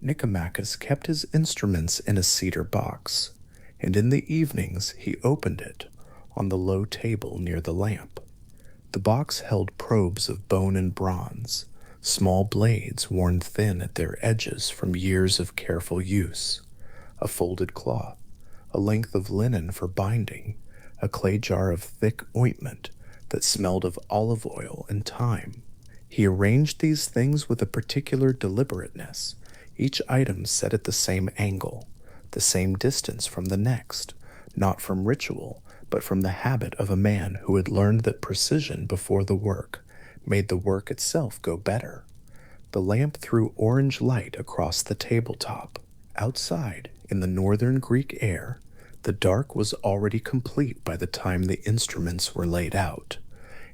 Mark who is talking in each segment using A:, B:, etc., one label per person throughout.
A: Nicomachus kept his instruments in a cedar box, and in the evenings he opened it on the low table near the lamp. The box held probes of bone and bronze, small blades worn thin at their edges from years of careful use, a folded cloth, a length of linen for binding, a clay jar of thick ointment that smelled of olive oil and thyme. He arranged these things with a particular deliberateness, each item set at the same angle, the same distance from the next, not from ritual, but from the habit of a man who had learned that precision before the work made the work itself go better. The lamp threw orange light across the tabletop. Outside, in the northern Greek air, the dark was already complete by the time the instruments were laid out,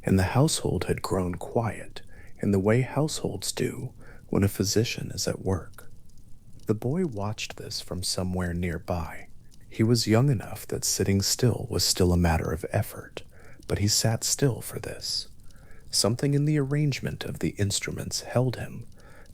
A: and the household had grown quiet in the way households do when a physician is at work. The boy watched this from somewhere nearby. He was young enough that sitting still was still a matter of effort, but he sat still for this. Something in the arrangement of the instruments held him,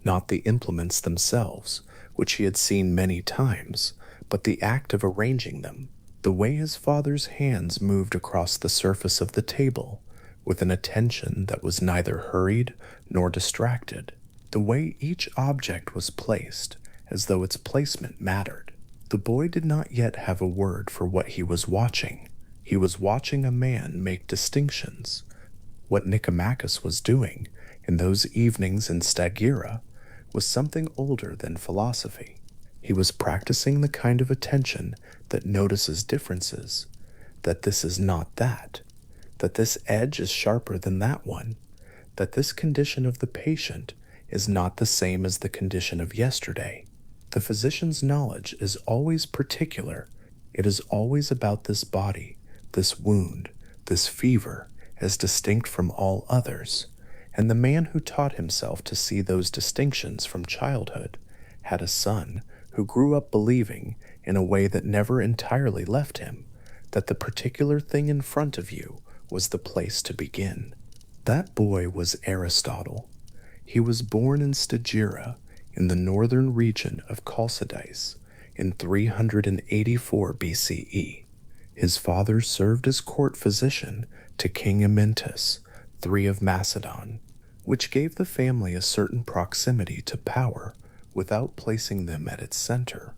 A: not the implements themselves, which he had seen many times, but the act of arranging them, the way his father's hands moved across the surface of the table, with an attention that was neither hurried nor distracted, the way each object was placed, as though its placement mattered. The boy did not yet have a word for what he was watching. He was watching a man make distinctions. What Nicomachus was doing in those evenings in Stagira was something older than philosophy. He was practicing the kind of attention that notices differences, that this is not that this edge is sharper than that one, that this condition of the patient is not the same as the condition of yesterday. The physician's knowledge is always particular. It is always about this body, this wound, this fever, as distinct from all others. And the man who taught himself to see those distinctions from childhood had a son who grew up believing, in a way that never entirely left him, that the particular thing in front of you was the place to begin. That boy was Aristotle. He was born in Stagira, in the northern region of Culminates, in 384 BCE. His father served as court physician to King Amyntas III of Macedon, which gave the family a certain proximity to power without placing them at its center,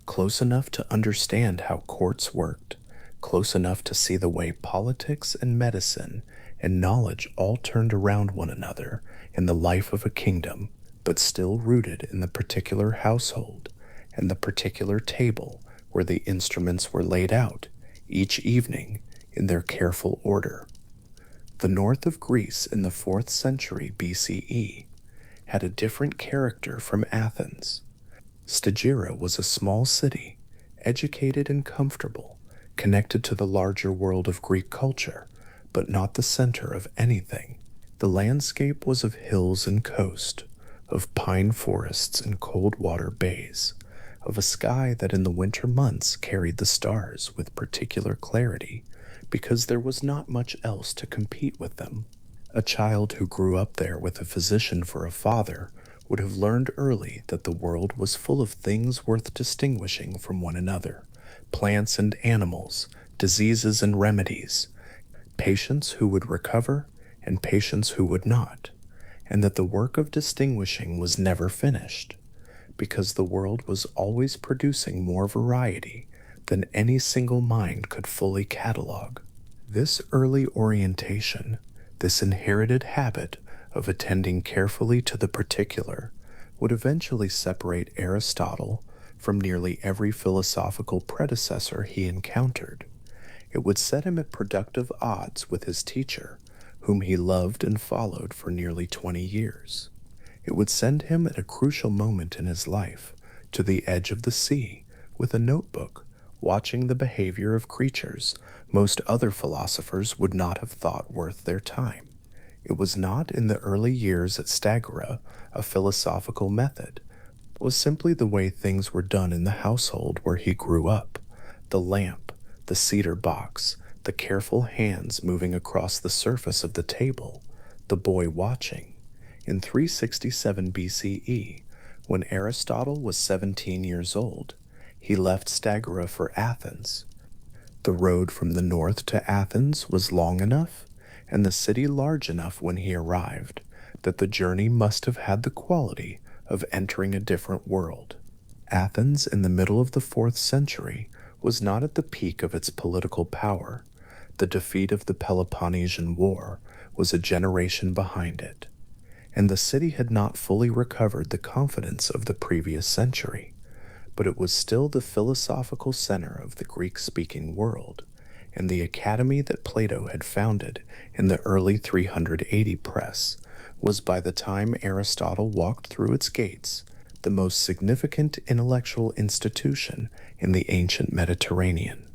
A: close enough to understand how courts worked, close enough to see the way politics and medicine and knowledge all turned around one another in the life of a kingdom, but still rooted in the particular household and the particular table where the instruments were laid out each evening in their careful order. The north of Greece in the 4th century BCE had a different character from Athens. Stagira was a small city, educated and comfortable, connected to the larger world of Greek culture, but not the center of anything. The landscape was of hills and coast, of pine forests and cold water bays, of a sky that in the winter months carried the stars with particular clarity, because there was not much else to compete with them. A child who grew up there with a physician for a father would have learned early that the world was full of things worth distinguishing from one another, plants and animals, diseases and remedies, patients who would recover and patients who would not, and that the work of distinguishing was never finished, because the world was always producing more variety than any single mind could fully catalog. This early orientation, this inherited habit of attending carefully to the particular, would eventually separate Aristotle from nearly every philosophical predecessor he encountered. It would set him at productive odds with his teacher, whom he loved and followed for nearly 20 years. It would send him at a crucial moment in his life to the edge of the sea with a notebook, watching the behavior of creatures most other philosophers would not have thought worth their time. It was not in the early years at Stagira a philosophical method. It was simply the way things were done in the household where he grew up. The lamp, the cedar box, the careful hands moving across the surface of the table, the boy watching. In 367 BCE, When Aristotle was 17 years old, he left Stagira for Athens. The road from the north to Athens was long enough, and the city large enough when he arrived, that the journey must have had the quality of entering a different world. Athens in the middle of the 4th century was not at the peak of its political power. The defeat of the Peloponnesian War was a generation behind it, and the city had not fully recovered the confidence of the previous century, but it was still the philosophical center of the Greek-speaking world, and the academy that Plato had founded in the early 380 press was, by the time Aristotle walked through its gates, the most significant intellectual institution in the ancient Mediterranean.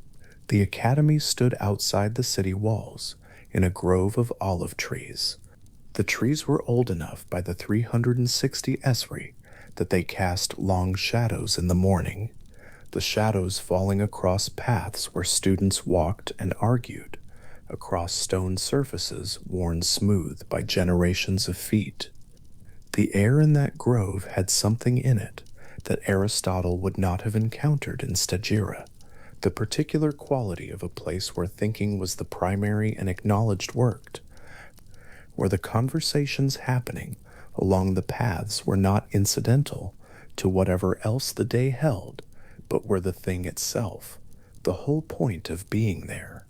A: The academy stood outside the city walls in a grove of olive trees. The trees were old enough by the 360 Esri that they cast long shadows in the morning, the shadows falling across paths where students walked and argued, across stone surfaces worn smooth by generations of feet. The air in that grove had something in it that Aristotle would not have encountered in Stagira, the particular quality of a place where thinking was the primary and acknowledged work, where the conversations happening along the paths were not incidental to whatever else the day held, but were the thing itself, the whole point of being there.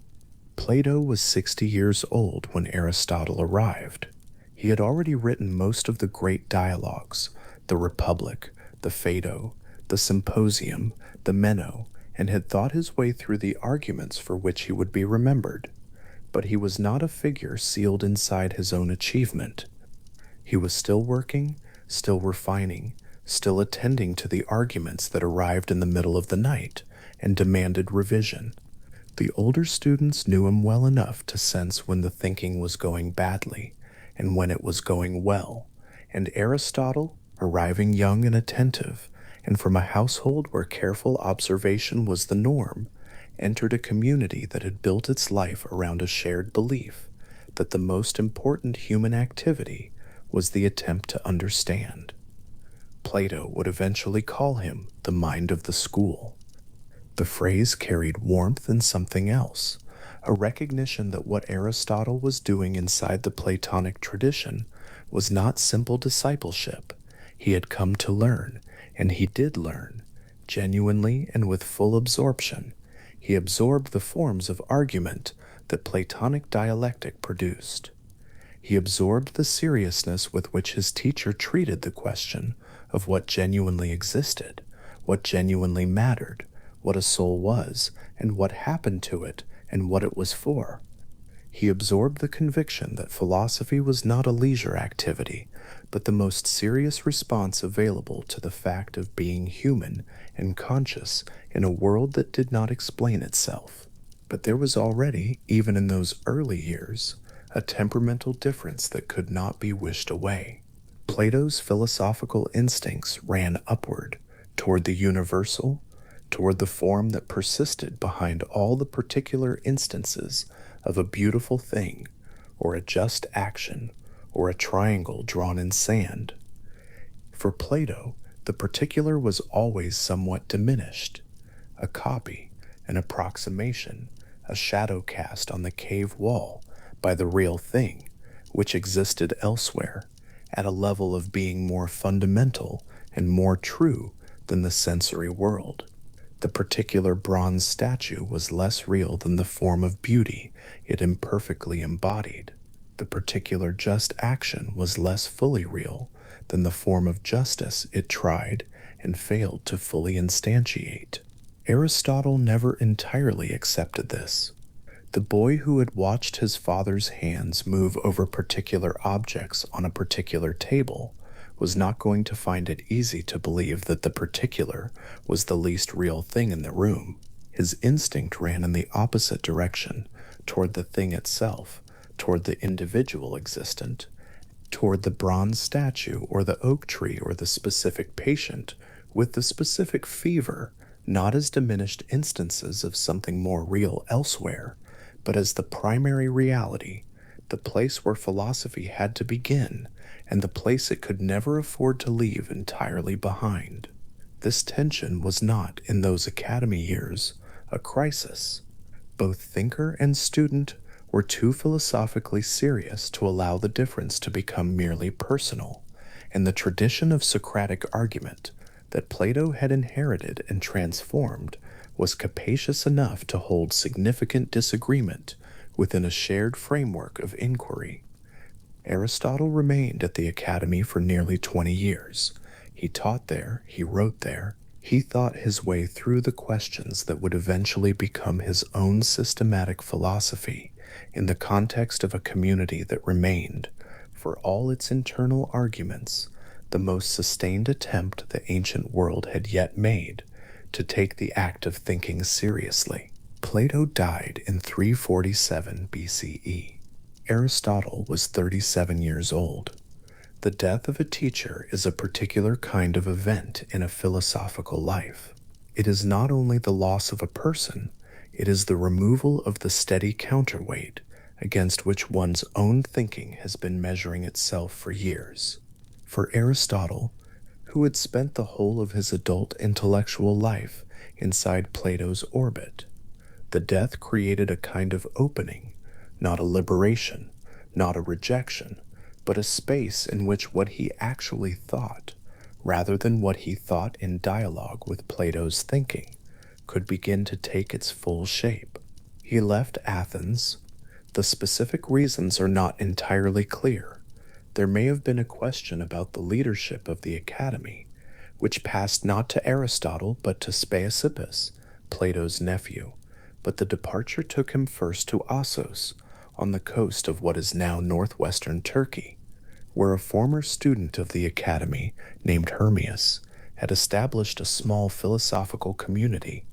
A: Plato was 60 years old when Aristotle arrived. He had already written most of the great dialogues, the Republic, the Phaedo, the Symposium, the Meno, and had thought his way through the arguments for which he would be remembered. But he was not a figure sealed inside his own achievement. He was still working, still refining, still attending to the arguments that arrived in the middle of the night and demanded revision. The older students knew him well enough to sense when the thinking was going badly and when it was going well, and Aristotle, arriving young and attentive, and from a household where careful observation was the norm, entered a community that had built its life around a shared belief that the most important human activity was the attempt to understand. Plato would eventually call him the mind of the school. The phrase carried warmth and something else, a recognition that what Aristotle was doing inside the Platonic tradition was not simple discipleship. He had come to learn, and he did learn, genuinely and with full absorption. He absorbed the forms of argument that Platonic dialectic produced. He absorbed the seriousness with which his teacher treated the question of what genuinely existed, what genuinely mattered, what a soul was, and what happened to it, and what it was for. He absorbed the conviction that philosophy was not a leisure activity, but the most serious response available to the fact of being human and conscious in a world that did not explain itself. But there was already, even in those early years, a temperamental difference that could not be wished away. Plato's philosophical instincts ran upward, toward the universal, toward the form that persisted behind all the particular instances of a beautiful thing, or a just action, or a triangle drawn in sand. For Plato, the particular was always somewhat diminished, a copy, an approximation, a shadow cast on the cave wall by the real thing, which existed elsewhere, at a level of being more fundamental and more true than the sensory world. The particular bronze statue was less real than the form of beauty it imperfectly embodied. The particular just action was less fully real than the form of justice it tried and failed to fully instantiate. Aristotle never entirely accepted this. The boy who had watched his father's hands move over particular objects on a particular table was not going to find it easy to believe that the particular was the least real thing in the room. His instinct ran in the opposite direction, toward the thing itself, toward the individual existent, toward the bronze statue or the oak tree or the specific patient with the specific fever, not as diminished instances of something more real elsewhere, but as the primary reality, the place where philosophy had to begin, and the place it could never afford to leave entirely behind. This tension was not, in those academy years, a crisis. Both thinker and student were too philosophically serious to allow the difference to become merely personal, and the tradition of Socratic argument that Plato had inherited and transformed was capacious enough to hold significant disagreement within a shared framework of inquiry. Aristotle remained at the academy for nearly 20 years. He taught there, he wrote there, he thought his way through the questions that would eventually become his own systematic philosophy in the context of a community that remained, for all its internal arguments, the most sustained attempt the ancient world had yet made to take the act of thinking seriously. Plato died in 347 BCE. Aristotle was 37 years old. The death of a teacher is a particular kind of event in a philosophical life. It is not only the loss of a person, it is the removal of the steady counterweight against which one's own thinking has been measuring itself for years. For Aristotle, who had spent the whole of his adult intellectual life inside Plato's orbit, the death created a kind of opening, not a liberation, not a rejection, but a space in which what he actually thought, rather than what he thought in dialogue with Plato's thinking, could begin to take its full shape. He left Athens. The specific reasons are not entirely clear. There may have been a question about the leadership of the academy, which passed not to Aristotle but to Speusippus, Plato's nephew, but the departure took him first to Assos, on the coast of what is now northwestern Turkey, where a former student of the academy named Hermias had established a small philosophical community.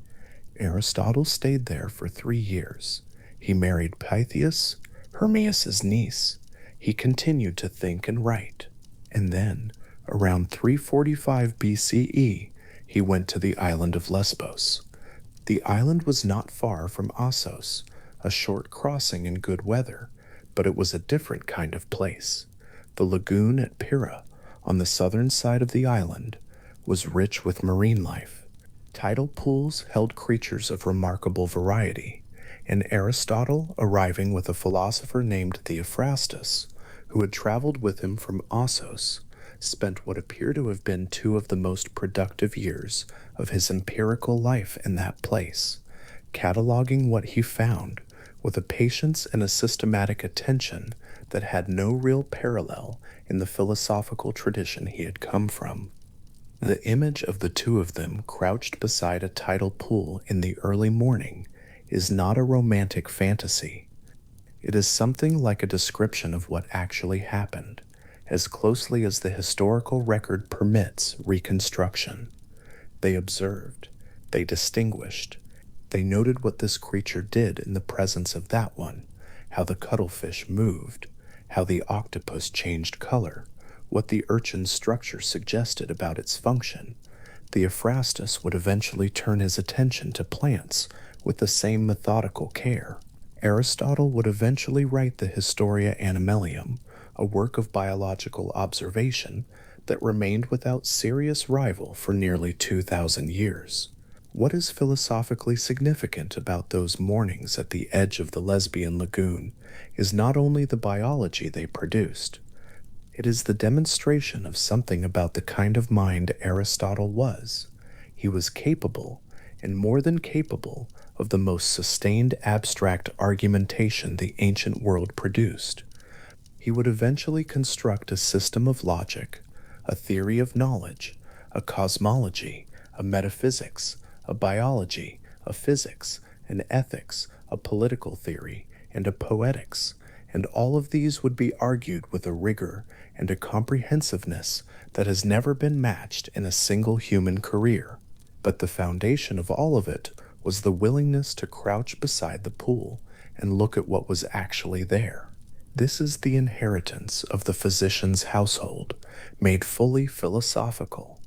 A: Aristotle stayed there for 3 years. He married Pythias, Hermias's niece. He continued to think and write, and then, around 345 BCE, he went to the island of Lesbos. The island was not far from Assos, a short crossing in good weather, but it was a different kind of place. The lagoon at Pyrrha, on the southern side of the island, was rich with marine life. Tidal pools held creatures of remarkable variety, and Aristotle, arriving with a philosopher named Theophrastus, who had traveled with him from Assos, spent what appear to have been 2 of the most productive years of his empirical life in that place, cataloging what he found with a patience and a systematic attention that had no real parallel in the philosophical tradition he had come from. The image of the 2 of them crouched beside a tidal pool in the early morning is not a romantic fantasy. It is something like a description of what actually happened, as closely as the historical record permits reconstruction. They observed, they distinguished, they noted what this creature did in the presence of that one, how the cuttlefish moved, how the octopus changed color, what the urchin's structure suggested about its function. Theophrastus would eventually turn his attention to plants with the same methodical care. Aristotle would eventually write the Historia Animalium, a work of biological observation that remained without serious rival for nearly 2,000 years. What is philosophically significant about those mornings at the edge of the Lesbian lagoon is not only the biology they produced. It is the demonstration of something about the kind of mind Aristotle was. He was capable, and more than capable, of the most sustained abstract argumentation the ancient world produced. He would eventually construct a system of logic, a theory of knowledge, a cosmology, a metaphysics, a biology, a physics, an ethics, a political theory, and a poetics, and all of these would be argued with a rigor and a comprehensiveness that has never been matched in a single human career. But the foundation of all of it was the willingness to crouch beside the pool and look at what was actually there. This is the inheritance of the physician's household, made fully philosophical.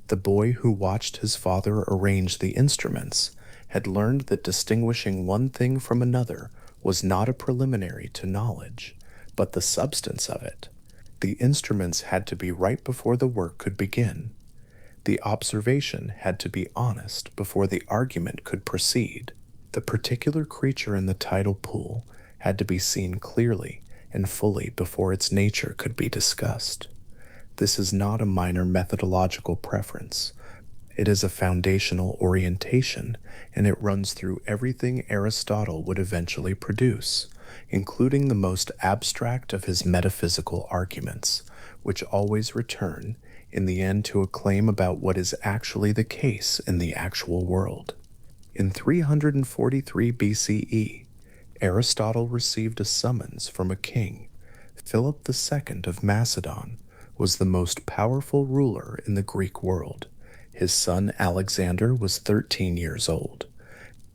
A: The boy who watched his father arrange the instruments had learned that distinguishing one thing from another was not a preliminary to knowledge, but the substance of it. The instruments had to be right before the work could begin. The observation had to be honest before the argument could proceed. The particular creature in the tidal pool had to be seen clearly and fully before its nature could be discussed. This is not a minor methodological preference. It is a foundational orientation, and it runs through everything Aristotle would eventually produce, including the most abstract of his metaphysical arguments, which always return, in the end, to a claim about what is actually the case in the actual world. In 343 BCE, Aristotle received a summons from a king. Philip II of Macedon was the most powerful ruler in the Greek world. His son Alexander was 13 years old.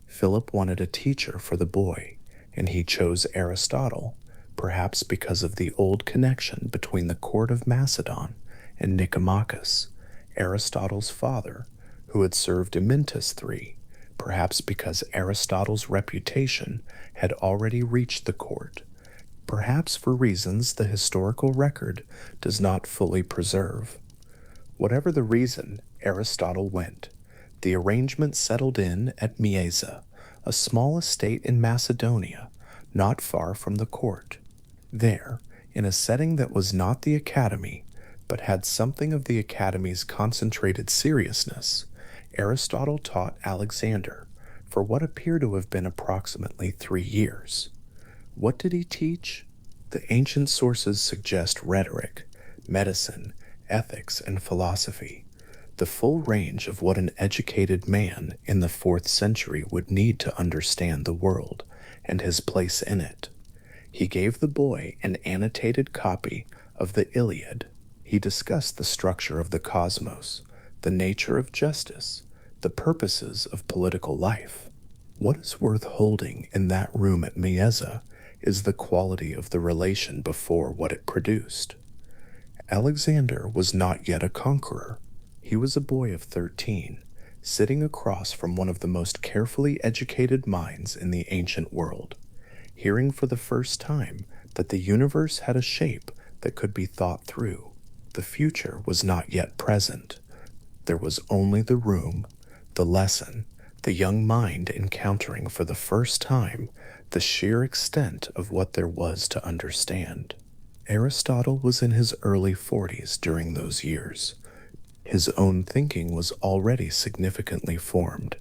A: Philip wanted a teacher for the boy, and he chose Aristotle, perhaps because of the old connection between the court of Macedon and Nicomachus, Aristotle's father, who had served Amyntas III, perhaps because Aristotle's reputation had already reached the court, perhaps for reasons the historical record does not fully preserve. Whatever the reason, Aristotle went. The arrangement settled in at Mieza, a small estate in Macedonia, not far from the court. There, in a setting that was not the academy, but had something of the academy's concentrated seriousness, Aristotle taught Alexander for what appear to have been approximately 3 years. What did he teach? The ancient sources suggest rhetoric, medicine, ethics, and philosophy, the full range of what an educated man in the 4th century would need to understand the world and his place in it. He gave the boy an annotated copy of the Iliad. He discussed the structure of the cosmos, the nature of justice, the purposes of political life. What is worth holding in that room at Mieza is the quality of the relation before what it produced. Alexander was not yet a conqueror. He was a boy of 13, sitting across from one of the most carefully educated minds in the ancient world, hearing for the first time that the universe had a shape that could be thought through. The future was not yet present. There was only the room, the lesson, the young mind encountering for the first time the sheer extent of what there was to understand. Aristotle was in his early 40s during those years. His own thinking was already significantly formed.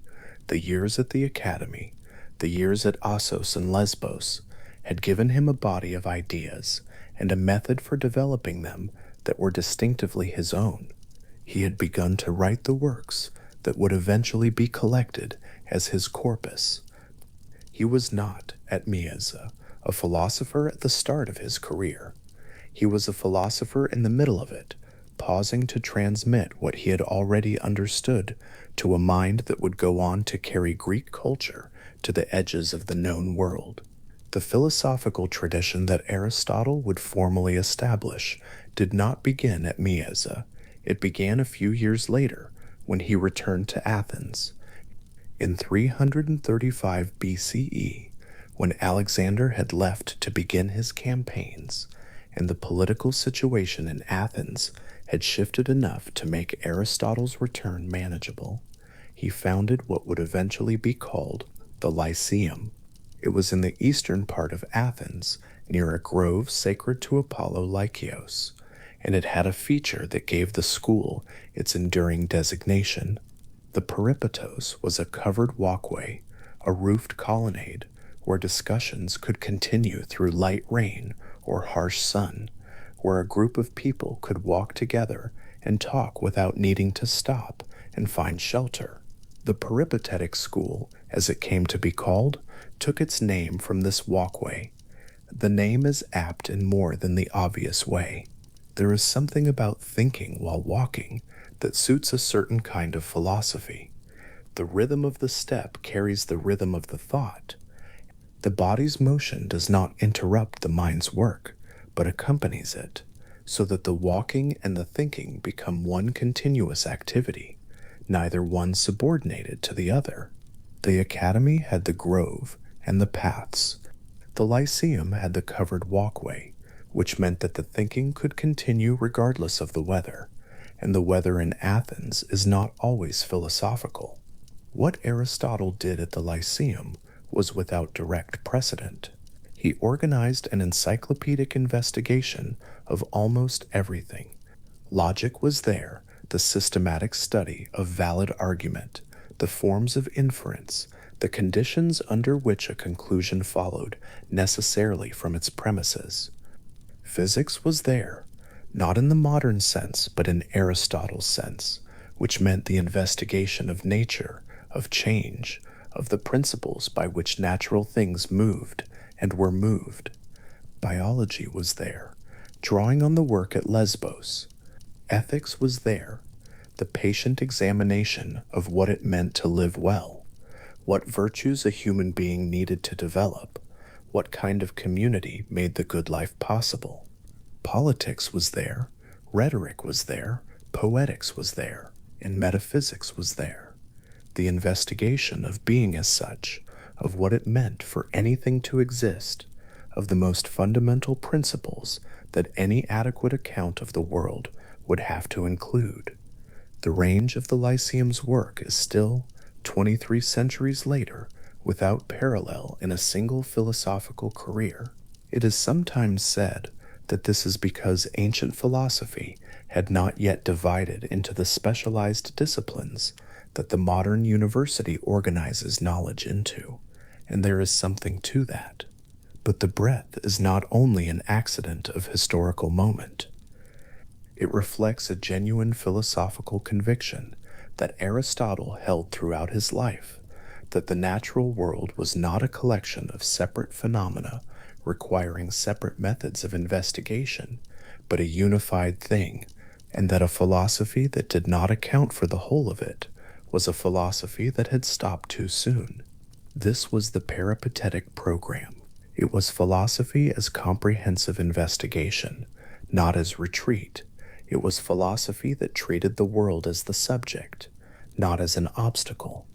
A: The years at the academy, the years at Assos and Lesbos, had given him a body of ideas and a method for developing them that were distinctively his own. He had begun to write the works that would eventually be collected as his corpus. He was not, at Mieza, a philosopher at the start of his career. He was a philosopher in the middle of it, pausing to transmit what he had already understood to a mind that would go on to carry Greek culture to the edges of the known world. The philosophical tradition that Aristotle would formally establish did not begin at Mieza. It began a few years later when he returned to Athens. In 335 BCE, when Alexander had left to begin his campaigns, and the political situation in Athens had shifted enough to make Aristotle's return manageable, he founded what would eventually be called the Lyceum. It was in the eastern part of Athens, near a grove sacred to Apollo Lykios, and it had a feature that gave the school its enduring designation. The peripatos was a covered walkway, a roofed colonnade, where discussions could continue through light rain or harsh sun, where a group of people could walk together and talk without needing to stop and find shelter. The peripatetic school, as it came to be called, took its name from this walkway. The name is apt in more than the obvious way. There is something about thinking while walking that suits a certain kind of philosophy. The rhythm of the step carries the rhythm of the thought. The body's motion does not interrupt the mind's work, but accompanies it, so that the walking and the thinking become one continuous activity, neither one subordinated to the other. The academy had the grove and the paths. The Lyceum had the covered walkway, which meant that the thinking could continue regardless of the weather, and the weather in Athens is not always philosophical. What Aristotle did at the Lyceum was without direct precedent. He organized an encyclopedic investigation of almost everything. Logic was there, the systematic study of valid argument, the forms of inference, the conditions under which a conclusion followed necessarily from its premises. Physics was there, not in the modern sense, but in Aristotle's sense, which meant the investigation of nature, of change, of the principles by which natural things moved and were moved. Biology was there, drawing on the work at Lesbos. Ethics was there, the patient examination of what it meant to live well, what virtues a human being needed to develop, what kind of community made the good life possible. Politics was there, rhetoric was there, poetics was there, and metaphysics was there. The investigation of being as such, of what it meant for anything to exist, of the most fundamental principles that any adequate account of the world would have to include. The range of the Lyceum's work is still, 23 centuries later, without parallel in a single philosophical career. It is sometimes said that this is because ancient philosophy had not yet divided into the specialized disciplines that the modern university organizes knowledge into, and there is something to that. But the breadth is not only an accident of historical moment. It reflects a genuine philosophical conviction that Aristotle held throughout his life, that the natural world was not a collection of separate phenomena requiring separate methods of investigation, but a unified thing, and that a philosophy that did not account for the whole of it was a philosophy that had stopped too soon. This was the peripatetic program. It was philosophy as comprehensive investigation, not as retreat. It was philosophy that treated the world as the subject, not as an obstacle.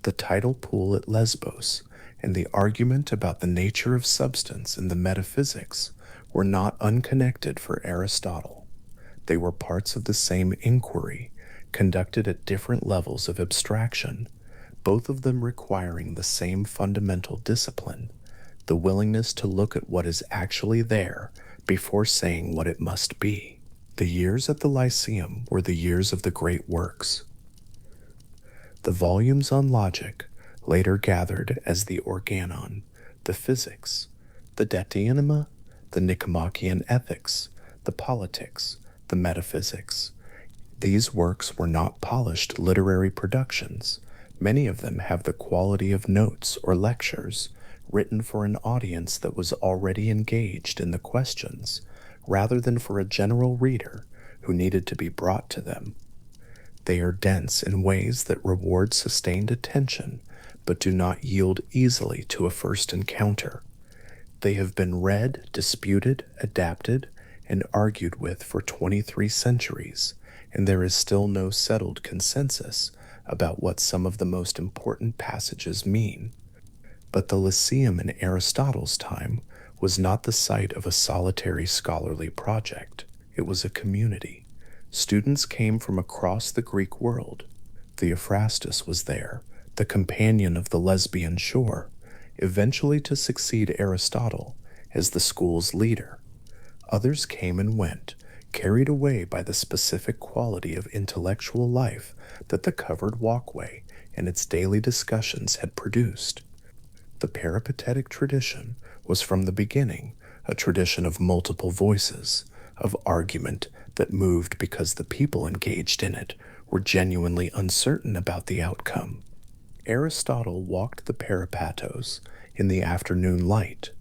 A: The tidal pool at Lesbos and the argument about the nature of substance in the metaphysics were not unconnected for Aristotle. They were parts of the same inquiry, conducted at different levels of abstraction, both of them requiring the same fundamental discipline, the willingness to look at what is actually there before saying what it must be. The years at the Lyceum were the years of the great works. The volumes on logic, later gathered as the Organon, the Physics, the De Anima, the Nicomachean Ethics, the Politics, the Metaphysics. These works were not polished literary productions. Many of them have the quality of notes or lectures written for an audience that was already engaged in the questions, rather than for a general reader who needed to be brought to them. They are dense in ways that reward sustained attention, but do not yield easily to a first encounter. They have been read, disputed, adapted, and argued with for 23 centuries, and there is still no settled consensus about what some of the most important passages mean. But the Lyceum in Aristotle's time was not the site of a solitary scholarly project. It was a community. Students came from across the Greek world. Theophrastus was there, the companion of the Lesbian shore, eventually to succeed Aristotle as the school's leader. Others came and went, carried away by the specific quality of intellectual life that the covered walkway and its daily discussions had produced. The peripatetic tradition was from the beginning a tradition of multiple voices, of argument that moved because the people engaged in it were genuinely uncertain about the outcome. Aristotle walked the peripatos in the afternoon light.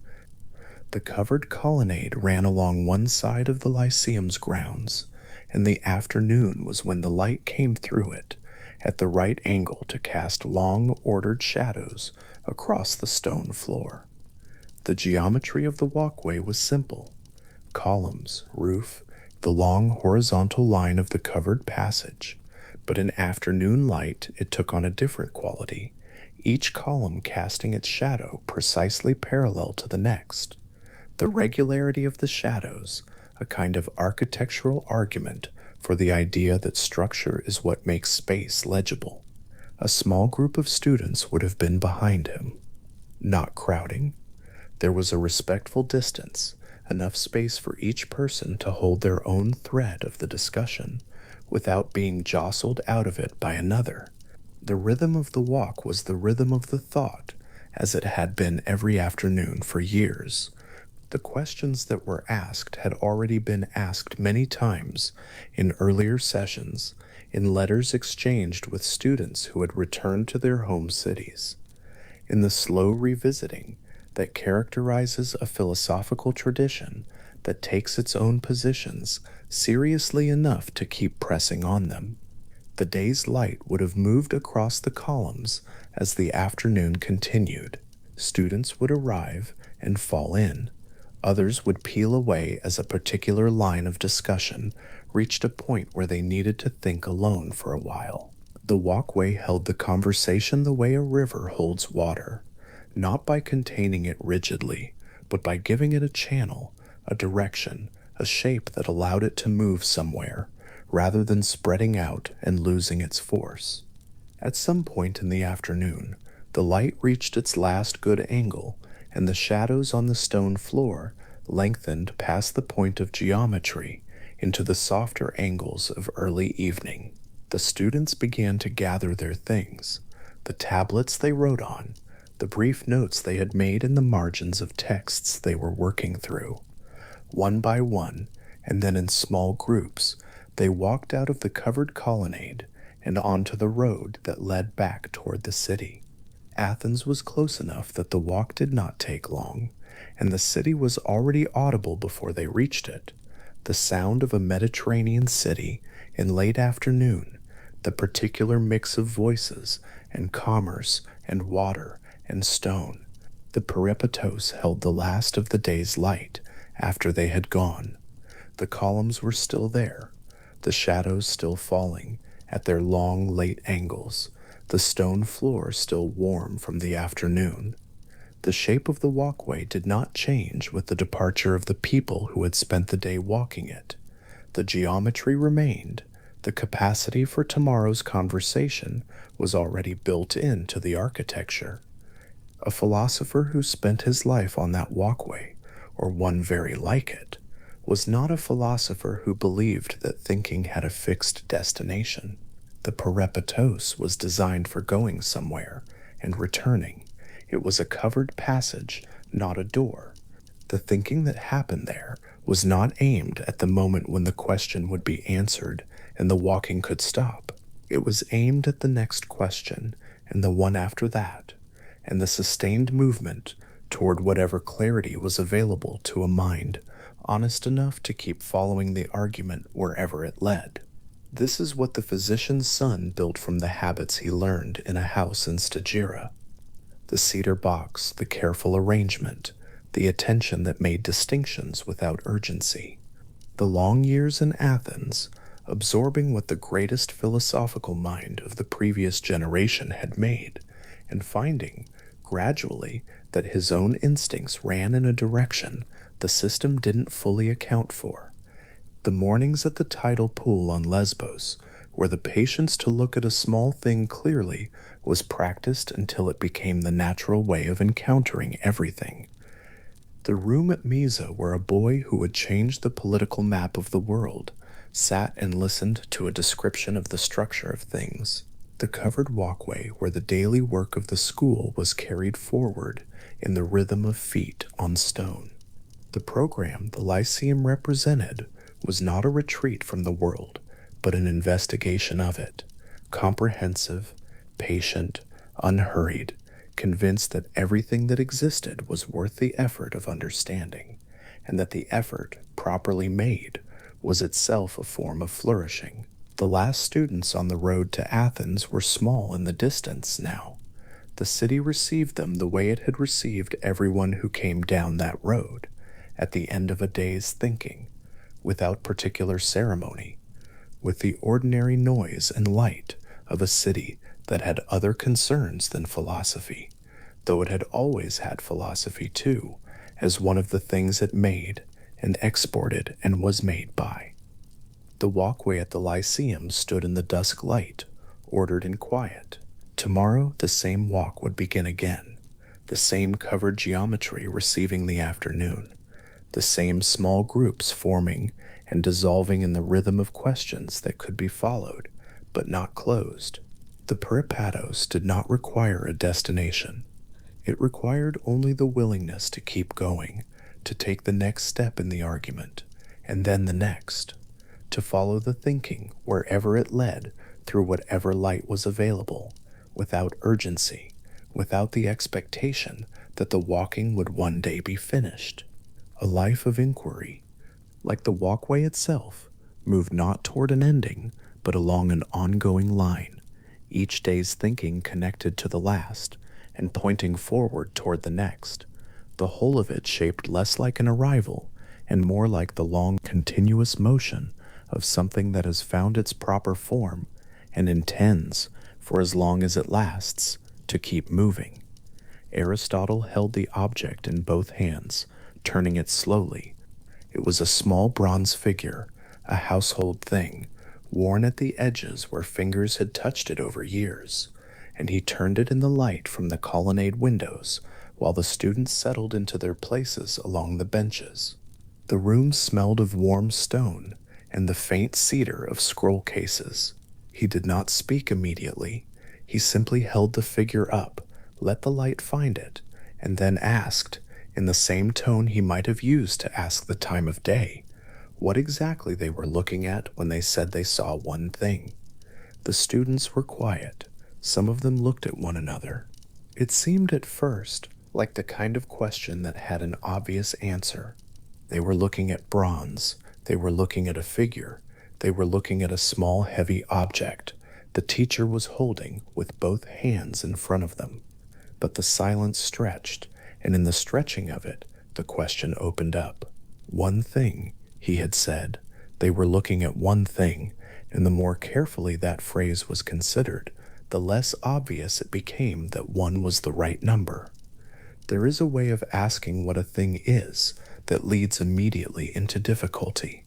A: The covered colonnade ran along one side of the Lyceum's grounds, and the afternoon was when the light came through it at the right angle to cast long, ordered shadows across the stone floor. The geometry of the walkway was simple. Columns, roof, the long horizontal line of the covered passage, but in afternoon light it took on a different quality, each column casting its shadow precisely parallel to the next. The regularity of the shadows, a kind of architectural argument for the idea that structure is what makes space legible. A small group of students would have been behind him. Not crowding. There was a respectful distance, enough space for each person to hold their own thread of the discussion without being jostled out of it by another. The rhythm of the walk was the rhythm of the thought, as it had been every afternoon for years. The questions that were asked had already been asked many times in earlier sessions, in letters exchanged with students who had returned to their home cities. In the slow revisiting that characterizes a philosophical tradition that takes its own positions seriously enough to keep pressing on them. The day's light would have moved across the columns as the afternoon continued. Students would arrive and fall in. Others would peel away as a particular line of discussion reached a point where they needed to think alone for a while. The walkway held the conversation the way a river holds water, not by containing it rigidly, but by giving it a channel, a direction, a shape that allowed it to move somewhere, rather than spreading out and losing its force. At some point in the afternoon, the light reached its last good angle, and the shadows on the stone floor lengthened past the point of geometry into the softer angles of early evening. The students began to gather their things, the tablets they wrote on, the brief notes they had made in the margins of texts they were working through. One by one, and then in small groups, they walked out of the covered colonnade and onto the road that led back toward the city. Athens was close enough that the walk did not take long, and the city was already audible before they reached it. The sound of a Mediterranean city in late afternoon, the particular mix of voices and commerce and water and stone. The peripatos held the last of the day's light after they had gone. The columns were still there, the shadows still falling at their long, late angles, the stone floor still warm from the afternoon. The shape of the walkway did not change with the departure of the people who had spent the day walking it. The geometry remained. The capacity for tomorrow's conversation was already built into the architecture. A philosopher who spent his life on that walkway, or one very like it, was not a philosopher who believed that thinking had a fixed destination. The peripatos was designed for going somewhere and returning. It was a covered passage, not a door. The thinking that happened there was not aimed at the moment when the question would be answered and the walking could stop. It was aimed at the next question and the one after that, and the sustained movement toward whatever clarity was available to a mind honest enough to keep following the argument wherever it led. This is what the physician's son built from the habits he learned in a house in Stagira. The cedar box, the careful arrangement, the attention that made distinctions without urgency. The long years in Athens, absorbing what the greatest philosophical mind of the previous generation had made, and finding, gradually, that his own instincts ran in a direction the system didn't fully account for. The mornings at the tidal pool on Lesbos, where the patience to look at a small thing clearly was practiced until it became the natural way of encountering everything. The room at Mysa where a boy who would change the political map of the world sat and listened to a description of the structure of things. The covered walkway where the daily work of the school was carried forward in the rhythm of feet on stone. The program the Lyceum represented was not a retreat from the world, but an investigation of it, comprehensive, patient, unhurried, convinced that everything that existed was worth the effort of understanding, and that the effort, properly made, was itself a form of flourishing. The last students on the road to Athens were small in the distance now. The city received them the way it had received everyone who came down that road, at the end of a day's thinking, without particular ceremony, with the ordinary noise and light of a city that had other concerns than philosophy, though it had always had philosophy too, as one of the things it made and exported and was made by. The walkway at the Lyceum stood in the dusk light, ordered and quiet. Tomorrow the same walk would begin again, the same covered geometry receiving the afternoon, the same small groups forming and dissolving in the rhythm of questions that could be followed, but not closed. The peripatos did not require a destination. It required only the willingness to keep going, to take the next step in the argument, and then the next, to follow the thinking wherever it led through whatever light was available, without urgency, without the expectation that the walking would one day be finished. A life of inquiry, like the walkway itself, moved not toward an ending, but along an ongoing line, each day's thinking connected to the last, and pointing forward toward the next, the whole of it shaped less like an arrival and more like the long continuous motion of something that has found its proper form and intends, for as long as it lasts, to keep moving. Aristotle held the object in both hands, turning it slowly. It was a small bronze figure, a household thing, worn at the edges where fingers had touched it over years, and he turned it in the light from the colonnade windows while the students settled into their places along the benches. The room smelled of warm stone and the faint cedar of scroll cases. He did not speak immediately. He simply held the figure up, let the light find it, and then asked, in the same tone he might have used to ask the time of day, what exactly they were looking at when they said they saw one thing. The students were quiet. Some of them looked at one another. It seemed at first like the kind of question that had an obvious answer. They were looking at bronze. They were looking at a figure. They were looking at a small, heavy object the teacher was holding with both hands in front of them. But the silence stretched, and in the stretching of it, the question opened up. One thing, he had said. They were looking at one thing, and the more carefully that phrase was considered, the less obvious it became that one was the right number. There is a way of asking what a thing is that leads immediately into difficulty.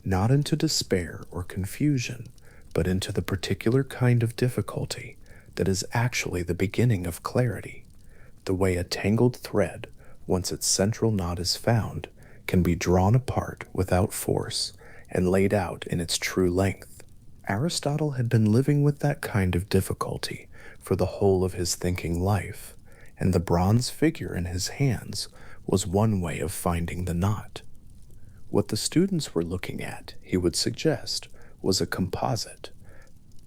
A: Not into despair or confusion, but into the particular kind of difficulty that is actually the beginning of clarity. The way a tangled thread, once its central knot is found, can be drawn apart without force and laid out in its true length. Aristotle had been living with that kind of difficulty for the whole of his thinking life, and the bronze figure in his hands was one way of finding the knot. What the students were looking at, he would suggest, was a composite.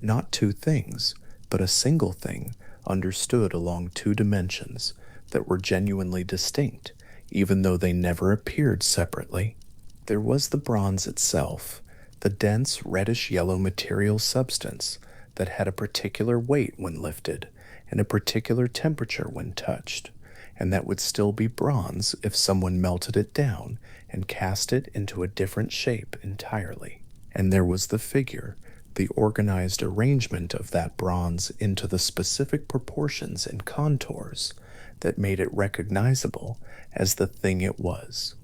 A: Not two things, but a single thing understood along two dimensions that were genuinely distinct, even though they never appeared separately. There was the bronze itself, the dense reddish-yellow material substance that had a particular weight when lifted and a particular temperature when touched, and that would still be bronze if someone melted it down and cast it into a different shape entirely. And there was the figure, the organized arrangement of that bronze into the specific proportions and contours that made it recognizable as the thing it was,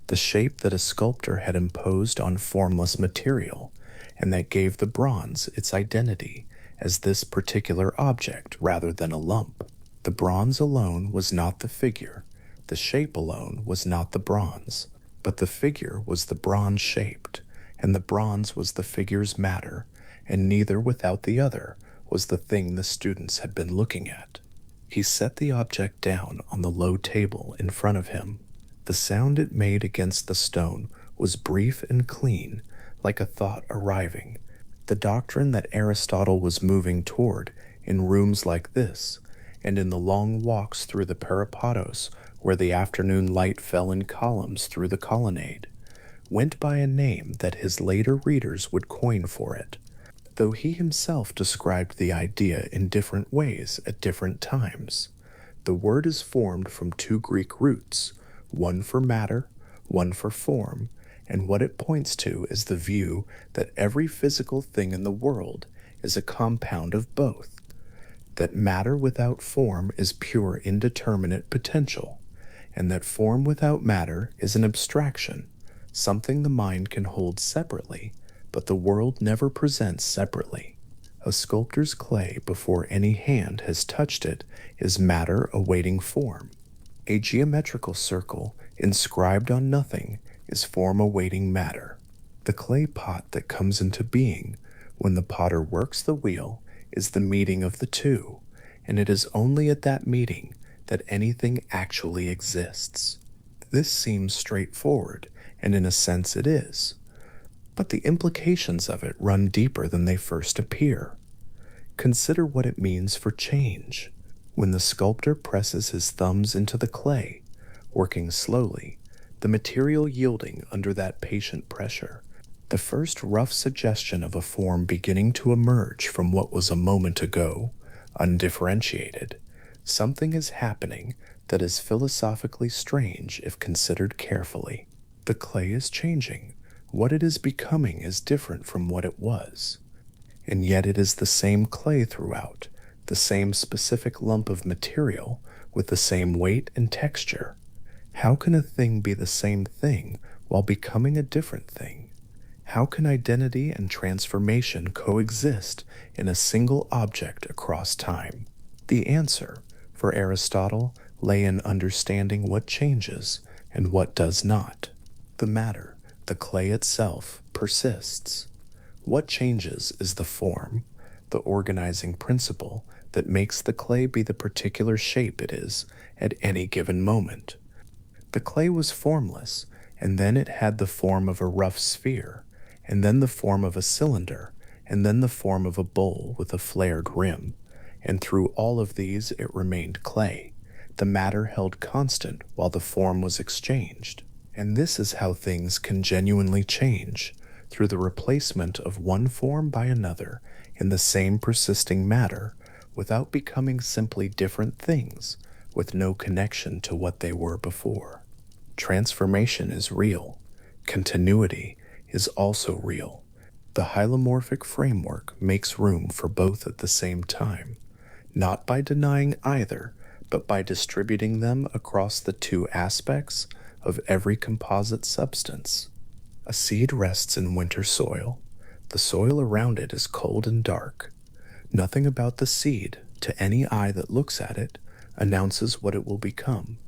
A: the shape that a sculptor had imposed on formless material, and that gave the bronze its identity as this particular object rather than a lump. The bronze alone was not the figure, the shape alone was not the bronze, but the figure was the bronze shaped, and the bronze was the figure's matter, and neither without the other was the thing the students had been looking at. He set the object down on the low table in front of him. The sound it made against the stone was brief and clean, like a thought arriving. The doctrine that Aristotle was moving toward in rooms like this, and in the long walks through the peripatos where the afternoon light fell in columns through the colonnade, went by a name that his later readers would coin for it, though he himself described the idea in different ways at different times. The word is formed from two Greek roots, one for matter, one for form, and what it points to is the view that every physical thing in the world is a compound of both, that matter without form is pure indeterminate potential, and that form without matter is an abstraction, something the mind can hold separately, but the world never presents separately. A sculptor's clay before any hand has touched it is matter awaiting form. A geometrical circle inscribed on nothing is form awaiting matter. The clay pot that comes into being when the potter works the wheel is the meeting of the two, and it is only at that meeting that anything actually exists. This seems straightforward, and in a sense it is, but the implications of it run deeper than they first appear. Consider what it means for change. When the sculptor presses his thumbs into the clay, working slowly, the material yielding under that patient pressure, the first rough suggestion of a form beginning to emerge from what was a moment ago, undifferentiated, something is happening that is philosophically strange if considered carefully. The clay is changing. What it is becoming is different from what it was. And yet it is the same clay throughout, the same specific lump of material with the same weight and texture. How can a thing be the same thing while becoming a different thing? How can identity and transformation coexist in a single object across time? The answer, for Aristotle, lay in understanding what changes and what does not. The matter, the clay itself, persists. What changes is the form, the organizing principle that makes the clay be the particular shape it is at any given moment. The clay was formless, and then it had the form of a rough sphere, and then the form of a cylinder, and then the form of a bowl with a flared rim, and through all of these it remained clay. The matter held constant while the form was exchanged. And this is how things can genuinely change, through the replacement of one form by another in the same persisting matter, without becoming simply different things, with no connection to what they were before. Transformation is real. Continuity is also real. The hylomorphic framework makes room for both at the same time, not by denying either, but by distributing them across the two aspects of every composite substance. A seed rests in winter soil. The soil around it is cold and dark. Nothing about the seed, to any eye that looks at it, announces what it will become.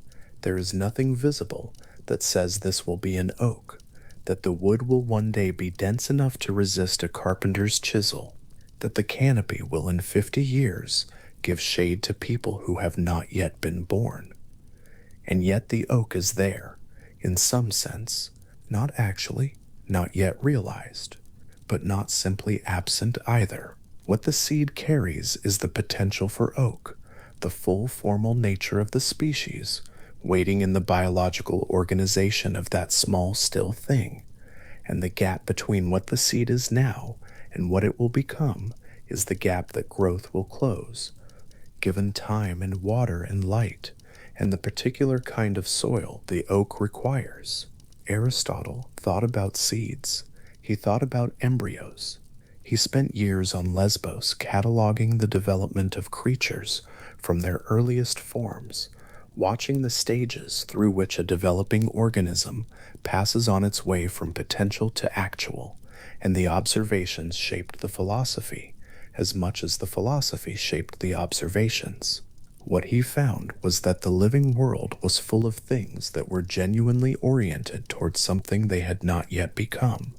A: There is nothing visible that says this will be an oak, that the wood will one day be dense enough to resist a carpenter's chisel, that the canopy will in 50 years give shade to people who have not yet been born. And yet the oak is there, in some sense, not actually, not yet realized, but not simply absent either. What the seed carries is the potential for oak, the full formal nature of the species, waiting in the biological organization of that small, still thing. And the gap between what the seed is now and what it will become is the gap that growth will close, given time and water and light, and the particular kind of soil the oak requires. Aristotle thought about seeds. He thought about embryos. He spent years on Lesbos cataloging the development of creatures from their earliest forms, watching the stages through which a developing organism passes on its way from potential to actual, and the observations shaped the philosophy as much as the philosophy shaped the observations. What he found was that the living world was full of things that were genuinely oriented towards something they had not yet become,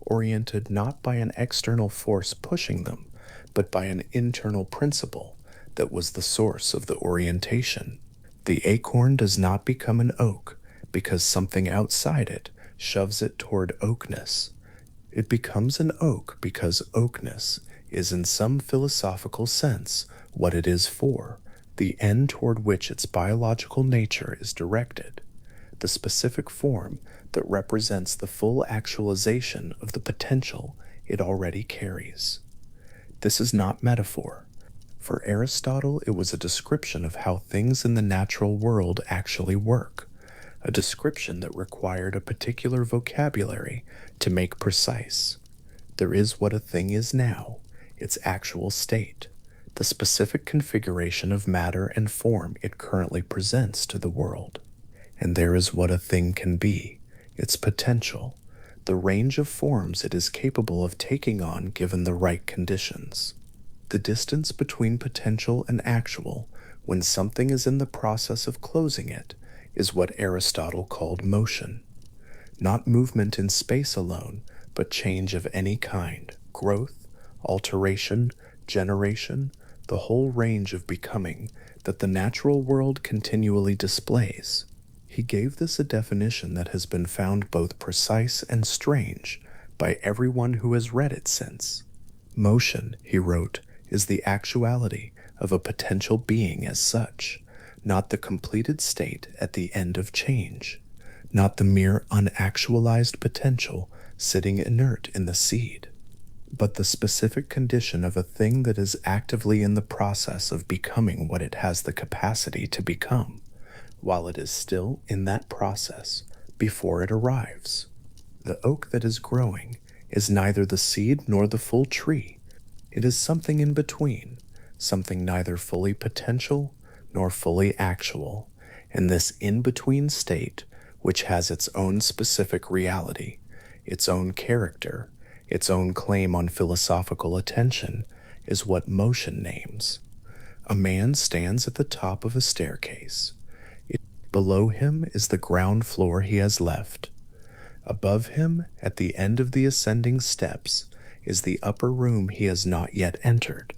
A: oriented not by an external force pushing them, but by an internal principle that was the source of the orientation. The acorn does not become an oak because something outside it shoves it toward oakness. It becomes an oak because oakness is in some philosophical sense what it is for, the end toward which its biological nature is directed, the specific form that represents the full actualization of the potential it already carries. This is not metaphor. For Aristotle, it was a description of how things in the natural world actually work, a description that required a particular vocabulary to make precise. There is what a thing is now, its actual state. the specific configuration of matter and form it currently presents to the world. And there is what a thing can be, its potential, the range of forms it is capable of taking on given the right conditions. The distance between potential and actual, when something is in the process of closing it, is what Aristotle called motion. Not movement in space alone, but change of any kind, growth, alteration, generation, the whole range of becoming that the natural world continually displays. He gave this a definition that has been found both precise and strange by everyone who has read it since. Motion, he wrote, is the actuality of a potential being as such, not the completed state at the end of change, not the mere unactualized potential sitting inert in the seed, but the specific condition of a thing that is actively in the process of becoming what it has the capacity to become, while it is still in that process before it arrives. The oak that is growing is neither the seed nor the full tree. It is something in between, something neither fully potential nor fully actual, and this in-between state, which has its own specific reality, its own character, its own claim on philosophical attention, is what motion names. A man stands at the top of a staircase. Below him is the ground floor he has left. Above him, at the end of the ascending steps, is the upper room he has not yet entered.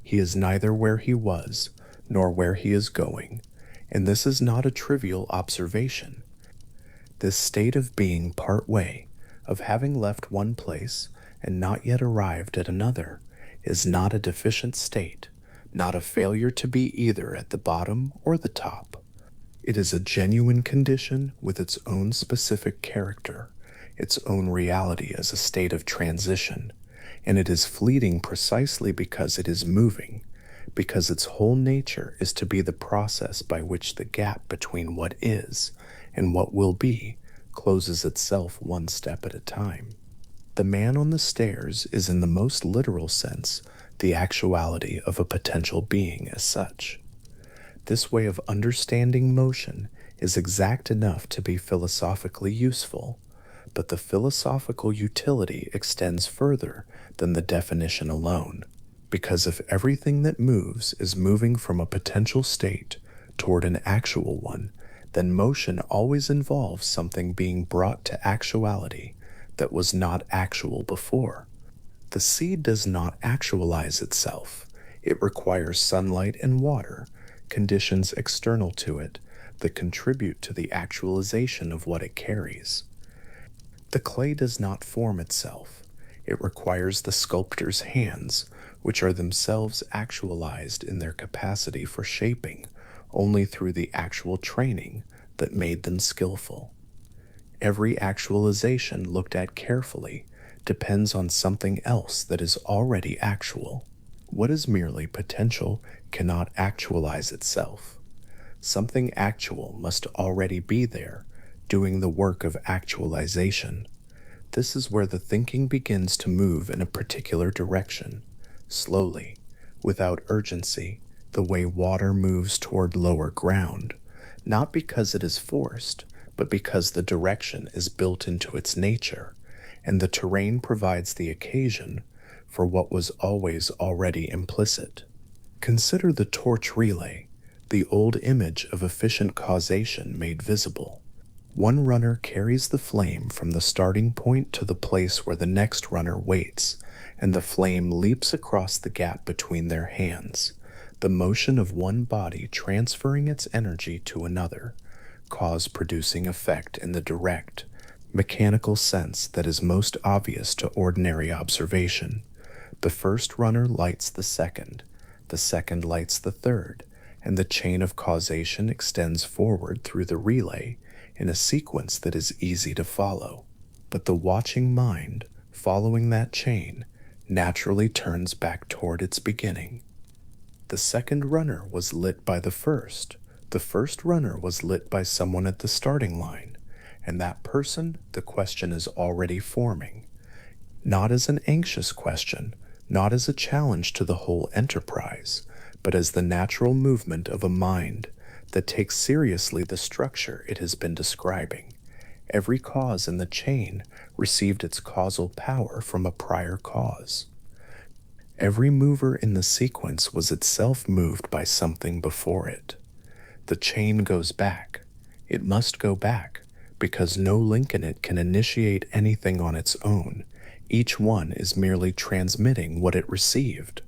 A: He is neither where he was, nor where he is going, and this is not a trivial observation. This state of being part way, of having left one place and not yet arrived at another, is not a deficient state, not a failure to be either at the bottom or the top. It is a genuine condition with its own specific character, its own reality as a state of transition, and it is fleeting precisely because it is moving, because its whole nature is to be the process by which the gap between what is and what will be closes itself one step at a time. The man on the stairs is in the most literal sense the actuality of a potential being as such. This way of understanding motion is exact enough to be philosophically useful, but the philosophical utility extends further than the definition alone, because if everything that moves is moving from a potential state toward an actual one, then motion always involves something being brought to actuality that was not actual before. The seed does not actualize itself. It requires sunlight and water, conditions external to it, that contribute to the actualization of what it carries. The clay does not form itself. It requires the sculptor's hands, which are themselves actualized in their capacity for shaping only through the actual training that made them skillful. Every actualization looked at carefully depends on something else that is already actual. What is merely potential cannot actualize itself. Something actual must already be there, doing the work of actualization. This is where the thinking begins to move in a particular direction, slowly, without urgency, the way water moves toward lower ground, not because it is forced, but because the direction is built into its nature, and the terrain provides the occasion for what was always already implicit. Consider the torch relay, the old image of efficient causation made visible. One runner carries the flame from the starting point to the place where the next runner waits, and the flame leaps across the gap between their hands, the motion of one body transferring its energy to another, cause producing effect in the direct, mechanical sense that is most obvious to ordinary observation. The first runner lights the second lights the third, and the chain of causation extends forward through the relay in a sequence that is easy to follow. But the watching mind, following that chain, naturally turns back toward its beginning. The second runner was lit by the first runner was lit by someone at the starting line, and that person the question is already forming, not as an anxious question, not as a challenge to the whole enterprise, but as the natural movement of a mind that takes seriously the structure it has been describing. Every cause in the chain received its causal power from a prior cause. Every mover in the sequence was itself moved by something before it. The chain goes back. It must go back, because no link in it can initiate anything on its own. Each one is merely transmitting what it received.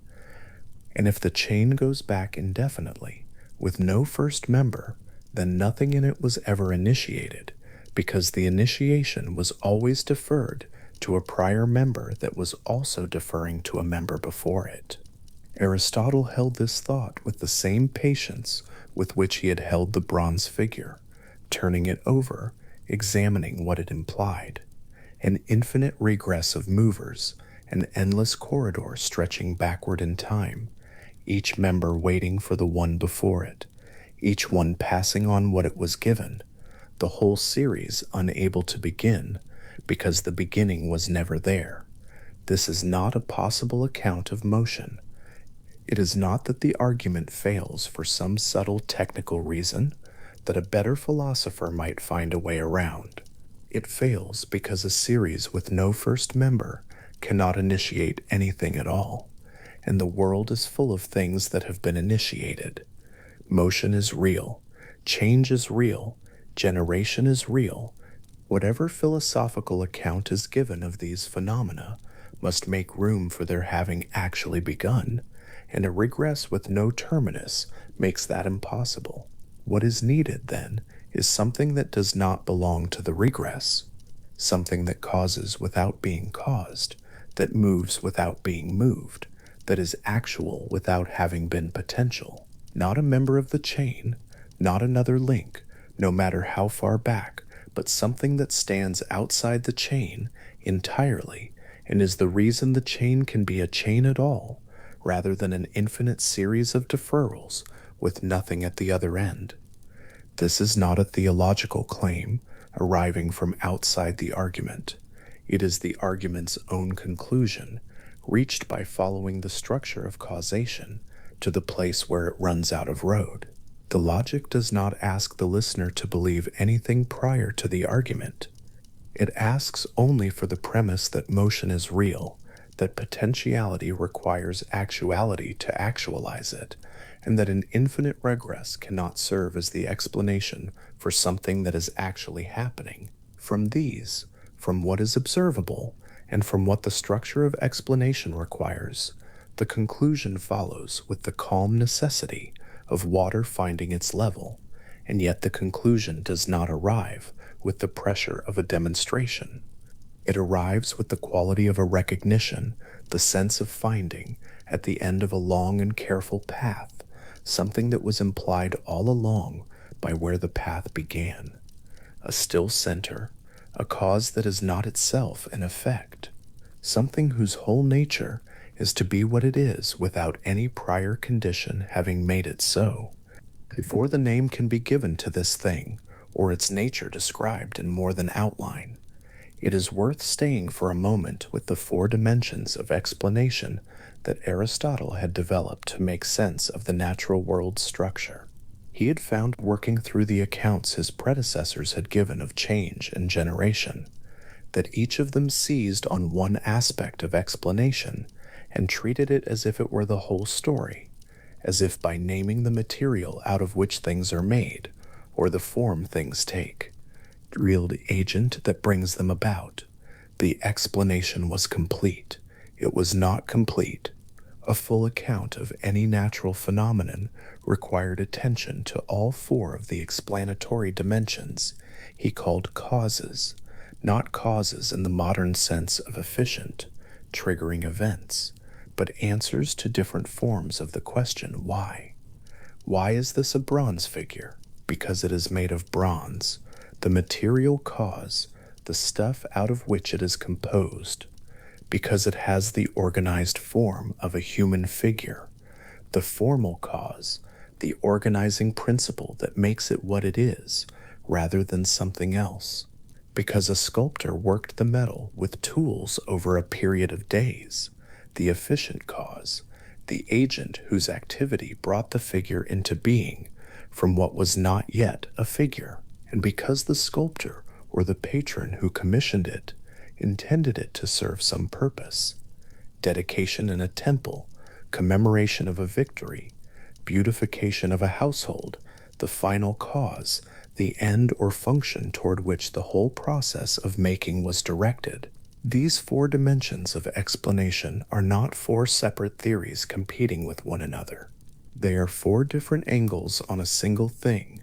A: And if the chain goes back indefinitely, with no first member, then nothing in it was ever initiated, because the initiation was always deferred to a prior member that was also deferring to a member before it. Aristotle held this thought with the same patience with which he had held the bronze figure, turning it over, examining what it implied. An infinite regress of movers, an endless corridor stretching backward in time, each member waiting for the one before it, each one passing on what it was given, the whole series unable to begin, because the beginning was never there. This is not a possible account of motion. It is not that the argument fails for some subtle technical reason that a better philosopher might find a way around. It fails because a series with no first member cannot initiate anything at all, and the world is full of things that have been initiated. Motion is real, change is real, generation is real. Whatever philosophical account is given of these phenomena must make room for their having actually begun, and a regress with no terminus makes that impossible. What is needed, then, is something that does not belong to the regress, something that causes without being caused, that moves without being moved, that is actual without having been potential. Not a member of the chain, not another link, no matter how far back, but something that stands outside the chain entirely and is the reason the chain can be a chain at all, rather than an infinite series of deferrals with nothing at the other end. This is not a theological claim arriving from outside the argument. It is the argument's own conclusion, reached by following the structure of causation to the place where it runs out of road. The logic does not ask the listener to believe anything prior to the argument. It asks only for the premise that motion is real, that potentiality requires actuality to actualize it, and that an infinite regress cannot serve as the explanation for something that is actually happening. From these, from what is observable, and from what the structure of explanation requires, the conclusion follows with the calm necessity of water finding its level, and yet the conclusion does not arrive with the pressure of a demonstration. It arrives with the quality of a recognition, the sense of finding, at the end of a long and careful path, something that was implied all along by where the path began. A still center, a cause that is not itself an effect, something whose whole nature is to be what it is without any prior condition having made it so. Before the name can be given to this thing, or its nature described in more than outline, it is worth staying for a moment with the four dimensions of explanation that Aristotle had developed to make sense of the natural world's structure. He had found, working through the accounts his predecessors had given of change and generation, that each of them seized on one aspect of explanation and treated it as if it were the whole story, as if by naming the material out of which things are made, or the form things take, real agent that brings them about, the explanation was complete. It was not complete. A full account of any natural phenomenon required attention to all four of the explanatory dimensions he called causes, not causes in the modern sense of efficient, triggering events, but answers to different forms of the question why. Why is this a bronze figure? Because it is made of bronze, the material cause, the stuff out of which it is composed. Because it has the organized form of a human figure, the formal cause, the organizing principle that makes it what it is, rather than something else. Because a sculptor worked the metal with tools over a period of days, the efficient cause, the agent whose activity brought the figure into being from what was not yet a figure. And because the sculptor or the patron who commissioned it intended it to serve some purpose, dedication in a temple, commemoration of a victory, beautification of a household, the final cause, the end or function toward which the whole process of making was directed. These four dimensions of explanation are not four separate theories competing with one another. They are four different angles on a single thing,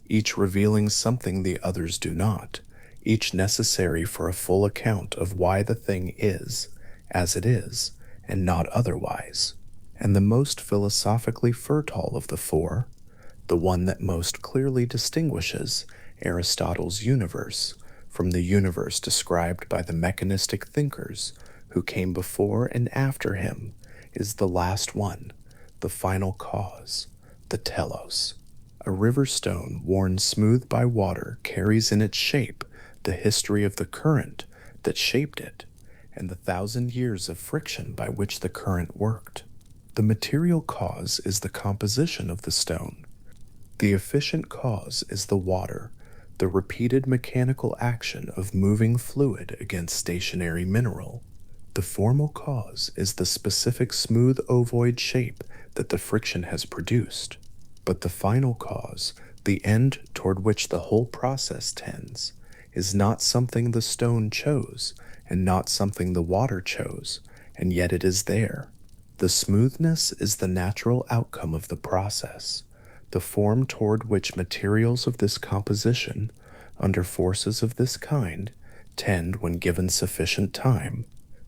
A: each revealing something the others do not, each necessary for a full account of why the thing is, as it is, and not otherwise. And the most philosophically fertile of the four, the one that most clearly distinguishes Aristotle's universe from the universe described by the mechanistic thinkers who came before and after him, is the last one, the final cause, the telos. A river stone worn smooth by water carries in its shape the history of the current that shaped it, and the 1,000 years of friction by which the current worked. The material cause is the composition of the stone. The efficient cause is the water, the repeated mechanical action of moving fluid against stationary mineral. The formal cause is the specific smooth ovoid shape that the friction has produced. But the final cause, the end toward which the whole process tends, is not something the stone chose, and not something the water chose, and yet it is there. The smoothness is the natural outcome of the process, the form toward which materials of this composition, under forces of this kind, tend when given sufficient time.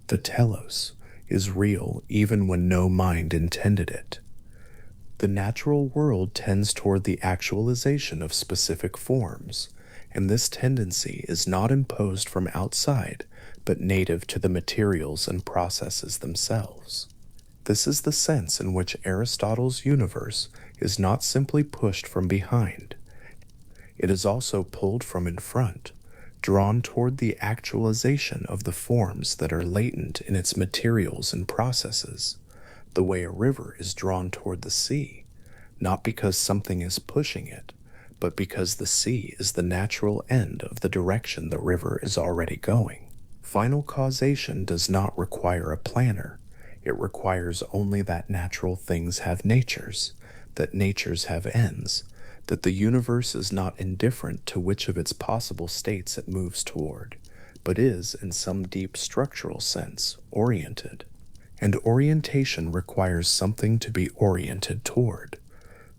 A: The telos is real even when no mind intended it. The natural world tends toward the actualization of specific forms, and this tendency is not imposed from outside, but native to the materials and processes themselves. This is the sense in which Aristotle's universe is not simply pushed from behind. It is also pulled from in front, drawn toward the actualization of the forms that are latent in its materials and processes, the way a river is drawn toward the sea, not because something is pushing it, but because the sea is the natural end of the direction the river is already going. Final causation does not require a planner. It requires only that natural things have natures, that natures have ends, that the universe is not indifferent to which of its possible states it moves toward, but is, in some deep structural sense, oriented. And orientation requires something to be oriented toward.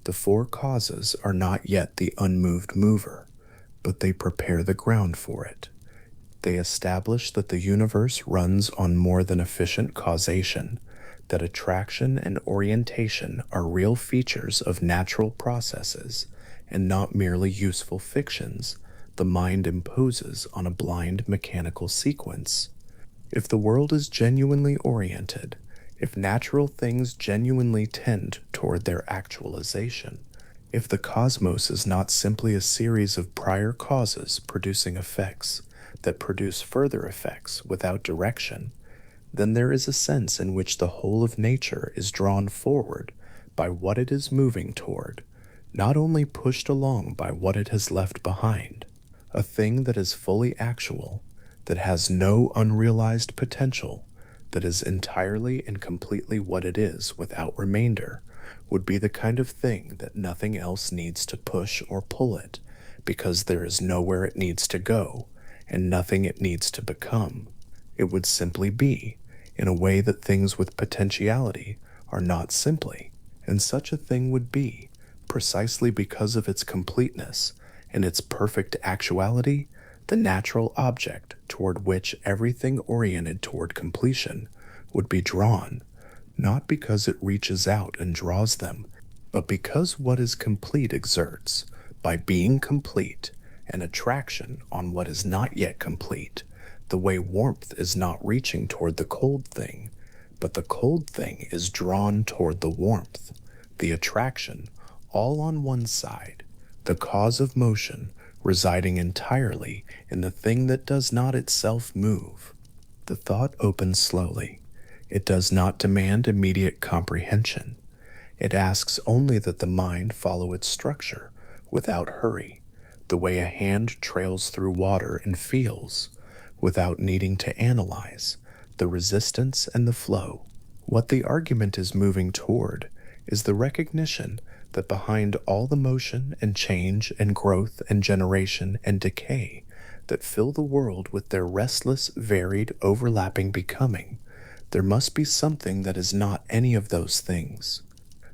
A: The four causes are not yet the unmoved mover, but they prepare the ground for it. They establish that the universe runs on more than efficient causation, that attraction and orientation are real features of natural processes, and not merely useful fictions the mind imposes on a blind mechanical sequence. If the world is genuinely oriented, if natural things genuinely tend toward their actualization, if the cosmos is not simply a series of prior causes producing effects that produce further effects without direction, then there is a sense in which the whole of nature is drawn forward by what it is moving toward, not only pushed along by what it has left behind. A thing that is fully actual, that has no unrealized potential, that is entirely and completely what it is without remainder, would be the kind of thing that nothing else needs to push or pull it, because there is nowhere it needs to go, and nothing it needs to become. It would simply be, in a way that things with potentiality are not simply, and such a thing would be, precisely because of its completeness and its perfect actuality, the natural object toward which everything oriented toward completion would be drawn, not because it reaches out and draws them, but because what is complete exerts, by being complete, an attraction on what is not yet complete, the way warmth is not reaching toward the cold thing, but the cold thing is drawn toward the warmth, the attraction, all on one side, the cause of motion residing entirely in the thing that does not itself move. The thought opens slowly. It does not demand immediate comprehension. It asks only that the mind follow its structure without hurry, the way a hand trails through water and feels, without needing to analyze the resistance and the flow. What the argument is moving toward is the recognition that behind all the motion and change and growth and generation and decay that fill the world with their restless, varied, overlapping becoming, there must be something that is not any of those things.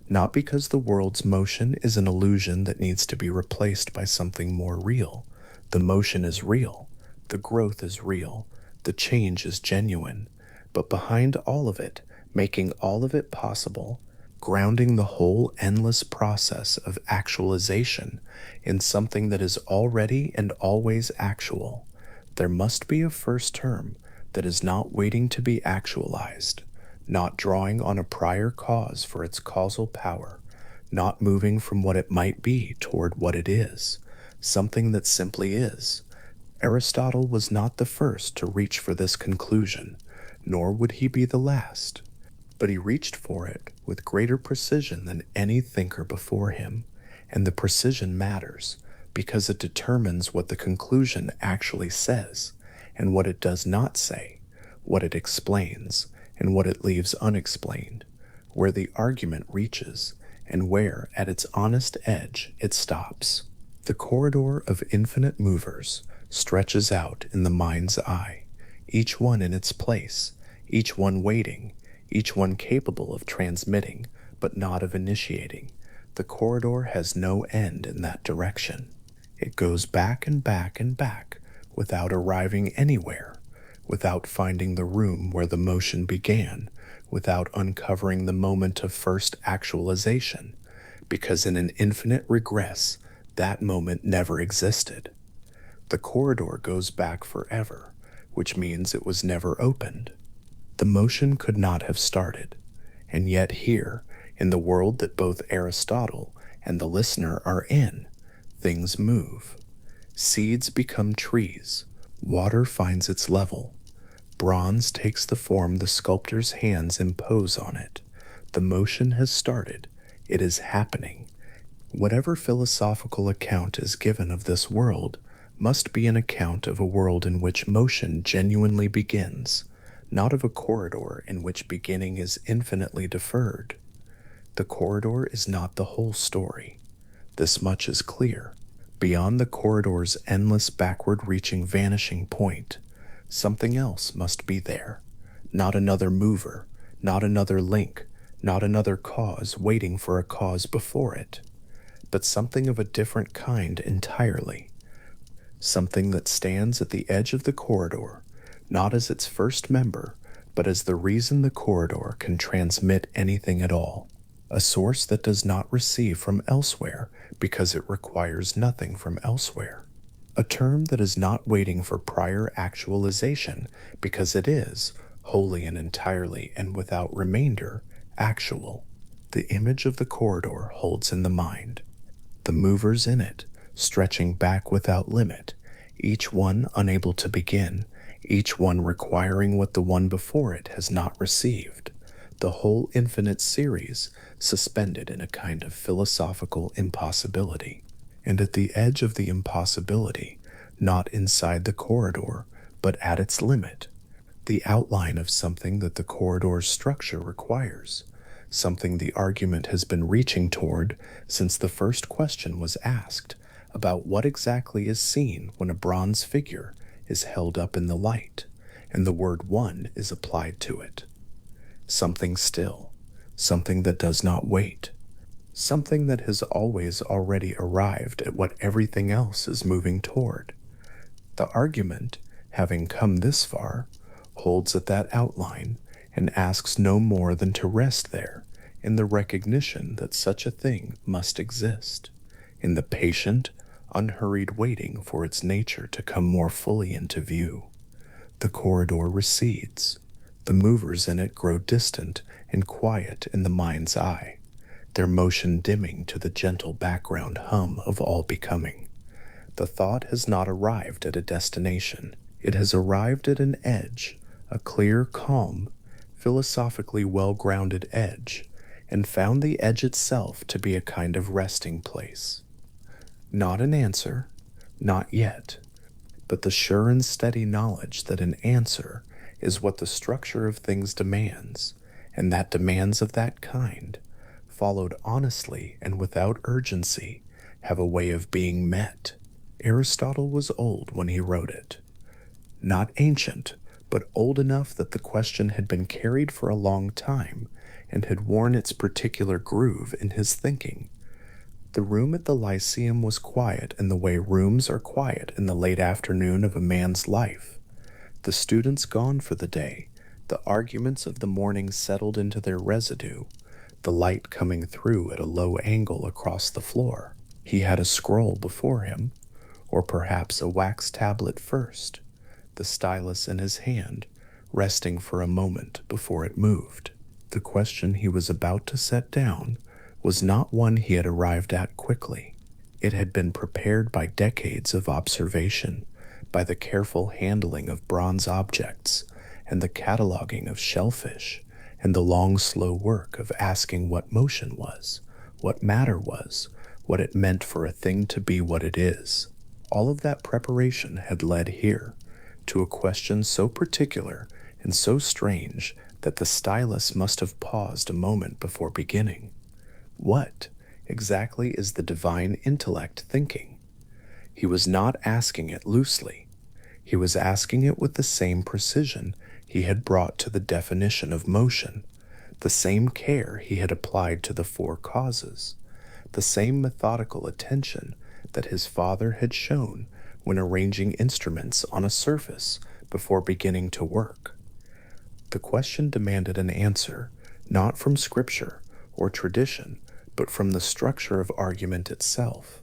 A: Not because the world's motion is an illusion that needs to be replaced by something more real. The motion is real, the growth is real, the change is genuine, but behind all of it, making all of it possible, grounding the whole endless process of actualization in something that is already and always actual, there must be a first term that is not waiting to be actualized, not drawing on a prior cause for its causal power, not moving from what it might be toward what it is, something that simply is. Aristotle was not the first to reach for this conclusion, nor would he be the last, but he reached for it with greater precision than any thinker before him, and the precision matters because it determines what the conclusion actually says and what it does not say, what it explains and what it leaves unexplained, where the argument reaches and where, at its honest edge, it stops. The corridor of infinite movers stretches out in the mind's eye, each one in its place, each one waiting, each one capable of transmitting, but not of initiating. The corridor has no end in that direction. It goes back and back and back without arriving anywhere, without finding the room where the motion began, without uncovering the moment of first actualization, because in an infinite regress, that moment never existed. The corridor goes back forever, which means it was never opened. The motion could not have started, and yet here, in the world that both Aristotle and the listener are in, things move. Seeds become trees, water finds its level, bronze takes the form the sculptor's hands impose on it. The motion has started, it is happening. Whatever philosophical account is given of this world must be an account of a world in which motion genuinely begins, not of a corridor in which beginning is infinitely deferred. The corridor is not the whole story. This much is clear. Beyond the corridor's endless backward-reaching vanishing point, something else must be there. Not another mover, not another link, not another cause waiting for a cause before it, but something of a different kind entirely. Something that stands at the edge of the corridor, not as its first member, but as the reason the corridor can transmit anything at all. A source that does not receive from elsewhere because it requires nothing from elsewhere. A term that is not waiting for prior actualization because it is, wholly and entirely and without remainder, actual. The image of the corridor holds in the mind. The movers in it, stretching back without limit, each one unable to begin, each one requiring what the one before it has not received, the whole infinite series suspended in a kind of philosophical impossibility. And at the edge of the impossibility, not inside the corridor, but at its limit, the outline of something that the corridor's structure requires, something the argument has been reaching toward since the first question was asked about what exactly is seen when a bronze figure is held up in the light, and the word one is applied to it. Something still, something that does not wait, something that has always already arrived at what everything else is moving toward. The argument, having come this far, holds at that outline and asks no more than to rest there in the recognition that such a thing must exist, in the patient, unhurried waiting for its nature to come more fully into view. The corridor recedes. The movers in it grow distant and quiet in the mind's eye, their motion dimming to the gentle background hum of all becoming. The thought has not arrived at a destination. It has arrived at an edge, a clear, calm, philosophically well-grounded edge, and found the edge itself to be a kind of resting place. Not an answer, not yet, but the sure and steady knowledge that an answer is what the structure of things demands, and that demands of that kind, followed honestly and without urgency, have a way of being met. Aristotle was old when he wrote it. Not ancient, but old enough that the question had been carried for a long time and had worn its particular groove in his thinking. The room at the Lyceum was quiet in the way rooms are quiet in the late afternoon of a man's life. The students gone for the day, the arguments of the morning settled into their residue, the light coming through at a low angle across the floor. He had a scroll before him, or perhaps a wax tablet first, the stylus in his hand, resting for a moment before it moved. The question he was about to set down was not one he had arrived at quickly. It had been prepared by decades of observation, by the careful handling of bronze objects, and the cataloging of shellfish, and the long, slow work of asking what motion was, what matter was, what it meant for a thing to be what it is. All of that preparation had led here, to a question so particular and so strange that the stylus must have paused a moment before beginning. What exactly is the divine intellect thinking? He was not asking it loosely. He was asking it with the same precision he had brought to the definition of motion, the same care he had applied to the four causes, the same methodical attention that his father had shown when arranging instruments on a surface before beginning to work. The question demanded an answer, not from scripture or tradition, but from the structure of argument itself.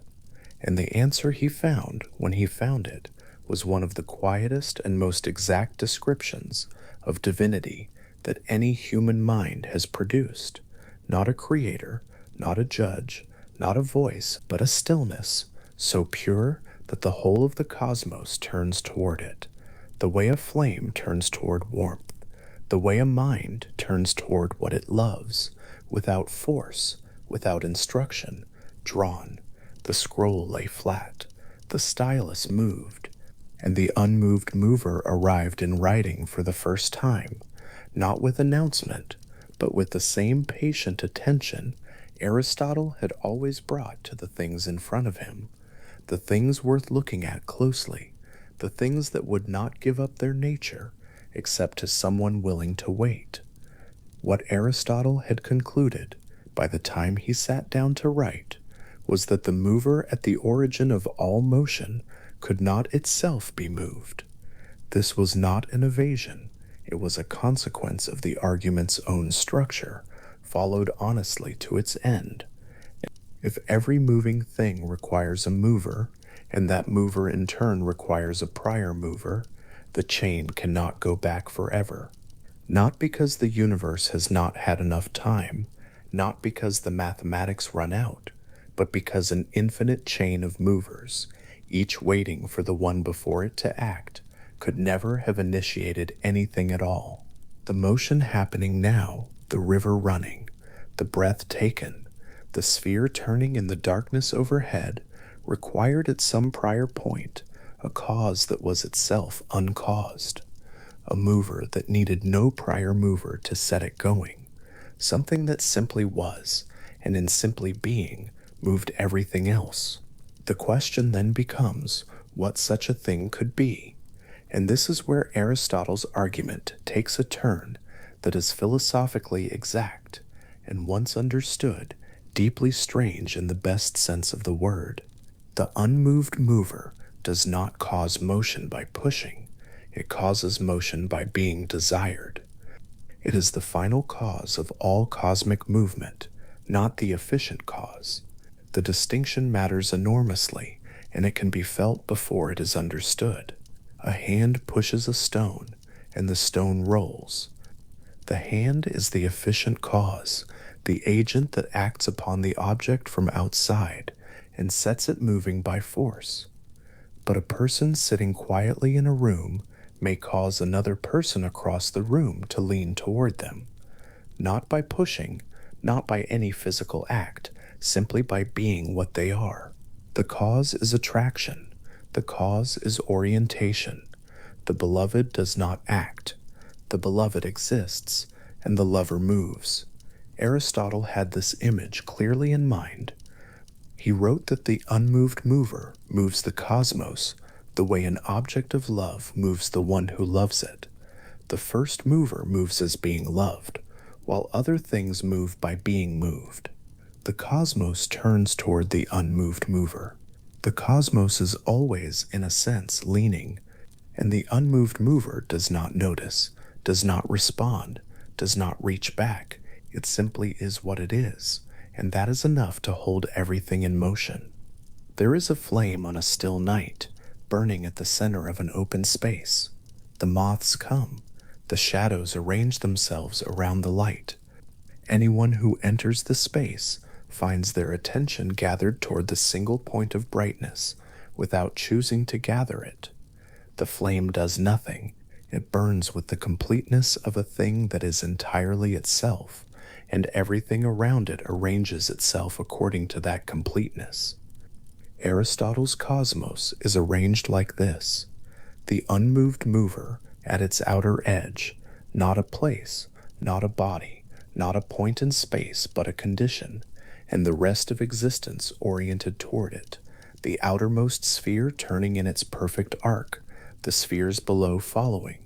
A: And the answer he found, when he found it, was one of the quietest and most exact descriptions of divinity that any human mind has produced. Not a creator, not a judge, not a voice, but a stillness, so pure that the whole of the cosmos turns toward it, the way a flame turns toward warmth, the way a mind turns toward what it loves, without force, without instruction, drawn. The scroll lay flat, the stylus moved, and the unmoved mover arrived in writing for the first time, not with announcement, but with the same patient attention Aristotle had always brought to the things in front of him, the things worth looking at closely, the things that would not give up their nature except to someone willing to wait. What Aristotle had concluded, by the time he sat down to write, was that the mover at the origin of all motion could not itself be moved. This was not an evasion, it was a consequence of the argument's own structure, followed honestly to its end. If every moving thing requires a mover, and that mover in turn requires a prior mover, the chain cannot go back forever. Not because the universe has not had enough time, not because the mathematics run out, but because an infinite chain of movers, each waiting for the one before it to act, could never have initiated anything at all. The motion happening now, the river running, the breath taken, the sphere turning in the darkness overhead, required at some prior point a cause that was itself uncaused, a mover that needed no prior mover to set it going, something that simply was, and in simply being, moved everything else. The question then becomes what such a thing could be, and this is where Aristotle's argument takes a turn that is philosophically exact, and once understood, deeply strange in the best sense of the word. The unmoved mover does not cause motion by pushing, it causes motion by being desired. It is the final cause of all cosmic movement, not the efficient cause. The distinction matters enormously, and it can be felt before it is understood. A hand pushes a stone, and the stone rolls. The hand is the efficient cause, the agent that acts upon the object from outside and sets it moving by force. But a person sitting quietly in a room, may cause another person across the room to lean toward them, not by pushing, not by any physical act, simply by being what they are. The cause is attraction. The cause is orientation. The beloved does not act. The beloved exists, and the lover moves. Aristotle had this image clearly in mind. He wrote that the unmoved mover moves the cosmos the way an object of love moves the one who loves it. The first mover moves as being loved, while other things move by being moved. The cosmos turns toward the unmoved mover. The cosmos is always, in a sense, leaning, and the unmoved mover does not notice, does not respond, does not reach back. It simply is what it is, and that is enough to hold everything in motion. There is a flame on a still night, burning at the center of an open space. The moths come. The shadows arrange themselves around the light. Anyone who enters the space finds their attention gathered toward the single point of brightness without choosing to gather it. The flame does nothing. It burns with the completeness of a thing that is entirely itself, and everything around it arranges itself according to that completeness. Aristotle's cosmos is arranged like this: the unmoved mover at its outer edge, not a place, not a body, not a point in space, but a condition, and the rest of existence oriented toward it, the outermost sphere turning in its perfect arc, the spheres below following,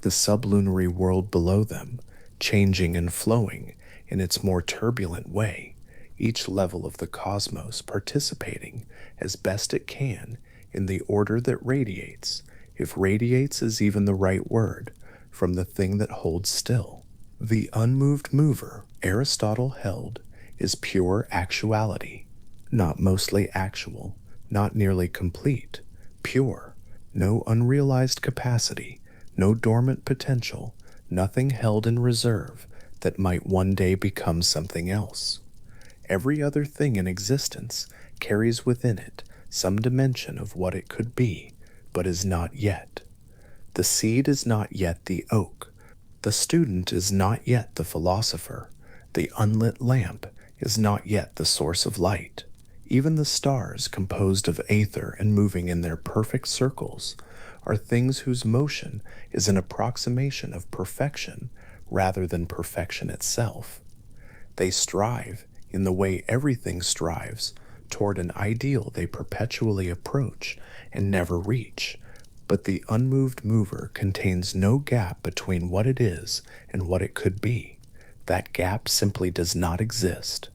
A: the sublunary world below them, changing and flowing in its more turbulent way, each level of the cosmos participating as best it can in the order that radiates, if radiates is even the right word, from the thing that holds still. The unmoved mover, Aristotle held, is pure actuality, not mostly actual, not nearly complete, pure, no unrealized capacity, no dormant potential, nothing held in reserve that might one day become something else. Every other thing in existence carries within it some dimension of what it could be, but is not yet. The seed is not yet the oak. The student is not yet the philosopher. The unlit lamp is not yet the source of light. Even the stars, composed of aether and moving in their perfect circles, are things whose motion is an approximation of perfection rather than perfection itself. They strive, in the way everything strives, toward an ideal they perpetually approach and never reach, but the unmoved mover contains no gap between what it is and what it could be. That gap simply does not exist.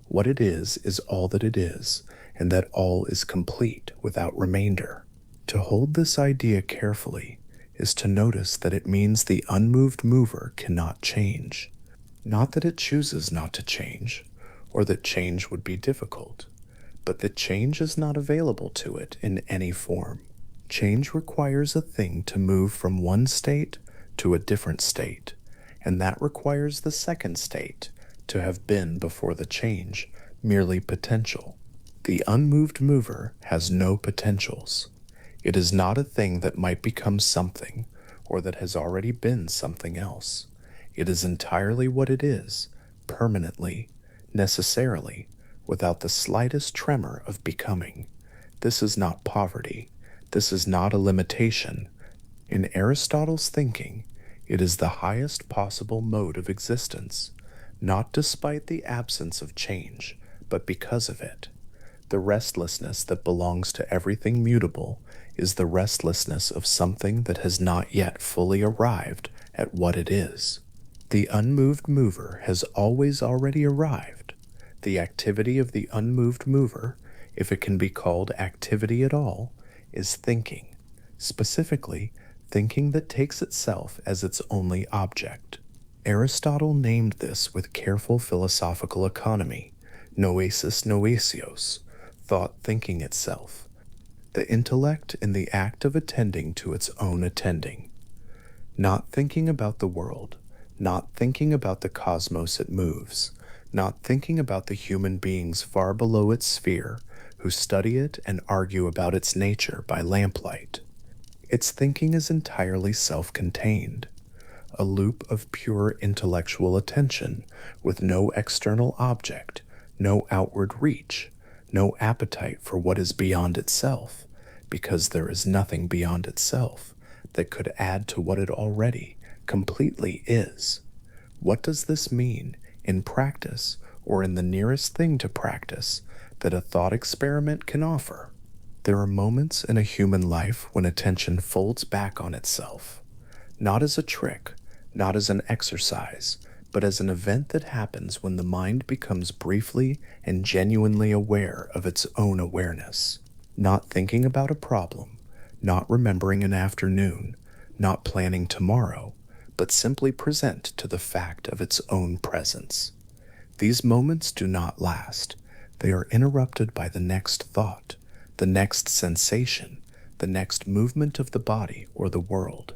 A: What it is all that it is, and that all is complete without remainder. To hold this idea carefully is to notice that it means the unmoved mover cannot change. Not that it chooses not to change, or that change would be difficult, but that change is not available to it in any form. Change requires a thing to move from one state to a different state, and that requires the second state to have been before the change merely potential. The unmoved mover has no potentials. It is not a thing that might become something, or that has already been something else. It is entirely what it is, permanently, necessarily, without the slightest tremor of becoming. This is not poverty. This is not a limitation. In Aristotle's thinking, it is the highest possible mode of existence, not despite the absence of change, but because of it. The restlessness that belongs to everything mutable is the restlessness of something that has not yet fully arrived at what it is. The unmoved mover has always already arrived. The activity of the unmoved mover, if it can be called activity at all, is thinking, specifically thinking that takes itself as its only object. Aristotle named this with careful philosophical economy, noesis noesios, thought thinking itself, the intellect in the act of attending to its own attending, not thinking about the world, not thinking about the cosmos it moves, not thinking about the human beings far below its sphere who study it and argue about its nature by lamplight. Its thinking is entirely self-contained, a loop of pure intellectual attention with no external object, no outward reach, no appetite for what is beyond itself, because there is nothing beyond itself that could add to what it already completely is. What does this mean in practice, or in the nearest thing to practice that a thought experiment can offer? There are moments in a human life when attention folds back on itself, not as a trick, not as an exercise, but as an event that happens when the mind becomes briefly and genuinely aware of its own awareness, not thinking about a problem, not remembering an afternoon, not planning tomorrow, but simply present to the fact of its own presence. These moments do not last. They are interrupted by the next thought, the next sensation, the next movement of the body or the world.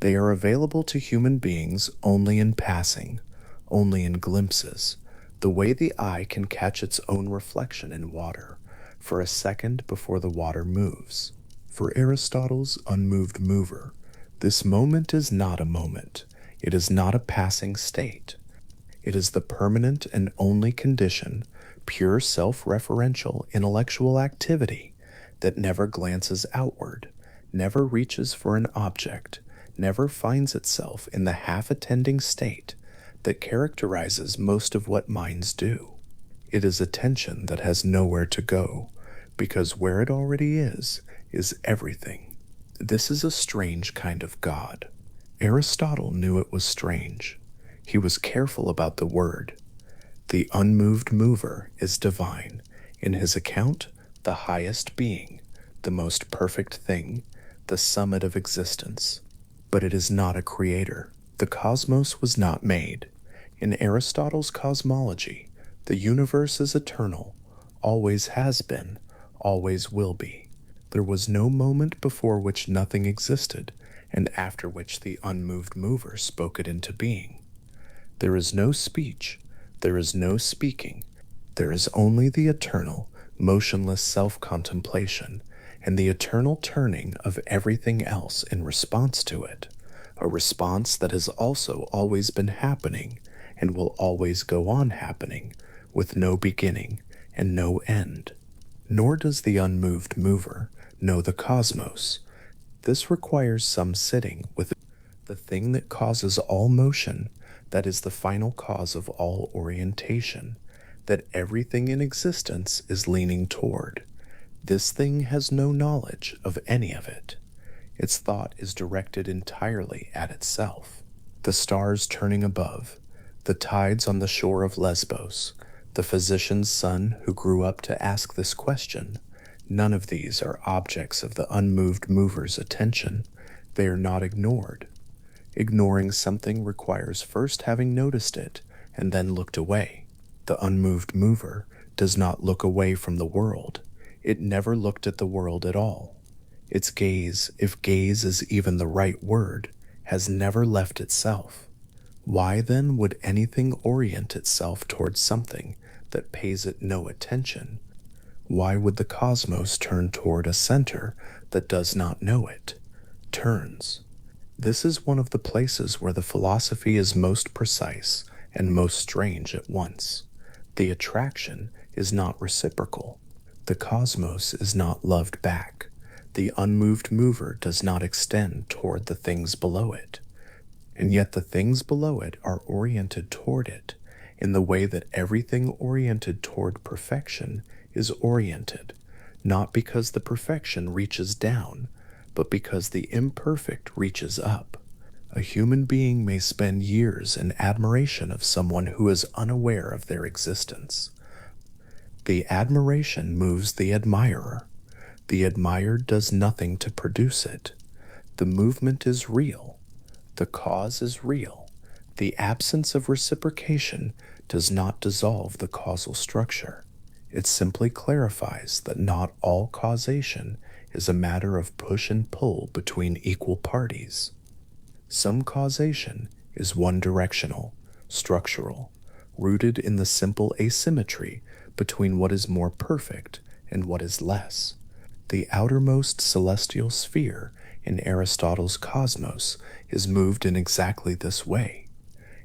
A: They are available to human beings only in passing, only in glimpses, the way the eye can catch its own reflection in water for a second before the water moves. For Aristotle's unmoved mover, this moment is not a moment. It is not a passing state. It is the permanent and only condition, pure self-referential intellectual activity that never glances outward, never reaches for an object, never finds itself in the half-attending state that characterizes most of what minds do. It is attention that has nowhere to go, because where it already is everything. This is a strange kind of God. Aristotle knew it was strange. He was careful about the word. The unmoved mover is divine. In his account, the highest being, the most perfect thing, the summit of existence. But it is not a creator. The cosmos was not made. In Aristotle's cosmology, the universe is eternal, always has been, always will be. There was no moment before which nothing existed, and after which the unmoved mover spoke it into being. There is no speech, there is no speaking, there is only the eternal, motionless self-contemplation, and the eternal turning of everything else in response to it, a response that has also always been happening and will always go on happening, with no beginning and no end. Nor does the unmoved mover know the cosmos. This requires some sitting with the thing that causes all motion, that is the final cause of all orientation, that everything in existence is leaning toward. This thing has no knowledge of any of it. Its thought is directed entirely at itself. The stars turning above, the tides on the shore of Lesbos, the physician's son who grew up to ask this question, none of these are objects of the unmoved mover's attention. They are not ignored. Ignoring something requires first having noticed it and then looked away. The unmoved mover does not look away from the world. It never looked at the world at all. Its gaze, if gaze is even the right word, has never left itself. Why then would anything orient itself towards something that pays it no attention? Why would the cosmos turn toward a center that does not know it, turns? This is one of the places where the philosophy is most precise and most strange at once. The attraction is not reciprocal. The cosmos is not loved back. The unmoved mover does not extend toward the things below it. And yet the things below it are oriented toward it in the way that everything oriented toward perfection is oriented, not because the perfection reaches down, but because the imperfect reaches up. A human being may spend years in admiration of someone who is unaware of their existence. The admiration moves the admirer. The admired does nothing to produce it. The movement is real. The cause is real. The absence of reciprocation does not dissolve the causal structure. It simply clarifies that not all causation is a matter of push and pull between equal parties. Some causation is one-directional, structural, rooted in the simple asymmetry between what is more perfect and what is less. The outermost celestial sphere in Aristotle's cosmos is moved in exactly this way.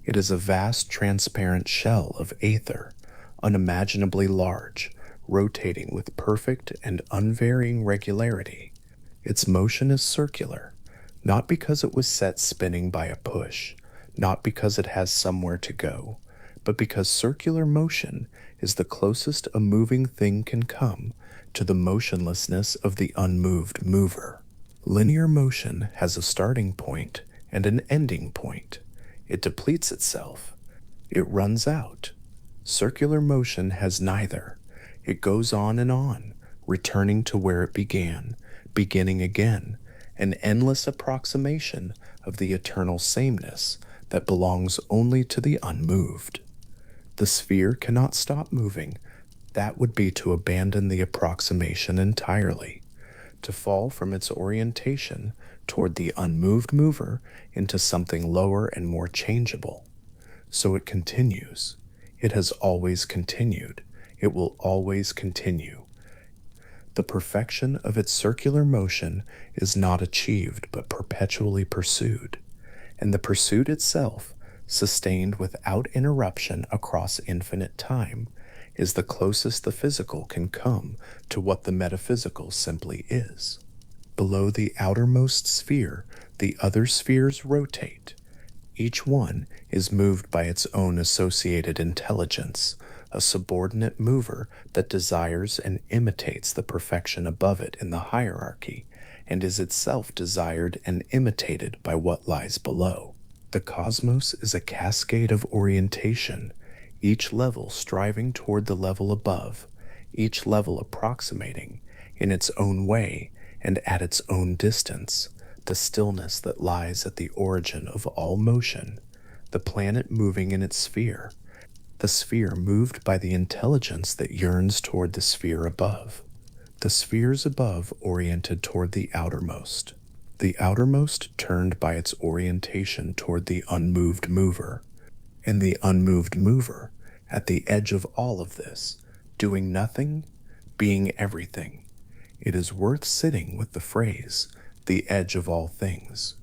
A: It is a vast transparent shell of aether, unimaginably large, rotating with perfect and unvarying regularity. Its motion is circular, not because it was set spinning by a push, not because it has somewhere to go, but because circular motion is the closest a moving thing can come to the motionlessness of the unmoved mover. Linear motion has a starting point and an ending point. It depletes itself. It runs out. Circular motion has neither. It goes on and on, returning to where it began, beginning again, an endless approximation of the eternal sameness that belongs only to the unmoved. The sphere cannot stop moving. That would be to abandon the approximation entirely, to fall from its orientation toward the unmoved mover into something lower and more changeable. So it continues. It has always continued. It will always continue. The perfection of its circular motion is not achieved but perpetually pursued, and the pursuit itself, sustained without interruption across infinite time, is the closest the physical can come to what the metaphysical simply is. Below the outermost sphere, the other spheres rotate. Each one is moved by its own associated intelligence, a subordinate mover that desires and imitates the perfection above it in the hierarchy, and is itself desired and imitated by what lies below. The cosmos is a cascade of orientation, each level striving toward the level above, each level approximating, in its own way and at its own distance, the stillness that lies at the origin of all motion, the planet moving in its sphere, the sphere moved by the intelligence that yearns toward the sphere above, the spheres above oriented toward the outermost turned by its orientation toward the unmoved mover, and the unmoved mover, at the edge of all of this, doing nothing, being everything. It is worth sitting with the phrase, the edge of all things.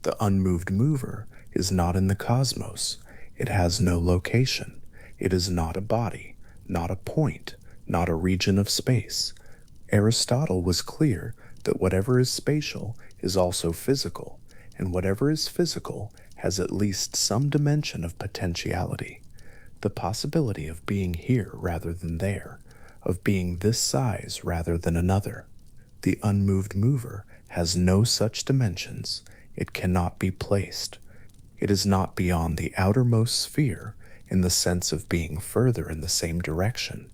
A: The unmoved mover is not in the cosmos. It has no location. It is not a body, not a point, not a region of space. Aristotle was clear that whatever is spatial is also physical, and whatever is physical has at least some dimension of potentiality, the possibility of being here rather than there, of being this size rather than another. The unmoved mover has no such dimensions. It cannot be placed. It is not beyond the outermost sphere in the sense of being further in the same direction.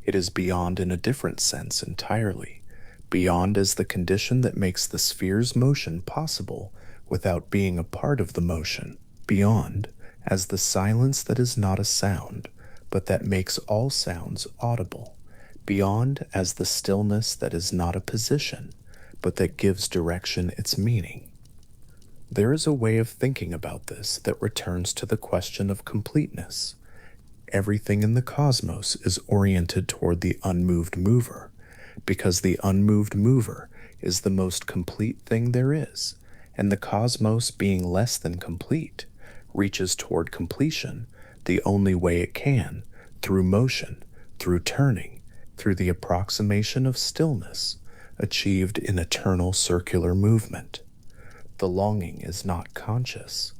A: It is beyond in a different sense entirely, beyond as the condition that makes the sphere's motion possible without being a part of the motion, beyond as the silence that is not a sound, but that makes all sounds audible, beyond as the stillness that is not a position, but that gives direction its meaning. There is a way of thinking about this that returns to the question of completeness. Everything in the cosmos is oriented toward the unmoved mover, because the unmoved mover is the most complete thing there is, and the cosmos being less than complete, reaches toward completion the only way it can, through motion, through turning, through the approximation of stillness, achieved in eternal circular movement. The longing is not conscious.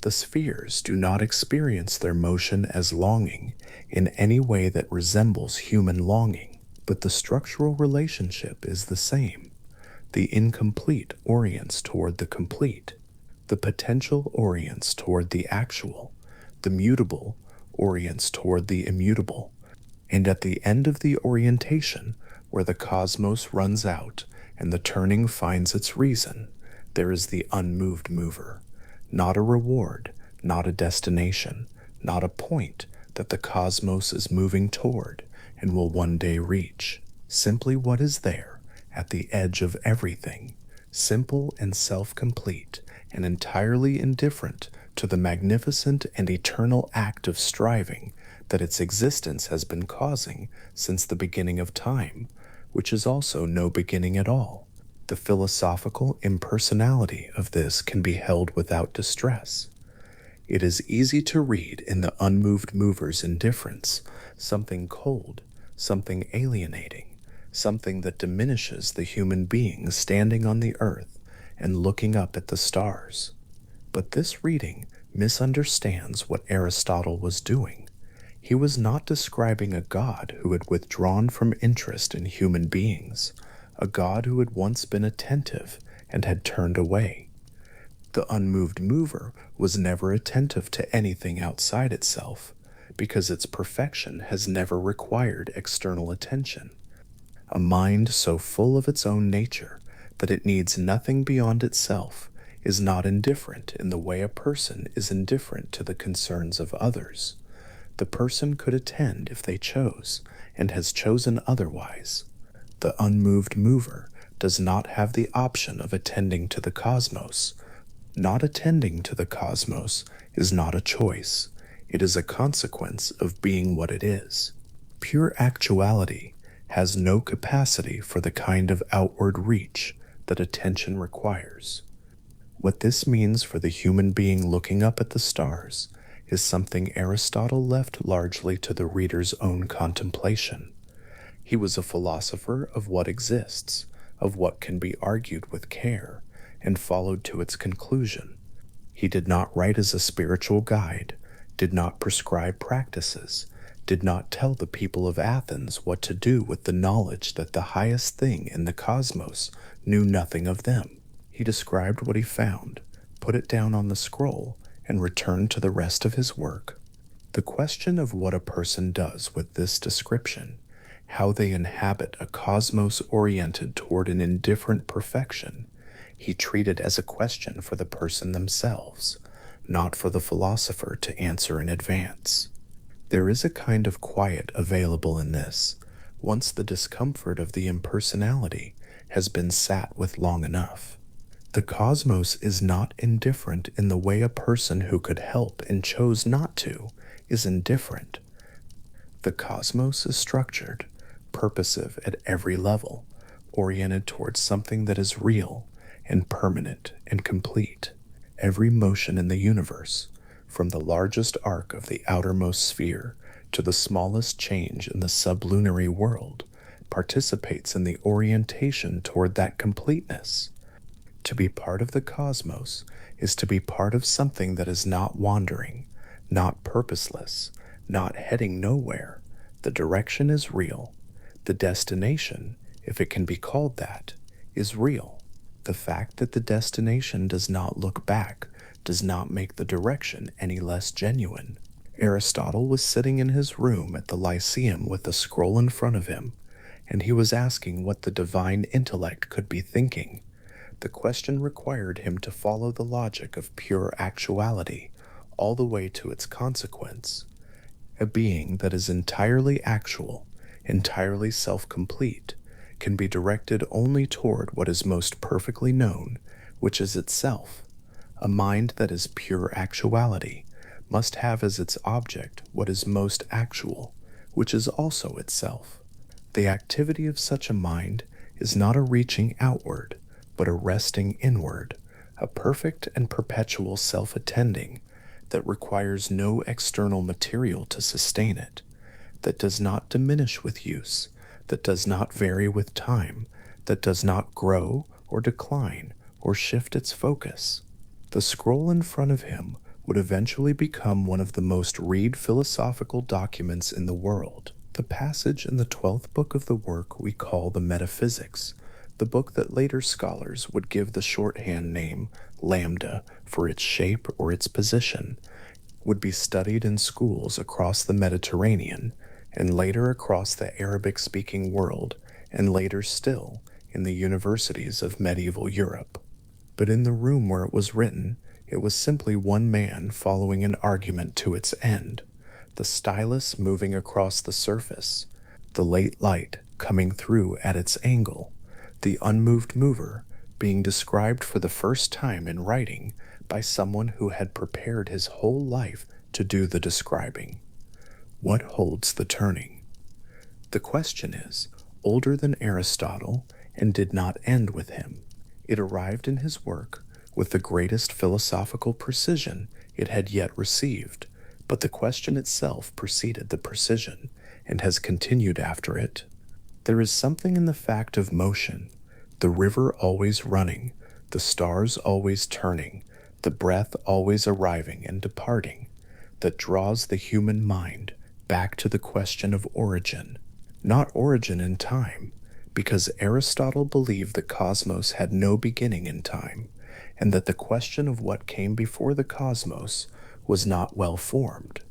A: The spheres do not experience their motion as longing in any way that resembles human longing, but the structural relationship is the same. The incomplete orients toward the complete. The potential orients toward the actual. The mutable orients toward the immutable. And at the end of the orientation, where the cosmos runs out and the turning finds its reason, there is the unmoved mover, not a reward, not a destination, not a point that the cosmos is moving toward and will one day reach. Simply what is there at the edge of everything, simple and self-complete, and entirely indifferent to the magnificent and eternal act of striving that its existence has been causing since the beginning of time, which is also no beginning at all. The philosophical impersonality of this can be held without distress. It is easy to read in the unmoved mover's indifference something cold, something alienating, something that diminishes the human being standing on the earth and looking up at the stars. But this reading misunderstands what Aristotle was doing. He was not describing a God who had withdrawn from interest in human beings, a God who had once been attentive and had turned away. The unmoved mover was never attentive to anything outside itself, because its perfection has never required external attention. A mind so full of its own nature that it needs nothing beyond itself is not indifferent in the way a person is indifferent to the concerns of others. The person could attend if they chose, and has chosen otherwise. The unmoved mover does not have the option of attending to the cosmos. Not attending to the cosmos is not a choice. It is a consequence of being what it is. Pure actuality has no capacity for the kind of outward reach that attention requires. What this means for the human being looking up at the stars is something Aristotle left largely to the reader's own contemplation. He was a philosopher of what exists, of what can be argued with care, and followed to its conclusion. He did not write as a spiritual guide, did not prescribe practices, did not tell the people of Athens what to do with the knowledge that the highest thing in the cosmos knew nothing of them. He described what he found, put it down on the scroll, and returned to the rest of his work. The question of what a person does with this description, how they inhabit a cosmos oriented toward an indifferent perfection, he treated as a question for the person themselves, not for the philosopher to answer in advance. There is a kind of quiet available in this, once the discomfort of the impersonality has been sat with long enough. The cosmos is not indifferent in the way a person who could help and chose not to is indifferent. The cosmos is structured, purposive at every level, oriented towards something that is real and permanent and complete. Every motion in the universe, from the largest arc of the outermost sphere to the smallest change in the sublunary world, participates in the orientation toward that completeness. To be part of the cosmos is to be part of something that is not wandering, not purposeless, not heading nowhere. The direction is real. The destination, if it can be called that, is real. The fact that the destination does not look back does not make the direction any less genuine. Aristotle was sitting in his room at the Lyceum with a scroll in front of him, and he was asking what the divine intellect could be thinking. The question required him to follow the logic of pure actuality all the way to its consequence. A being that is entirely actual, entirely self-complete, can be directed only toward what is most perfectly known, which is itself. A mind that is pure actuality must have as its object what is most actual, which is also itself. The activity of such a mind is not a reaching outward, but a resting inward, a perfect and perpetual self-attending that requires no external material to sustain it, that does not diminish with use, that does not vary with time, that does not grow or decline or shift its focus. The scroll in front of him would eventually become one of the most read philosophical documents in the world. The passage in the 12th book of the work we call the Metaphysics, the book that later scholars would give the shorthand name lambda for its shape or its position, would be studied in schools across the Mediterranean, and later across the Arabic-speaking world, and later still in the universities of medieval Europe. But in the room where it was written, it was simply one man following an argument to its end, the stylus moving across the surface, the late light coming through at its angle, the unmoved mover being described for the first time in writing by someone who had prepared his whole life to do the describing. What holds the turning? The question is, older than Aristotle and did not end with him. It arrived in his work with the greatest philosophical precision it had yet received, but the question itself preceded the precision and has continued after it. There is something in the fact of motion, the river always running, the stars always turning, the breath always arriving and departing, that draws the human mind back to the question of origin, not origin in time, because Aristotle believed the cosmos had no beginning in time, and that the question of what came before the cosmos was not well formed.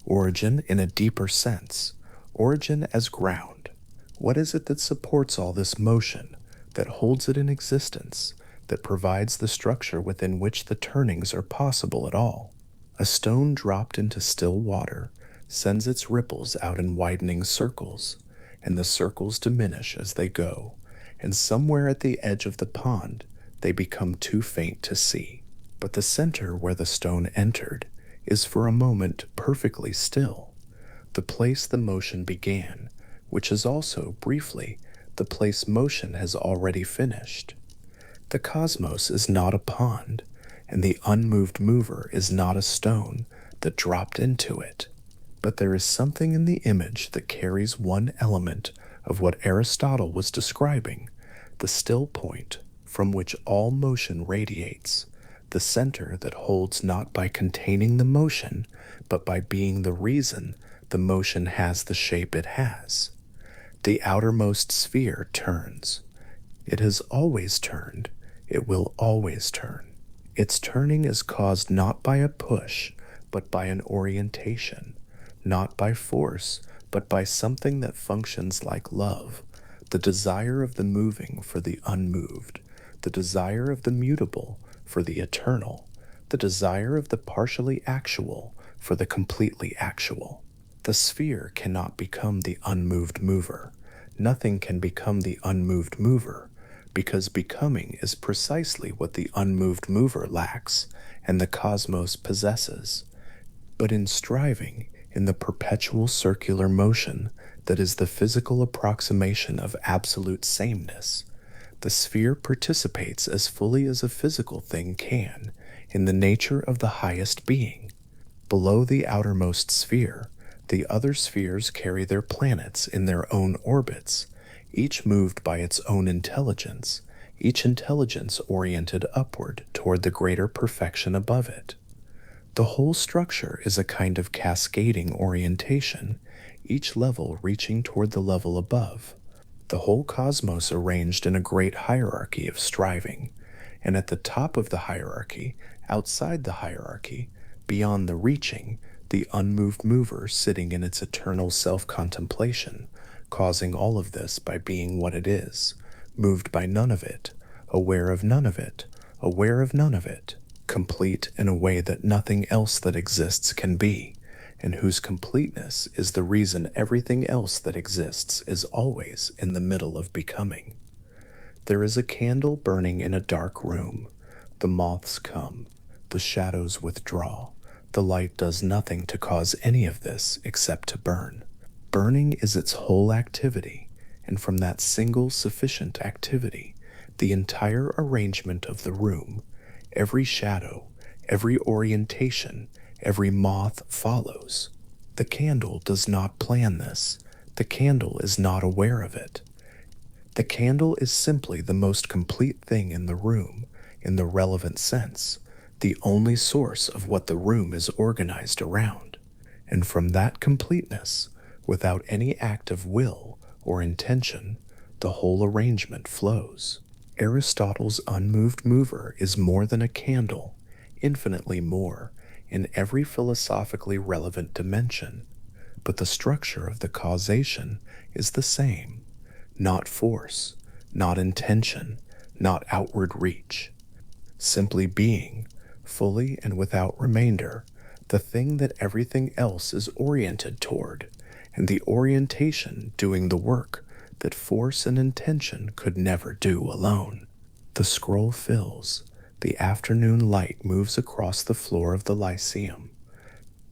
A: Origin in a deeper sense, origin as ground. What is it that supports all this motion, that holds it in existence, that provides the structure within which the turnings are possible at all? A stone dropped into still water sends its ripples out in widening circles, and the circles diminish as they go, and somewhere at the edge of the pond they become too faint to see. But the center where the stone entered is for a moment perfectly still, the place the motion began, which is also, briefly, the place motion has already finished. The cosmos is not a pond, and the unmoved mover is not a stone that dropped into it. But there is something in the image that carries one element of what Aristotle was describing, the still point from which all motion radiates, the center that holds not by containing the motion, but by being the reason the motion has the shape it has. The outermost sphere turns. It has always turned. It will always turn. Its turning is caused not by a push, but by an orientation, not by force, but by something that functions like love, the desire of the moving for the unmoved, the desire of the mutable for the eternal, the desire of the partially actual for the completely actual. The sphere cannot become the unmoved mover. Nothing can become the unmoved mover, because becoming is precisely what the unmoved mover lacks and the cosmos possesses. But in striving, in the perpetual circular motion that is the physical approximation of absolute sameness, the sphere participates as fully as a physical thing can in the nature of the highest being. Below the outermost sphere, the other spheres carry their planets in their own orbits, each moved by its own intelligence, each intelligence oriented upward toward the greater perfection above it. The whole structure is a kind of cascading orientation, each level reaching toward the level above. The whole cosmos arranged in a great hierarchy of striving, and at the top of the hierarchy, outside the hierarchy, beyond the reaching, the unmoved mover sitting in its eternal self-contemplation, causing all of this by being what it is, moved by none of it, aware of none of it, aware of none of it, complete in a way that nothing else that exists can be, and whose completeness is the reason everything else that exists is always in the middle of becoming. There is a candle burning in a dark room. The moths come, the shadows withdraw. The light does nothing to cause any of this except to burn. Burning is its whole activity, and from that single sufficient activity, the entire arrangement of the room, every shadow, every orientation, every moth follows. The candle does not plan this. The candle is not aware of it. The candle is simply the most complete thing in the room, in the relevant sense, the only source of what the room is organized around. And from that completeness, without any act of will or intention, the whole arrangement flows. Aristotle's unmoved mover is more than a candle, infinitely more, in every philosophically relevant dimension. But the structure of the causation is the same, not force, not intention, not outward reach. Simply being, fully and without remainder, the thing that everything else is oriented toward, and the orientation doing the work that force and intention could never do alone. The scroll fills. The afternoon light moves across the floor of the Lyceum.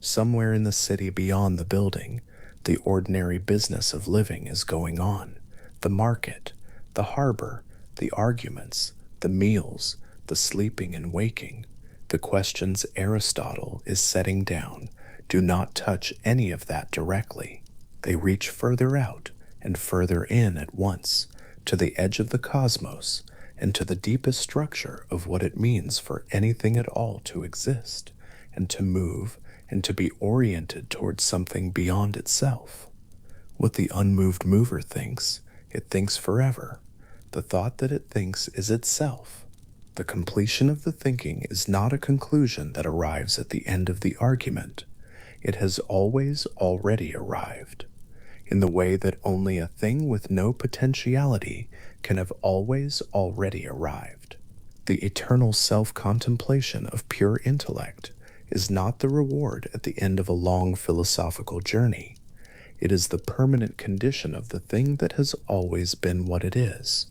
A: Somewhere in the city beyond the building, the ordinary business of living is going on. the market, the harbor, the arguments, the meals, the sleeping and waking. The questions Aristotle is setting down do not touch any of that directly. They reach further out and further in at once, to the edge of the cosmos and to the deepest structure of what it means for anything at all to exist and to move and to be oriented towards something beyond itself. What the unmoved mover thinks, it thinks forever. The thought that it thinks is itself. The completion of the thinking is not a conclusion that arrives at the end of the argument. It has always already arrived, in the way that only a thing with no potentiality can have always already arrived. The eternal self-contemplation of pure intellect is not the reward at the end of a long philosophical journey. It is the permanent condition of the thing that has always been what it is.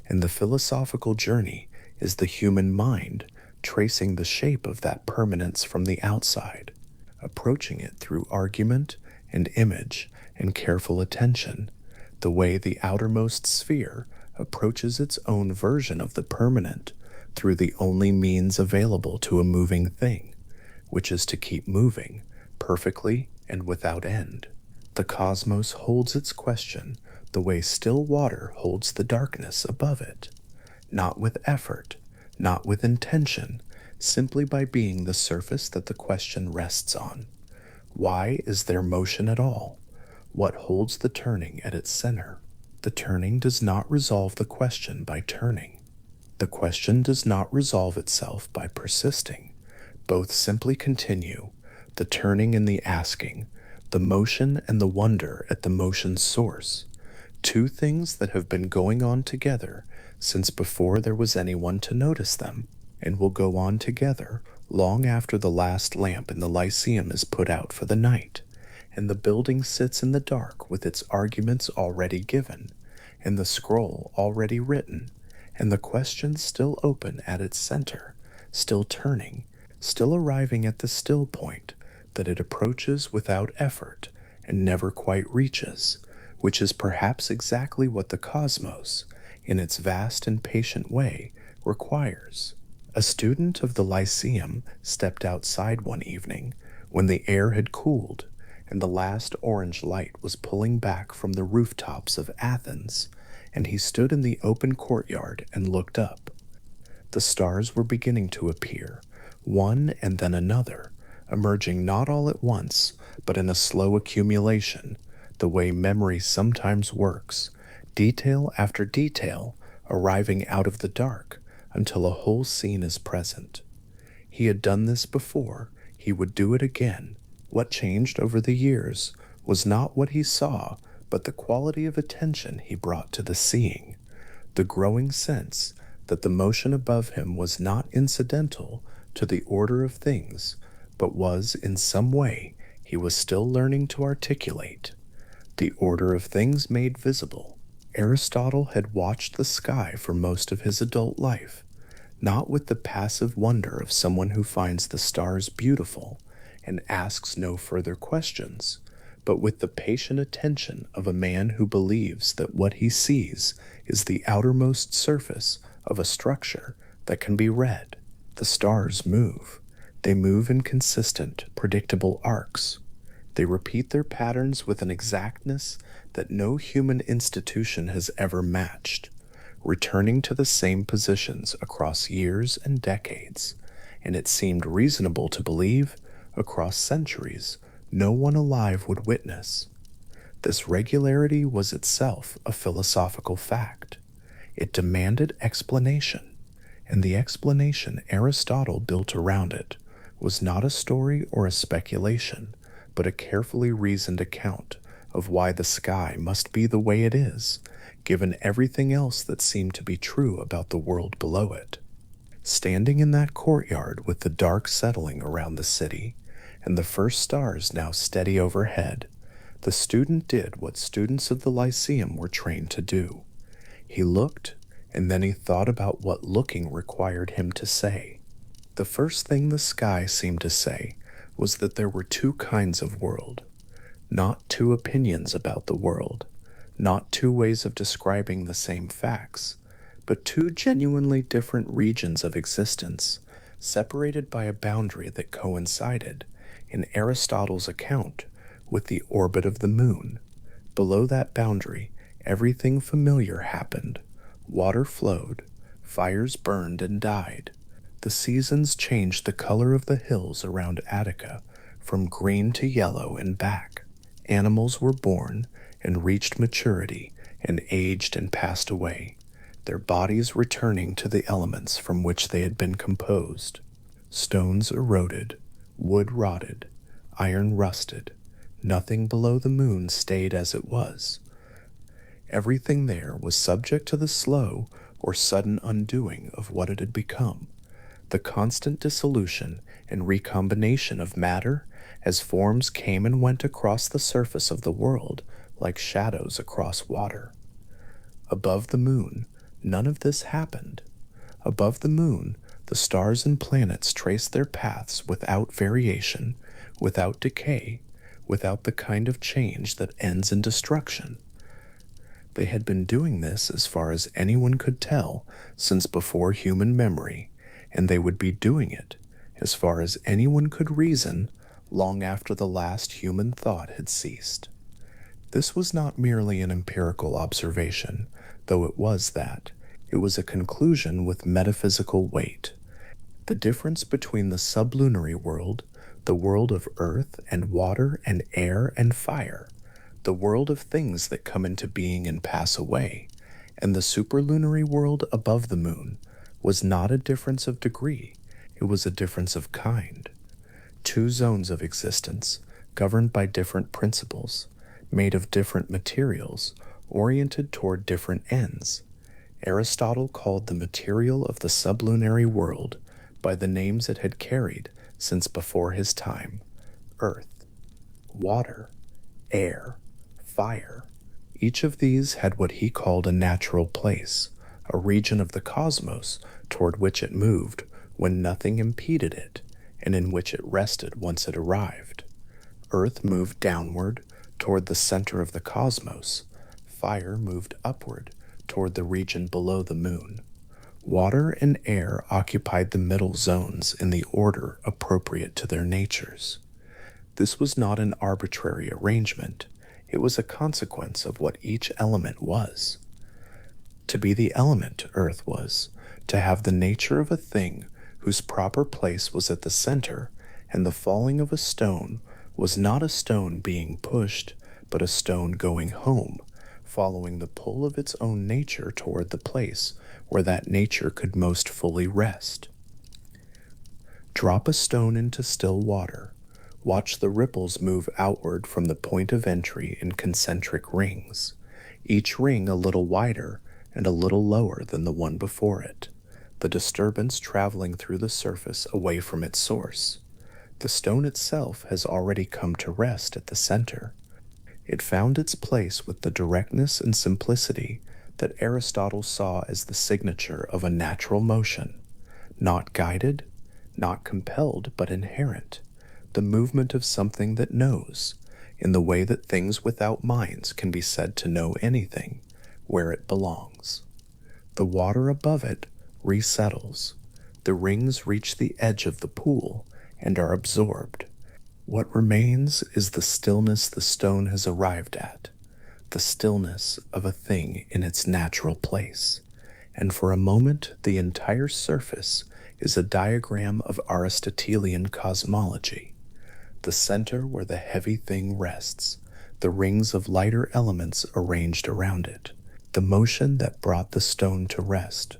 A: And the philosophical journey is the human mind tracing the shape of that permanence from the outside, approaching it through argument and image and careful attention, the way the outermost sphere approaches its own version of the permanent through the only means available to a moving thing, which is to keep moving perfectly and without end. The cosmos holds its question the way still water holds the darkness above it, not with effort, not with intention, simply by being the surface that the question rests on. Why is there motion at all? What holds the turning at its center? The turning does not resolve the question by turning. The question does not resolve itself by persisting. Both simply continue, the turning and the asking, the motion and the wonder at the motion's source, two things that have been going on together since before there was anyone to notice them, and will go on together long after the last lamp in the Lyceum is put out for the night, and the building sits in the dark with its arguments already given, and the scroll already written, and the question still open at its center, still turning, still arriving at the still point that it approaches without effort and never quite reaches, which is perhaps exactly what the cosmos, in its vast and patient way, requires. A student of the Lyceum stepped outside one evening when the air had cooled and the last orange light was pulling back from the rooftops of Athens, and he stood in the open courtyard and looked up. The stars were beginning to appear, one and then another, emerging not all at once, but in a slow accumulation, the way memory sometimes works, detail after detail, arriving out of the dark until a whole scene is present. He had done this before, he would do it again. What changed over the years was not what he saw, but the quality of attention he brought to the seeing, the growing sense that the motion above him was not incidental to the order of things, but was in some way he was still learning to articulate. The order of things made visible. Aristotle had watched the sky for most of his adult life, not with the passive wonder of someone who finds the stars beautiful and asks no further questions, but with the patient attention of a man who believes that what he sees is the outermost surface of a structure that can be read. The stars move. They move in consistent, predictable arcs. They repeat their patterns with an exactness that no human institution has ever matched, returning to the same positions across years and decades, and it seemed reasonable to believe, across centuries, no one alive would witness. This regularity was itself a philosophical fact. It demanded explanation, and the explanation Aristotle built around it was not a story or a speculation, but a carefully reasoned account of why the sky must be the way it is, given everything else that seemed to be true about the world below it. Standing in that courtyard with the dark settling around the city, and the first stars now steady overhead, the student did what students of the Lyceum were trained to do. He looked, and then he thought about what looking required him to say. The first thing the sky seemed to say was that there were two kinds of world, not two opinions about the world, not two ways of describing the same facts, but two genuinely different regions of existence, separated by a boundary that coincided, in Aristotle's account, with the orbit of the moon. Below that boundary, everything familiar happened. Water flowed, fires burned and died. The seasons changed the color of the hills around Attica from green to yellow and back. Animals were born and reached maturity and aged and passed away, their bodies returning to the elements from which they had been composed. Stones eroded, wood rotted, iron rusted. Nothing below the moon stayed as it was. Everything there was subject to the slow or sudden undoing of what it had become, the constant dissolution and recombination of matter as forms came and went across the surface of the world like shadows across water. Above the moon, none of this happened. Above the moon, the stars and planets traced their paths without variation, without decay, without the kind of change that ends in destruction. They had been doing this, as far as anyone could tell, since before human memory, and they would be doing it, as far as anyone could reason, long after the last human thought had ceased. This was not merely an empirical observation, though it was that. It was a conclusion with metaphysical weight. The difference between the sublunary world, the world of earth and water and air and fire, the world of things that come into being and pass away, and the superlunary world above the moon, was not a difference of degree, it was a difference of kind. Two zones of existence, governed by different principles, made of different materials, oriented toward different ends. Aristotle called the material of the sublunary world by the names it had carried since before his time: earth, water, air, fire. Each of these had what he called a natural place, a region of the cosmos toward which it moved when nothing impeded it, and in which it rested once it arrived. Earth moved downward toward the center of the cosmos. Fire moved upward toward the region below the moon. Water and air occupied the middle zones in the order appropriate to their natures. This was not an arbitrary arrangement. It was a consequence of what each element was. To be the element earth was, to have the nature of a thing whose proper place was at the center, and the falling of a stone was not a stone being pushed, but a stone going home, following the pull of its own nature toward the place where that nature could most fully rest. Drop a stone into still water. Watch the ripples move outward from the point of entry in concentric rings, each ring a little wider and a little lower than the one before it, the disturbance traveling through the surface away from its source. The stone itself has already come to rest at the center. It found its place with the directness and simplicity that Aristotle saw as the signature of a natural motion, not guided, not compelled, but inherent, the movement of something that knows, in the way that things without minds can be said to know anything, where it belongs. The water above it resettles. The rings reach the edge of the pool and are absorbed. What remains is the stillness the stone has arrived at, the stillness of a thing in its natural place, and for a moment the entire surface is a diagram of Aristotelian cosmology. The center where the heavy thing rests, the rings of lighter elements arranged around it, the motion that brought the stone to rest,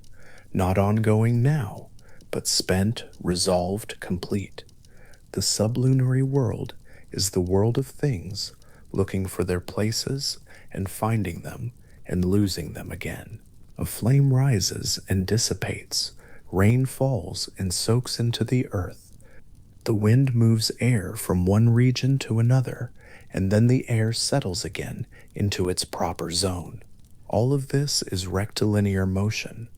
A: not ongoing now, but spent, resolved, complete. The sublunary world is the world of things, looking for their places and finding them and losing them again. A flame rises and dissipates, rain falls and soaks into the earth. The wind moves air from one region to another, and then the air settles again into its proper zone. All of this is rectilinear motion,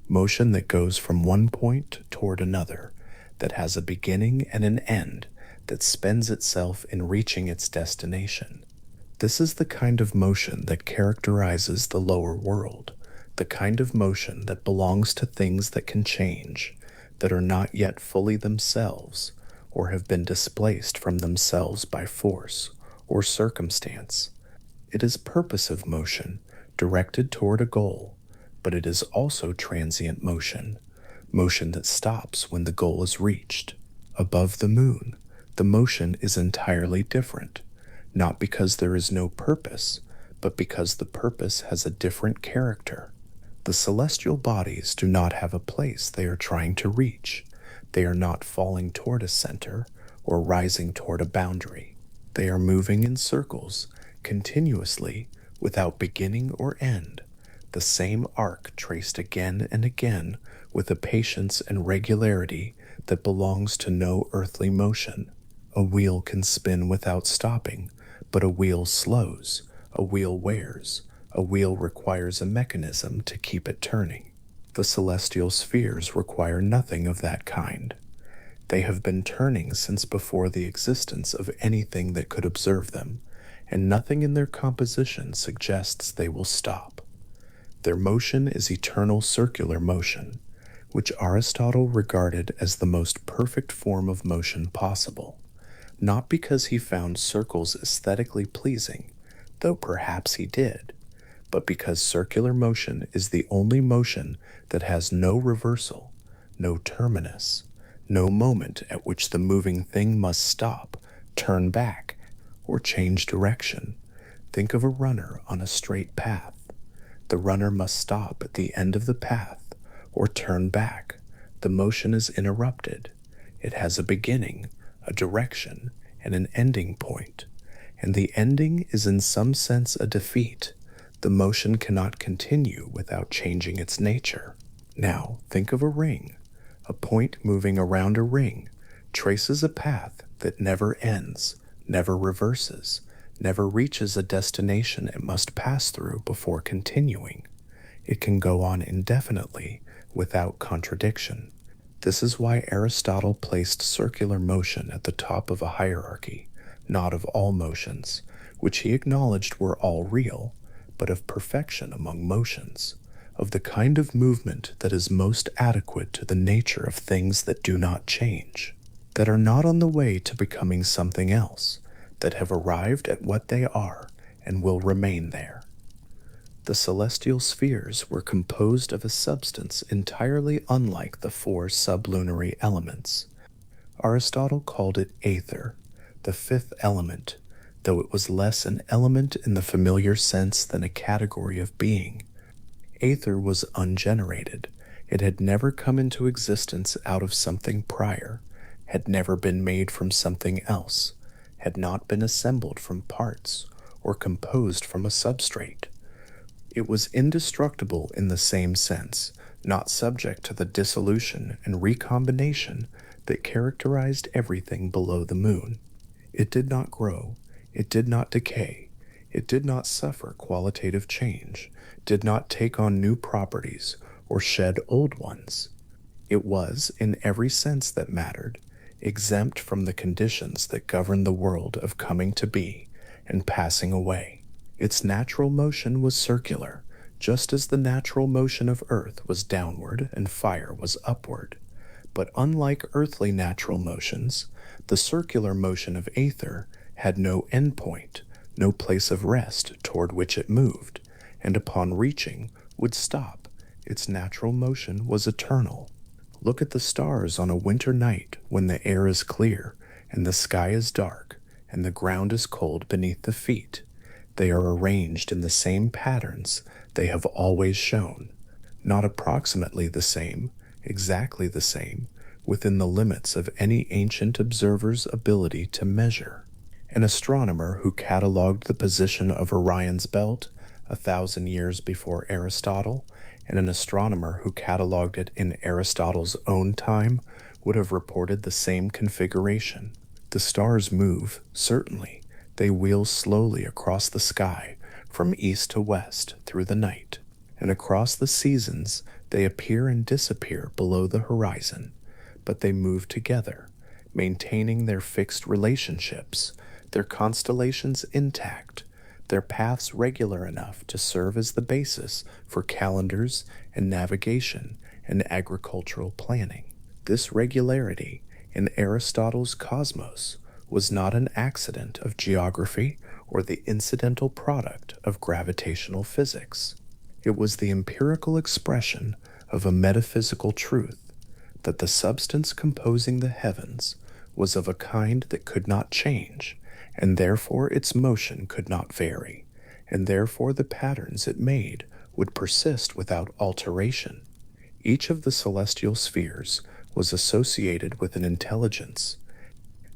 A: motion that goes from one point toward another, that has a beginning and an end, that spends itself in reaching its destination. This is the kind of motion that characterizes the lower world, the kind of motion that belongs to things that can change, that are not yet fully themselves, or have been displaced from themselves by force or circumstance. It is purposive motion, directed toward a goal, but it is also transient motion, motion that stops when the goal is reached. Above the moon, the motion is entirely different, not because there is no purpose, but because the purpose has a different character. The celestial bodies do not have a place they are trying to reach. They are not falling toward a center or rising toward a boundary. They are moving in circles, continuously, without beginning or end, the same arc traced again and again with a patience and regularity that belongs to no earthly motion. A wheel can spin without stopping, but a wheel slows, a wheel wears, a wheel requires a mechanism to keep it turning. The celestial spheres require nothing of that kind. They have been turning since before the existence of anything that could observe them, and nothing in their composition suggests they will stop. Their motion is eternal circular motion, which Aristotle regarded as the most perfect form of motion possible, not because he found circles aesthetically pleasing, though perhaps he did, but because circular motion is the only motion that has no reversal, no terminus, no moment at which the moving thing must stop, turn back, or change direction. Think of a runner on a straight path. The runner must stop at the end of the path or turn back. The motion is interrupted. It has a beginning, a direction, and an ending point. And the ending is in some sense a defeat. The motion cannot continue without changing its nature. Now, think of a ring. A point moving around a ring traces a path that never ends, never reverses, never reaches a destination it must pass through before continuing. It can go on indefinitely without contradiction. This is why Aristotle placed circular motion at the top of a hierarchy, not of all motions, which he acknowledged were all real, but of perfection among motions, of the kind of movement that is most adequate to the nature of things that do not change, that are not on the way to becoming something else, that have arrived at what they are and will remain there. The celestial spheres were composed of a substance entirely unlike the four sublunary elements. Aristotle called it aether, the fifth element, though it was less an element in the familiar sense than a category of being. Aether was ungenerated. It had never come into existence out of something prior, had never been made from something else, had not been assembled from parts or composed from a substrate. It was indestructible in the same sense, not subject to the dissolution and recombination that characterized everything below the moon. It did not grow, it did not decay, it did not suffer qualitative change, did not take on new properties or shed old ones. It was, in every sense that mattered, exempt from the conditions that govern the world of coming to be and passing away. Its natural motion was circular, just as the natural motion of earth was downward and fire was upward. But unlike earthly natural motions, the circular motion of aether had no endpoint, no place of rest toward which it moved, and upon reaching would stop. Its natural motion was eternal. Look at the stars on a winter night when the air is clear and the sky is dark and the ground is cold beneath the feet. They are arranged in the same patterns they have always shown, not approximately the same, exactly the same, within the limits of any ancient observer's ability to measure. An astronomer who catalogued the position of Orion's belt 1,000 years before Aristotle, and an astronomer who catalogued it in Aristotle's own time, would have reported the same configuration. The stars move, certainly. They wheel slowly across the sky, from east to west, through the night, and across the seasons they appear and disappear below the horizon, but they move together, maintaining their fixed relationships, their constellations intact, their paths regular enough to serve as the basis for calendars and navigation and agricultural planning. This regularity in Aristotle's cosmos was not an accident of geography or the incidental product of gravitational physics. It was the empirical expression of a metaphysical truth that the substance composing the heavens was of a kind that could not change, and therefore its motion could not vary, and therefore the patterns it made would persist without alteration. Each of the celestial spheres was associated with an intelligence,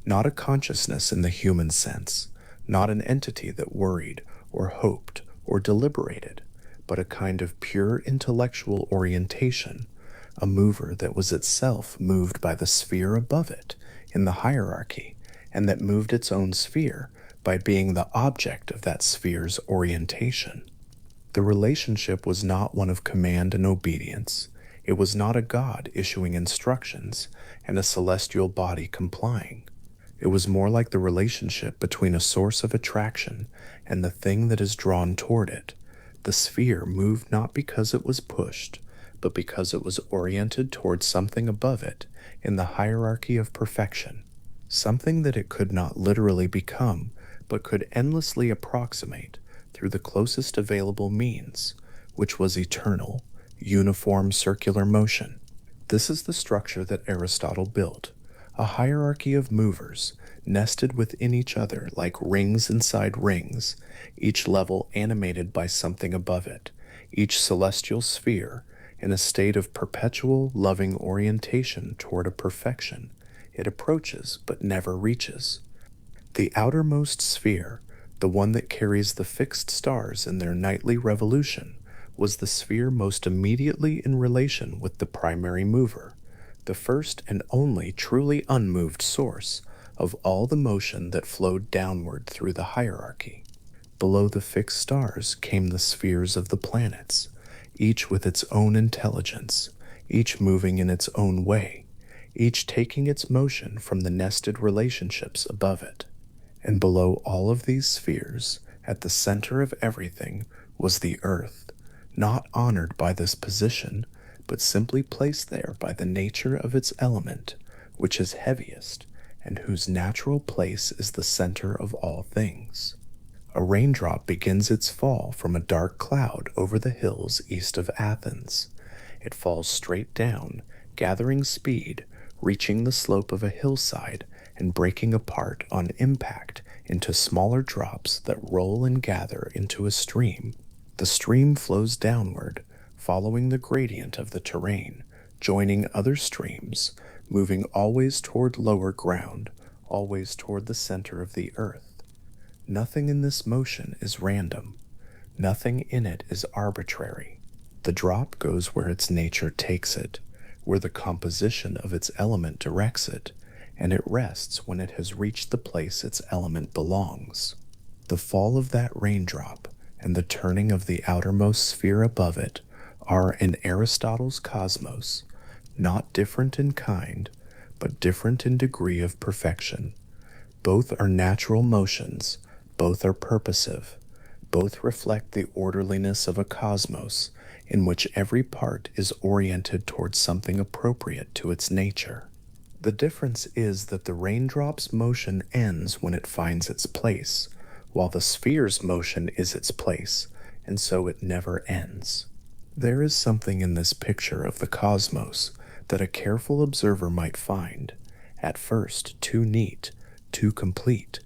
A: not a consciousness in the human sense, not an entity that worried or hoped or deliberated, but a kind of pure intellectual orientation, a mover that was itself moved by the sphere above it in the hierarchy, and that moved its own sphere by being the object of that sphere's orientation. The relationship was not one of command and obedience. It was not a god issuing instructions and a celestial body complying. It was more like the relationship between a source of attraction and the thing that is drawn toward it. The sphere moved not because it was pushed, but because it was oriented toward something above it in the hierarchy of perfection, something that it could not literally become, but could endlessly approximate through the closest available means, which was eternal, uniform circular motion. This is the structure that Aristotle built, a hierarchy of movers nested within each other like rings inside rings, each level animated by something above it, each celestial sphere in a state of perpetual loving orientation toward a perfection it approaches but never reaches. The outermost sphere, the one that carries the fixed stars in their nightly revolution, was the sphere most immediately in relation with the primary mover, the first and only truly unmoved source of all the motion that flowed downward through the hierarchy. Below the fixed stars came the spheres of the planets, each with its own intelligence, each moving in its own way, each taking its motion from the nested relationships above it. And below all of these spheres, at the center of everything, was the earth, not honored by this position, but simply placed there by the nature of its element, which is heaviest, and whose natural place is the center of all things. A raindrop begins its fall from a dark cloud over the hills east of Athens. It falls straight down, gathering speed, reaching the slope of a hillside, and breaking apart on impact into smaller drops that roll and gather into a stream. The stream flows downward, following the gradient of the terrain, joining other streams, moving always toward lower ground, always toward the center of the earth. Nothing in this motion is random. Nothing in it is arbitrary. The drop goes where its nature takes it, where the composition of its element directs it, and it rests when it has reached the place its element belongs. The fall of that raindrop and the turning of the outermost sphere above it are, in Aristotle's cosmos, not different in kind, but different in degree of perfection. Both are natural motions, both are purposive, both reflect the orderliness of a cosmos in which every part is oriented towards something appropriate to its nature. The difference is that the raindrop's motion ends when it finds its place, while the sphere's motion is its place, and so it never ends. There is something in this picture of the cosmos that a careful observer might find, at first, too neat, too complete.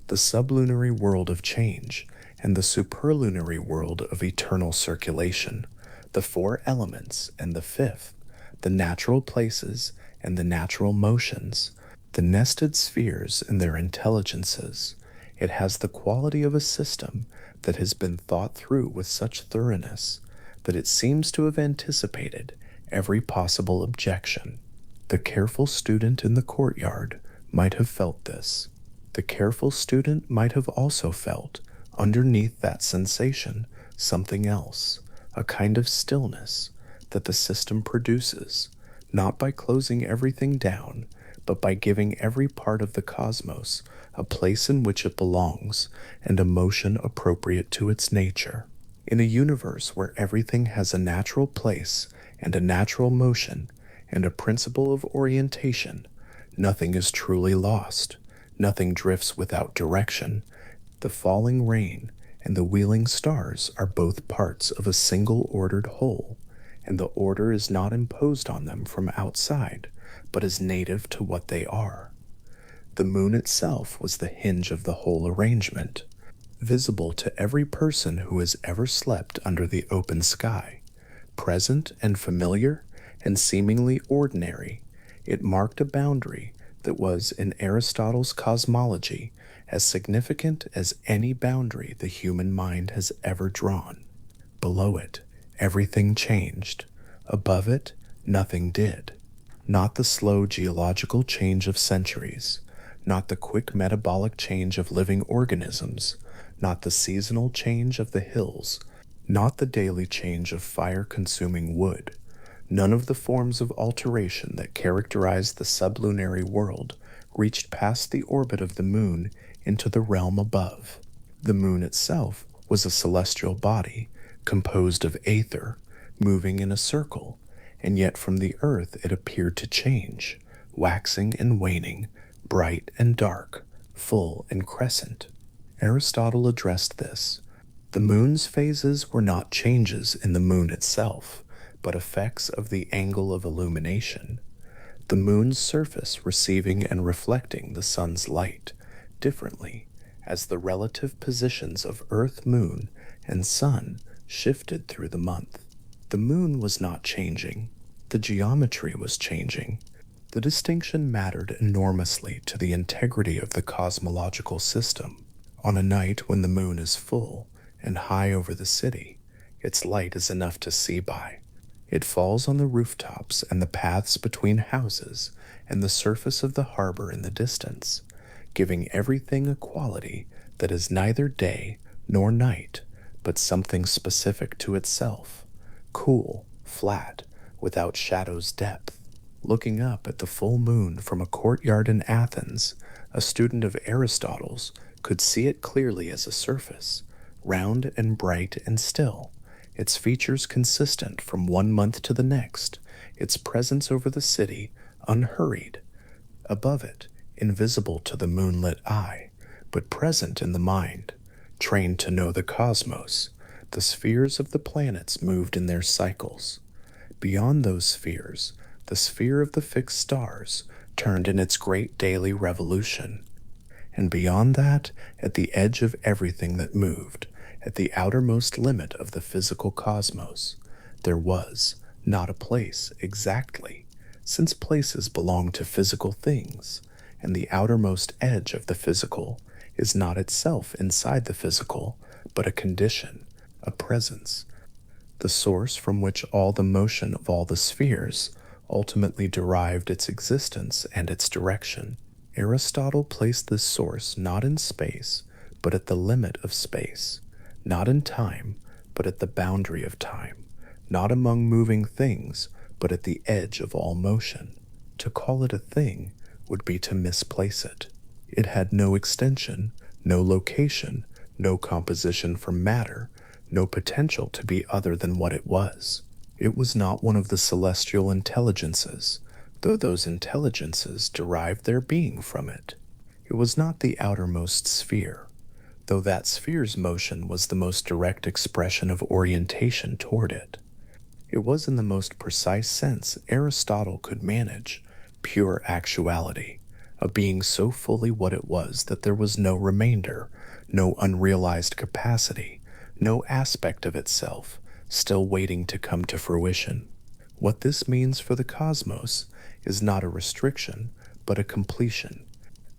A: The sublunary world of change and the superlunary world of eternal circulation, the four elements and the fifth, the natural places and the natural motions, the nested spheres and their intelligences. It has the quality of a system that has been thought through with such thoroughness that it seems to have anticipated every possible objection. The careful student in the courtyard might have felt this. The careful student might have also felt, underneath that sensation, something else, a kind of stillness that the system produces, not by closing everything down, but by giving every part of the cosmos a place in which it belongs, and a motion appropriate to its nature. In a universe where everything has a natural place and a natural motion and a principle of orientation, nothing is truly lost, nothing drifts without direction. The falling rain and the wheeling stars are both parts of a single ordered whole, and the order is not imposed on them from outside, but is native to what they are. The moon itself was the hinge of the whole arrangement, visible to every person who has ever slept under the open sky. Present and familiar and seemingly ordinary, it marked a boundary that was, in Aristotle's cosmology, as significant as any boundary the human mind has ever drawn. Below it, everything changed. Above it, nothing did. Not the slow geological change of centuries, not the quick metabolic change of living organisms, not the seasonal change of the hills, not the daily change of fire-consuming wood. None of the forms of alteration that characterized the sublunary world reached past the orbit of the moon into the realm above. The moon itself was a celestial body, composed of aether, moving in a circle, and yet from the earth it appeared to change, waxing and waning, bright and dark, full and crescent. Aristotle addressed this. The moon's phases were not changes in the moon itself, but effects of the angle of illumination. The moon's surface receiving and reflecting the sun's light differently as the relative positions of earth, moon, and sun shifted through the month. The moon was not changing. The geometry was changing. The distinction mattered enormously to the integrity of the cosmological system. On a night when the moon is full and high over the city, its light is enough to see by. It falls on the rooftops and the paths between houses and the surface of the harbor in the distance, giving everything a quality that is neither day nor night, but something specific to itself, cool, flat, without shadow's depth. Looking up at the full moon from a courtyard in Athens, a student of Aristotle's could see it clearly as a surface, round and bright and still, its features consistent from one month to the next, its presence over the city unhurried. Above it, invisible to the moonlit eye, but present in the mind, trained to know the cosmos, the spheres of the planets moved in their cycles. Beyond those spheres, the sphere of the fixed stars turned in its great daily revolution. And beyond that, at the edge of everything that moved, at the outermost limit of the physical cosmos, there was not a place exactly, since places belong to physical things, and the outermost edge of the physical is not itself inside the physical, but a condition, a presence, the source from which all the motion of all the spheres ultimately derived its existence and its direction. Aristotle placed this source not in space, but at the limit of space, not in time, but at the boundary of time, not among moving things, but at the edge of all motion. To call it a thing would be to misplace it. It had no extension, no location, no composition from matter, no potential to be other than what it was. It was not one of the celestial intelligences, though those intelligences derived their being from it. It was not the outermost sphere, though that sphere's motion was the most direct expression of orientation toward it. It was in the most precise sense Aristotle could manage, pure actuality, a being so fully what it was that there was no remainder, no unrealized capacity, no aspect of itself still waiting to come to fruition. What this means for the cosmos is not a restriction, but a completion.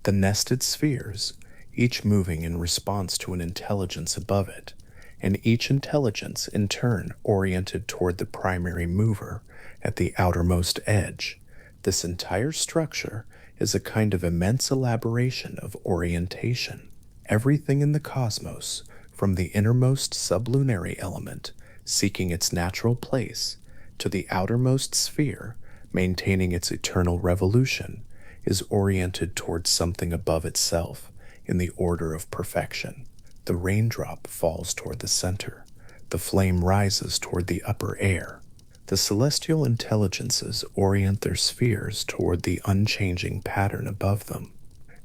A: The nested spheres, each moving in response to an intelligence above it, and each intelligence in turn oriented toward the primary mover at the outermost edge. This entire structure is a kind of immense elaboration of orientation. Everything in the cosmos, from the innermost sublunary element, seeking its natural place, to the outermost sphere, maintaining its eternal revolution, is oriented towards something above itself, in the order of perfection. The raindrop falls toward the center. The flame rises toward the upper air. The celestial intelligences orient their spheres toward the unchanging pattern above them,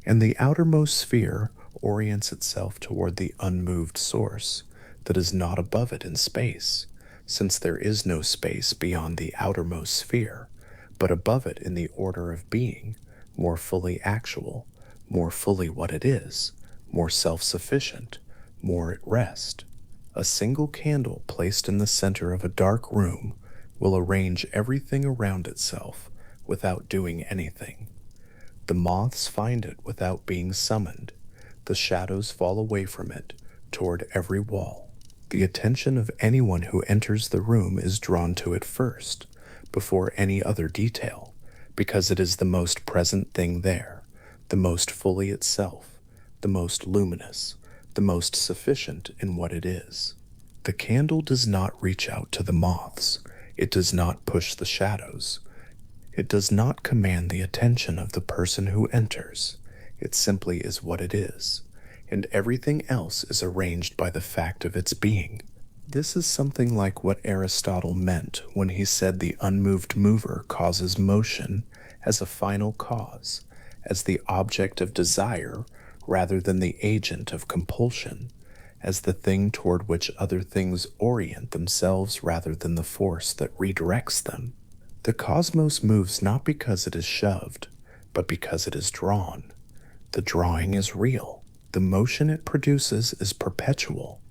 A: and the outermost sphere orients itself toward the unmoved source that is not above it in space, since there is no space beyond the outermost sphere, but above it in the order of being, more fully actual, more fully what it is, more self-sufficient, more at rest. A single candle placed in the center of a dark room will arrange everything around itself without doing anything. The moths find it without being summoned. The shadows fall away from it toward every wall. The attention of anyone who enters the room is drawn to it first, before any other detail, because it is the most present thing there, the most fully itself, the most luminous, the most sufficient in what it is. The candle does not reach out to the moths. It does not push the shadows. It does not command the attention of the person who enters. It simply is what it is, and everything else is arranged by the fact of its being. This is something like what Aristotle meant when he said the unmoved mover causes motion as a final cause, as the object of desire rather than the agent of compulsion, as the thing toward which other things orient themselves rather than the force that redirects them. The cosmos moves not because it is shoved, but because it is drawn. The drawing is real. The motion it produces is perpetual.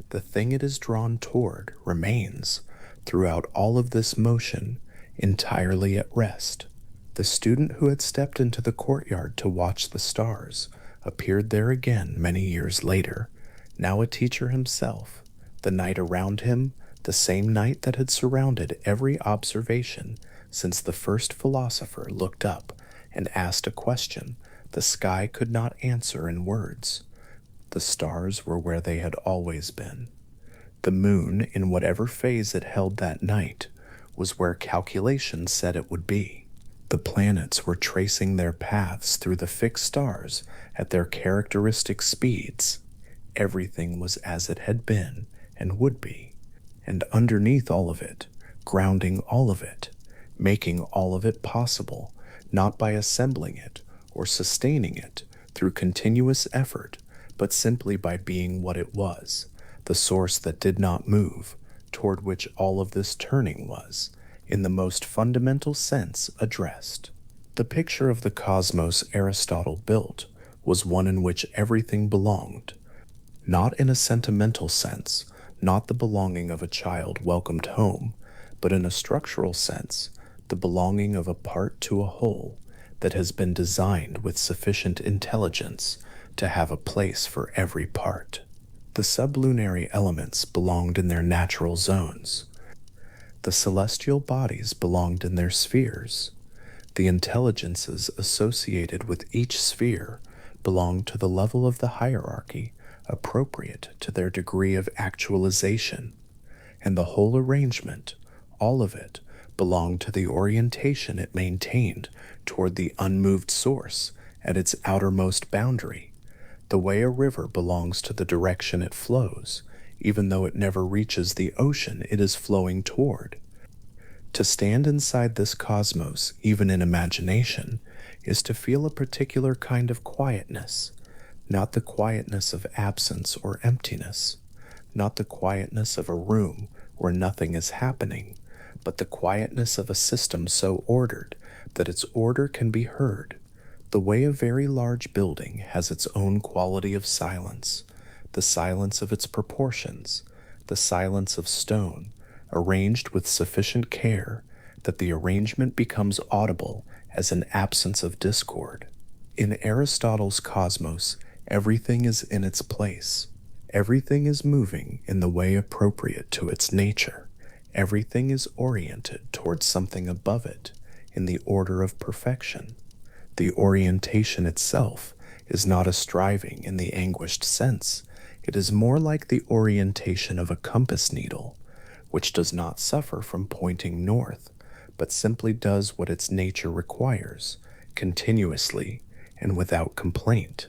A: The thing it is drawn toward remains, throughout all of this motion, entirely at rest. The student who had stepped into the courtyard to watch the stars appeared there again many years later, now a teacher himself. The night around him, the same night that had surrounded every observation since the first philosopher looked up and asked a question the sky could not answer in words. The stars were where they had always been. The moon, in whatever phase it held that night, was where calculation said it would be. The planets were tracing their paths through the fixed stars at their characteristic speeds. Everything was as it had been and would be, and underneath all of it, grounding all of it, making all of it possible, not by assembling it or sustaining it through continuous effort, but simply by being what it was, the source that did not move, toward which all of this turning was, in the most fundamental sense, addressed. The picture of the cosmos Aristotle built was one in which everything belonged, not in a sentimental sense, not the belonging of a child welcomed home, but in a structural sense, the belonging of a part to a whole that has been designed with sufficient intelligence to have a place for every part. The sublunary elements belonged in their natural zones. The celestial bodies belonged in their spheres. The intelligences associated with each sphere belonged to the level of the hierarchy appropriate to their degree of actualization, and the whole arrangement, all of it, belonged to the orientation it maintained toward the unmoved source at its outermost boundary. The way a river belongs to the direction it flows, even though it never reaches the ocean it is flowing toward. To stand inside this cosmos, even in imagination, is to feel a particular kind of quietness, not the quietness of absence or emptiness, not the quietness of a room where nothing is happening, but the quietness of a system so ordered that its order can be heard. The way a very large building has its own quality of silence, the silence of its proportions, the silence of stone, arranged with sufficient care that the arrangement becomes audible as an absence of discord. In Aristotle's cosmos, everything is in its place. Everything is moving in the way appropriate to its nature. Everything is oriented towards something above it in the order of perfection. The orientation itself is not a striving in the anguished sense. It is more like the orientation of a compass needle, which does not suffer from pointing north, but simply does what its nature requires, continuously and without complaint.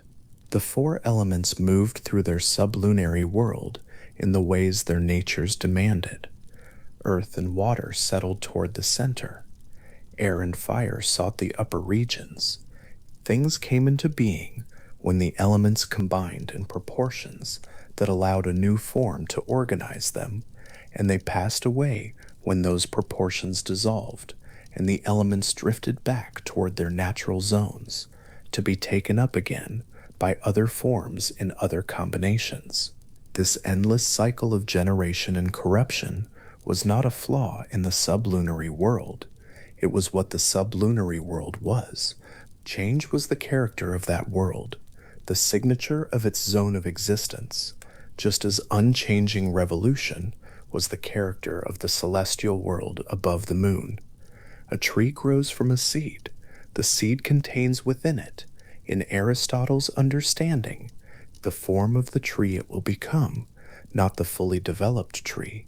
A: The four elements moved through their sublunary world in the ways their natures demanded. Earth and water settled toward the center. Air and fire sought the upper regions. Things came into being when the elements combined in proportions that allowed a new form to organize them, and they passed away when those proportions dissolved and the elements drifted back toward their natural zones, to be taken up again by other forms in other combinations. This endless cycle of generation and corruption was not a flaw in the sublunary world. It was what the sublunary world was. Change was the character of that world, the signature of its zone of existence, just as unchanging revolution was the character of the celestial world above the moon. A tree grows from a seed. The seed contains within it, in Aristotle's understanding, the form of the tree it will become, not the fully developed tree,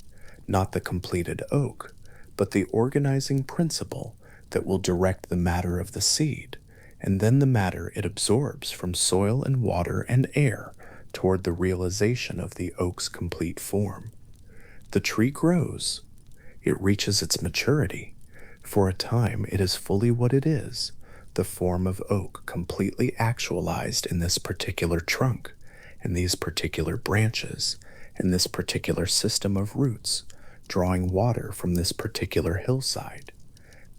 A: not the completed oak, but the organizing principle that will direct the matter of the seed, and then the matter it absorbs from soil and water and air toward the realization of the oak's complete form. The tree grows. It reaches its maturity. For a time it is fully what it is, the form of oak completely actualized in this particular trunk, in these particular branches, in this particular system of roots, drawing water from this particular hillside.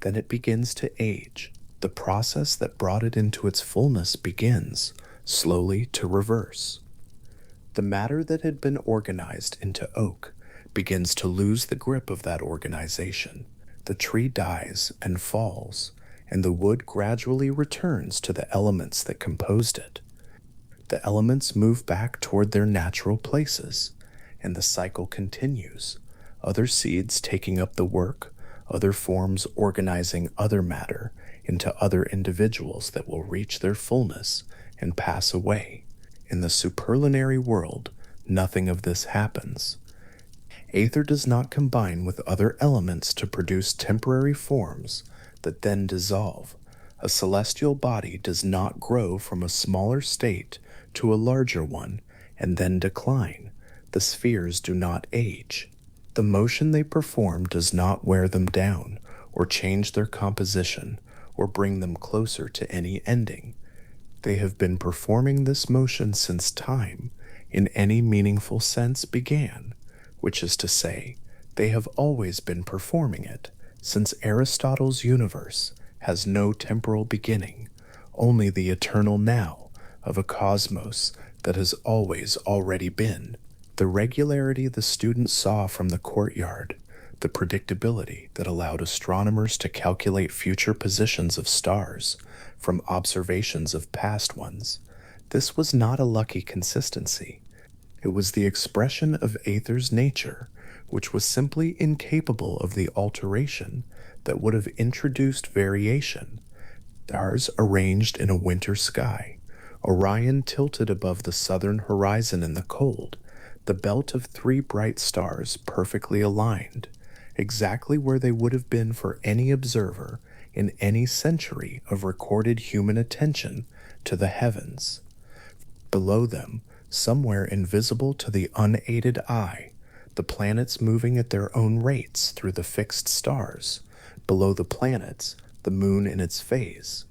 A: Then it begins to age. The process that brought it into its fullness begins, slowly to reverse. The matter that had been organized into oak begins to lose the grip of that organization. The tree dies and falls, and the wood gradually returns to the elements that composed it. The elements move back toward their natural places, and the cycle continues, other seeds taking up the work, other forms organizing other matter into other individuals that will reach their fullness and pass away. In the superlunary world, nothing of this happens. Aether does not combine with other elements to produce temporary forms that then dissolve. A celestial body does not grow from a smaller state to a larger one and then decline. The spheres do not age. The motion they perform does not wear them down or change their composition or bring them closer to any ending. They have been performing this motion since time, in any meaningful sense, began, which is to say, they have always been performing it, since Aristotle's universe has no temporal beginning, only the eternal now of a cosmos that has always already been. The regularity the student saw from the courtyard, the predictability that allowed astronomers to calculate future positions of stars from observations of past ones, this was not a lucky consistency. It was the expression of Aether's nature, which was simply incapable of the alteration that would have introduced variation. Stars arranged in a winter sky, Orion tilted above the southern horizon in the cold, the belt of three bright stars perfectly aligned, exactly where they would have been for any observer in any century of recorded human attention to the heavens. Below them, somewhere invisible to the unaided eye, the planets moving at their own rates through the fixed stars. Below the planets, the moon in its phase.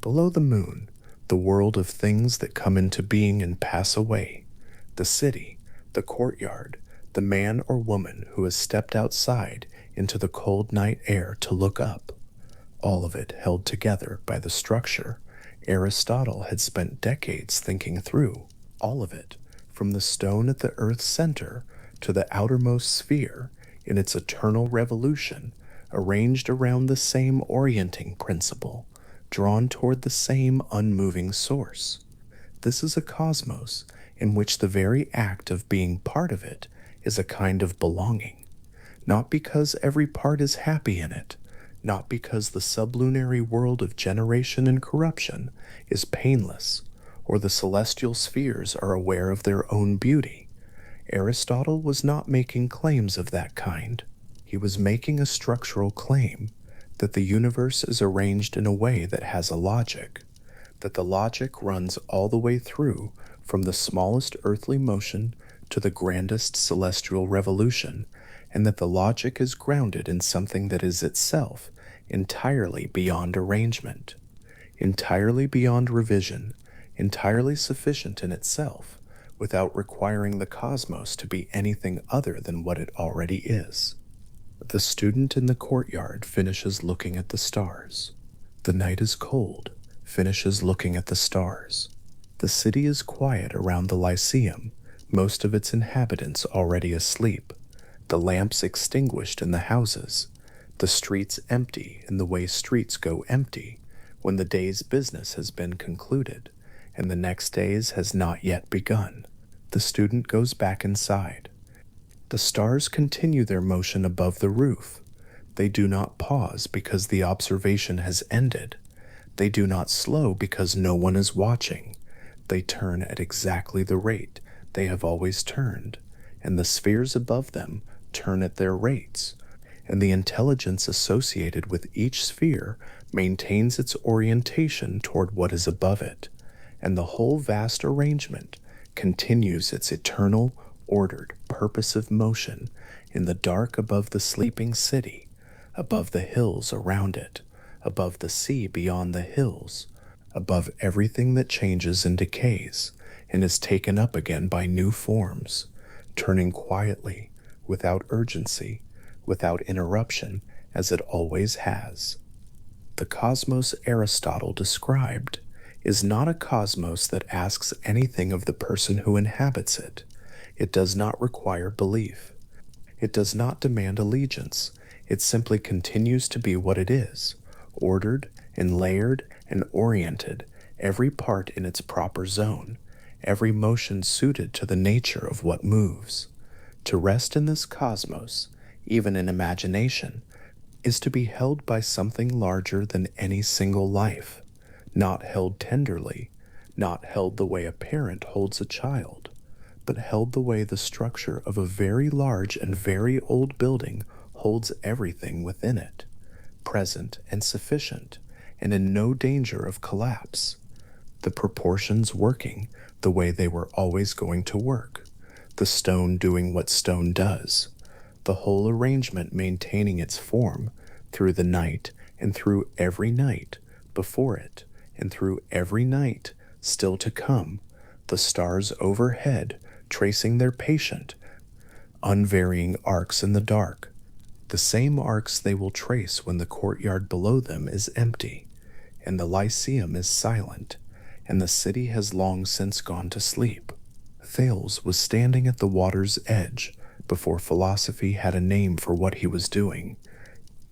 A: Below the moon, the world of things that come into being and pass away. The city, the courtyard, the man or woman who has stepped outside into the cold night air to look up. All of it held together by the structure Aristotle had spent decades thinking through. All of it, from the stone at the Earth's center to the outermost sphere, in its eternal revolution, arranged around the same orienting principle, drawn toward the same unmoving source. This is a cosmos in which the very act of being part of it is a kind of belonging, not because every part is happy in it, not because the sublunary world of generation and corruption is painless, or the celestial spheres are aware of their own beauty. Aristotle was not making claims of that kind. He was making a structural claim that the universe is arranged in a way that has a logic. that the logic runs all the way through from the smallest earthly motion to the grandest celestial revolution, and that the logic is grounded in something that is itself entirely beyond arrangement, entirely beyond revision, entirely sufficient in itself, without requiring the cosmos to be anything other than what it already is. The student in the courtyard finishes looking at the stars. The night is cold, finishes looking at the stars. The city is quiet around the Lyceum, most of its inhabitants already asleep, the lamps extinguished in the houses, the streets empty in the way streets go empty when the day's business has been concluded and the next day's has not yet begun. The student goes back inside. The stars continue their motion above the roof. They do not pause because the observation has ended. They do not slow because no one is watching. They turn at exactly the rate they have always turned, and the spheres above them turn at their rates, and the intelligence associated with each sphere maintains its orientation toward what is above it, and the whole vast arrangement continues its eternal, ordered, purposive motion in the dark above the sleeping city, above the hills around it, above the sea beyond the hills, above everything that changes and decays and is taken up again by new forms, turning quietly, without urgency, without interruption, as it always has. The cosmos Aristotle described is not a cosmos that asks anything of the person who inhabits it. It does not require belief. It does not demand allegiance. It simply continues to be what it is, ordered and layered and oriented, every part in its proper zone, every motion suited to the nature of what moves. To rest in this cosmos, even in imagination, is to be held by something larger than any single life, not held tenderly, not held the way a parent holds a child, but held the way the structure of a very large and very old building holds everything within it, present and sufficient, and in no danger of collapse. The proportions working the way they were always going to work, the stone doing what stone does, the whole arrangement maintaining its form through the night and through every night before it and through every night still to come, the stars overhead tracing their patient, unvarying arcs in the dark, the same arcs they will trace when the courtyard below them is empty, and the Lyceum is silent, and the city has long since gone to sleep. Thales was standing at the water's edge before philosophy had a name for what he was doing.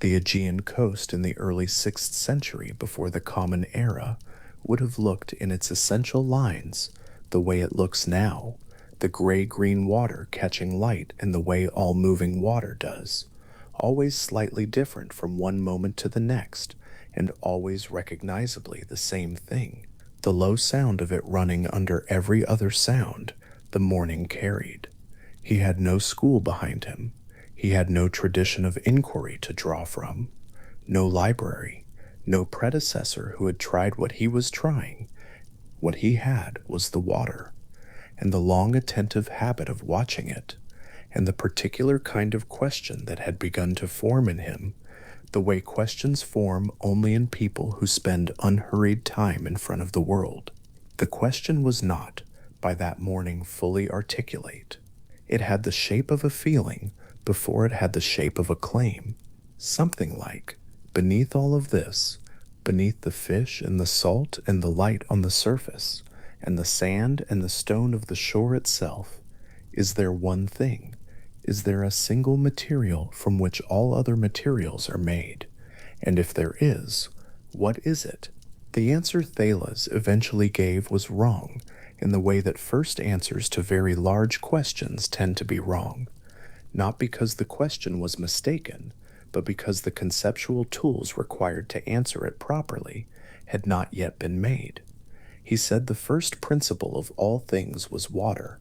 A: The Aegean coast in the early 6th century before the Common Era would have looked in its essential lines the way it looks now, the gray-green water catching light in the way all moving water does, always slightly different from one moment to the next, and always recognizably the same thing, the low sound of it running under every other sound the morning carried. He had no school behind him. He had no tradition of inquiry to draw from, no library, no predecessor who had tried what he was trying. What he had was the water, and the long attentive habit of watching it, and the particular kind of question that had begun to form in him, the way questions form only in people who spend unhurried time in front of the world. The question was not, by that morning, fully articulate. It had the shape of a feeling before it had the shape of a claim. Something like, beneath all of this, beneath the fish and the salt and the light on the surface, and the sand and the stone of the shore itself, is there one thing? Is there a single material from which all other materials are made? And if there is, what is it? The answer Thales eventually gave was wrong, in the way that first answers to very large questions tend to be wrong, not because the question was mistaken, but because the conceptual tools required to answer it properly had not yet been made. He said the first principle of all things was water.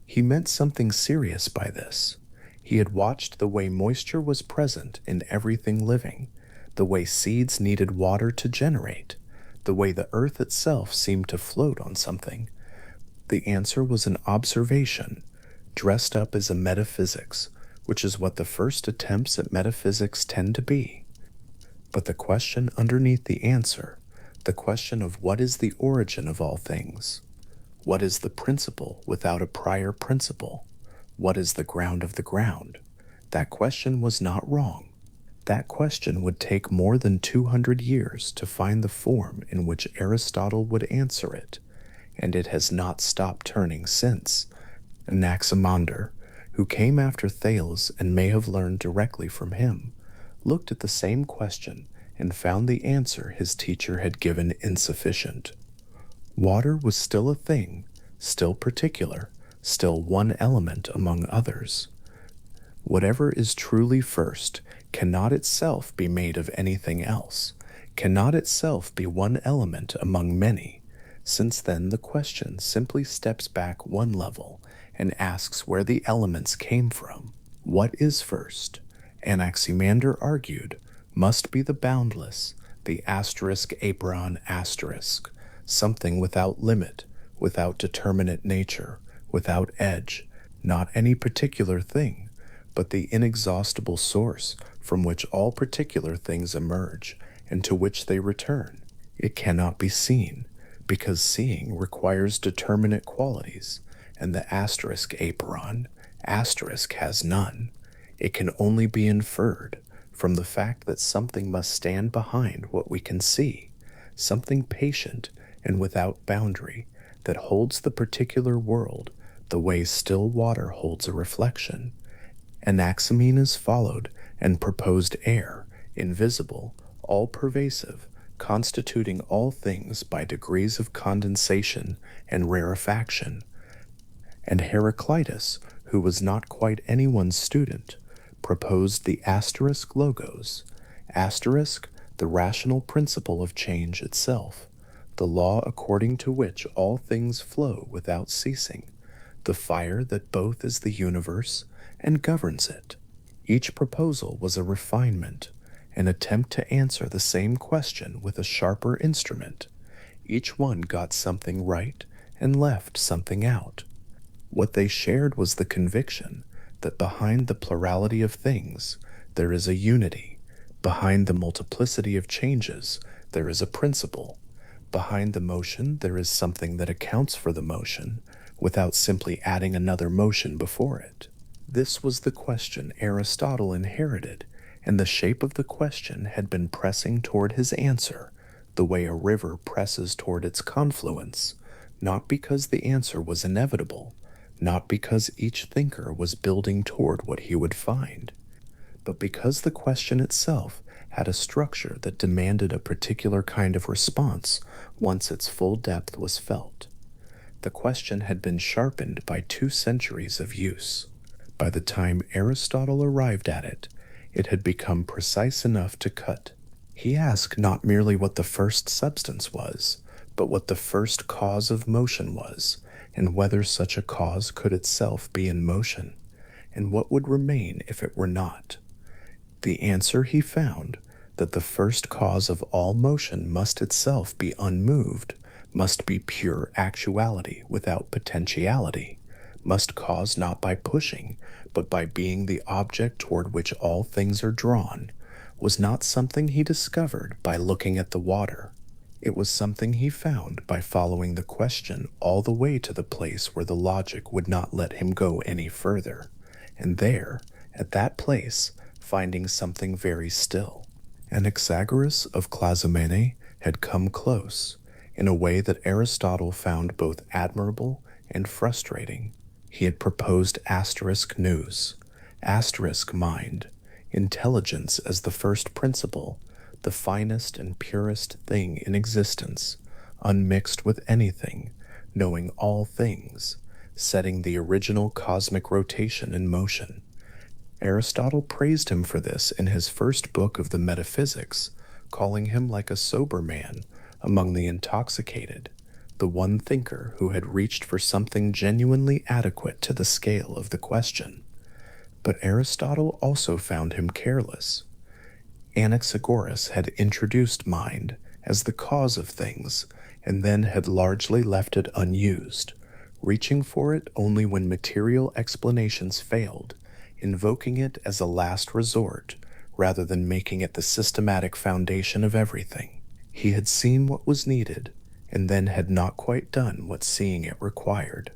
A: He meant something serious by this. He had watched the way moisture was present in everything living, the way seeds needed water to generate, the way the earth itself seemed to float on something. The answer was an observation, dressed up as a metaphysics, which is what the first attempts at metaphysics tend to be. But the question underneath the answer, the question of what is the origin of all things, what is the principle without a prior principle, what is the ground of the ground, that question was not wrong. That question would take more than 200 years to find the form in which Aristotle would answer it, and it has not stopped turning since. Anaximander, who came after Thales and may have learned directly from him, looked at the same question and found the answer his teacher had given insufficient. Water was still a thing, still particular, still one element among others. Whatever is truly first cannot itself be made of anything else, cannot itself be one element among many. Since then, the question simply steps back one level and asks where the elements came from. What is first? Anaximander argued, must be the boundless, the asterisk apeiron asterisk, something without limit, without determinate nature, without edge, not any particular thing, but the inexhaustible source from which all particular things emerge and to which they return. It cannot be seen, because seeing requires determinate qualities, and the asterisk apeiron asterisk has none. It can only be inferred from the fact that something must stand behind what we can see, something patient and without boundary that holds the particular world the way still water holds a reflection. Anaximenes followed and proposed air, invisible, all-pervasive, constituting all things by degrees of condensation and rarefaction. And Heraclitus, who was not quite anyone's student, proposed the asterisk logos, asterisk the rational principle of change itself, the law according to which all things flow without ceasing, the fire that both is the universe and governs it. Each proposal was a refinement, an attempt to answer the same question with a sharper instrument. Each one got something right and left something out. What they shared was the conviction that behind the plurality of things there is a unity, behind the multiplicity of changes there is a principle, behind the motion there is something that accounts for the motion without simply adding another motion before it. This was the question Aristotle inherited, and the shape of the question had been pressing toward his answer, the way a river presses toward its confluence, not because the answer was inevitable, not because each thinker was building toward what he would find, but because the question itself had a structure that demanded a particular kind of response once its full depth was felt. The question had been sharpened by 2 centuries of use. By the time Aristotle arrived at it, it had become precise enough to cut. He asked not merely what the first substance was, but what the first cause of motion was, and whether such a cause could itself be in motion, and what would remain if it were not. The answer he found, that the first cause of all motion must itself be unmoved, must be pure actuality without potentiality, must cause not by pushing, but by being the object toward which all things are drawn, was not something he discovered by looking at the water. It was something he found by following the question all the way to the place where the logic would not let him go any further, and there, at that place, finding something very still. Anaxagoras of Clazomene had come close, in a way that Aristotle found both admirable and frustrating. He had proposed asterisk nous, asterisk mind, intelligence as the first principle, the finest and purest thing in existence, unmixed with anything, knowing all things, setting the original cosmic rotation in motion. Aristotle praised him for this in his first book of the Metaphysics, calling him like a sober man among the intoxicated, the one thinker who had reached for something genuinely adequate to the scale of the question. But Aristotle also found him careless. Anaxagoras had introduced mind, as the cause of things, and then had largely left it unused, reaching for it only when material explanations failed, invoking it as a last resort rather than making it the systematic foundation of everything. He had seen what was needed, and then had not quite done what seeing it required.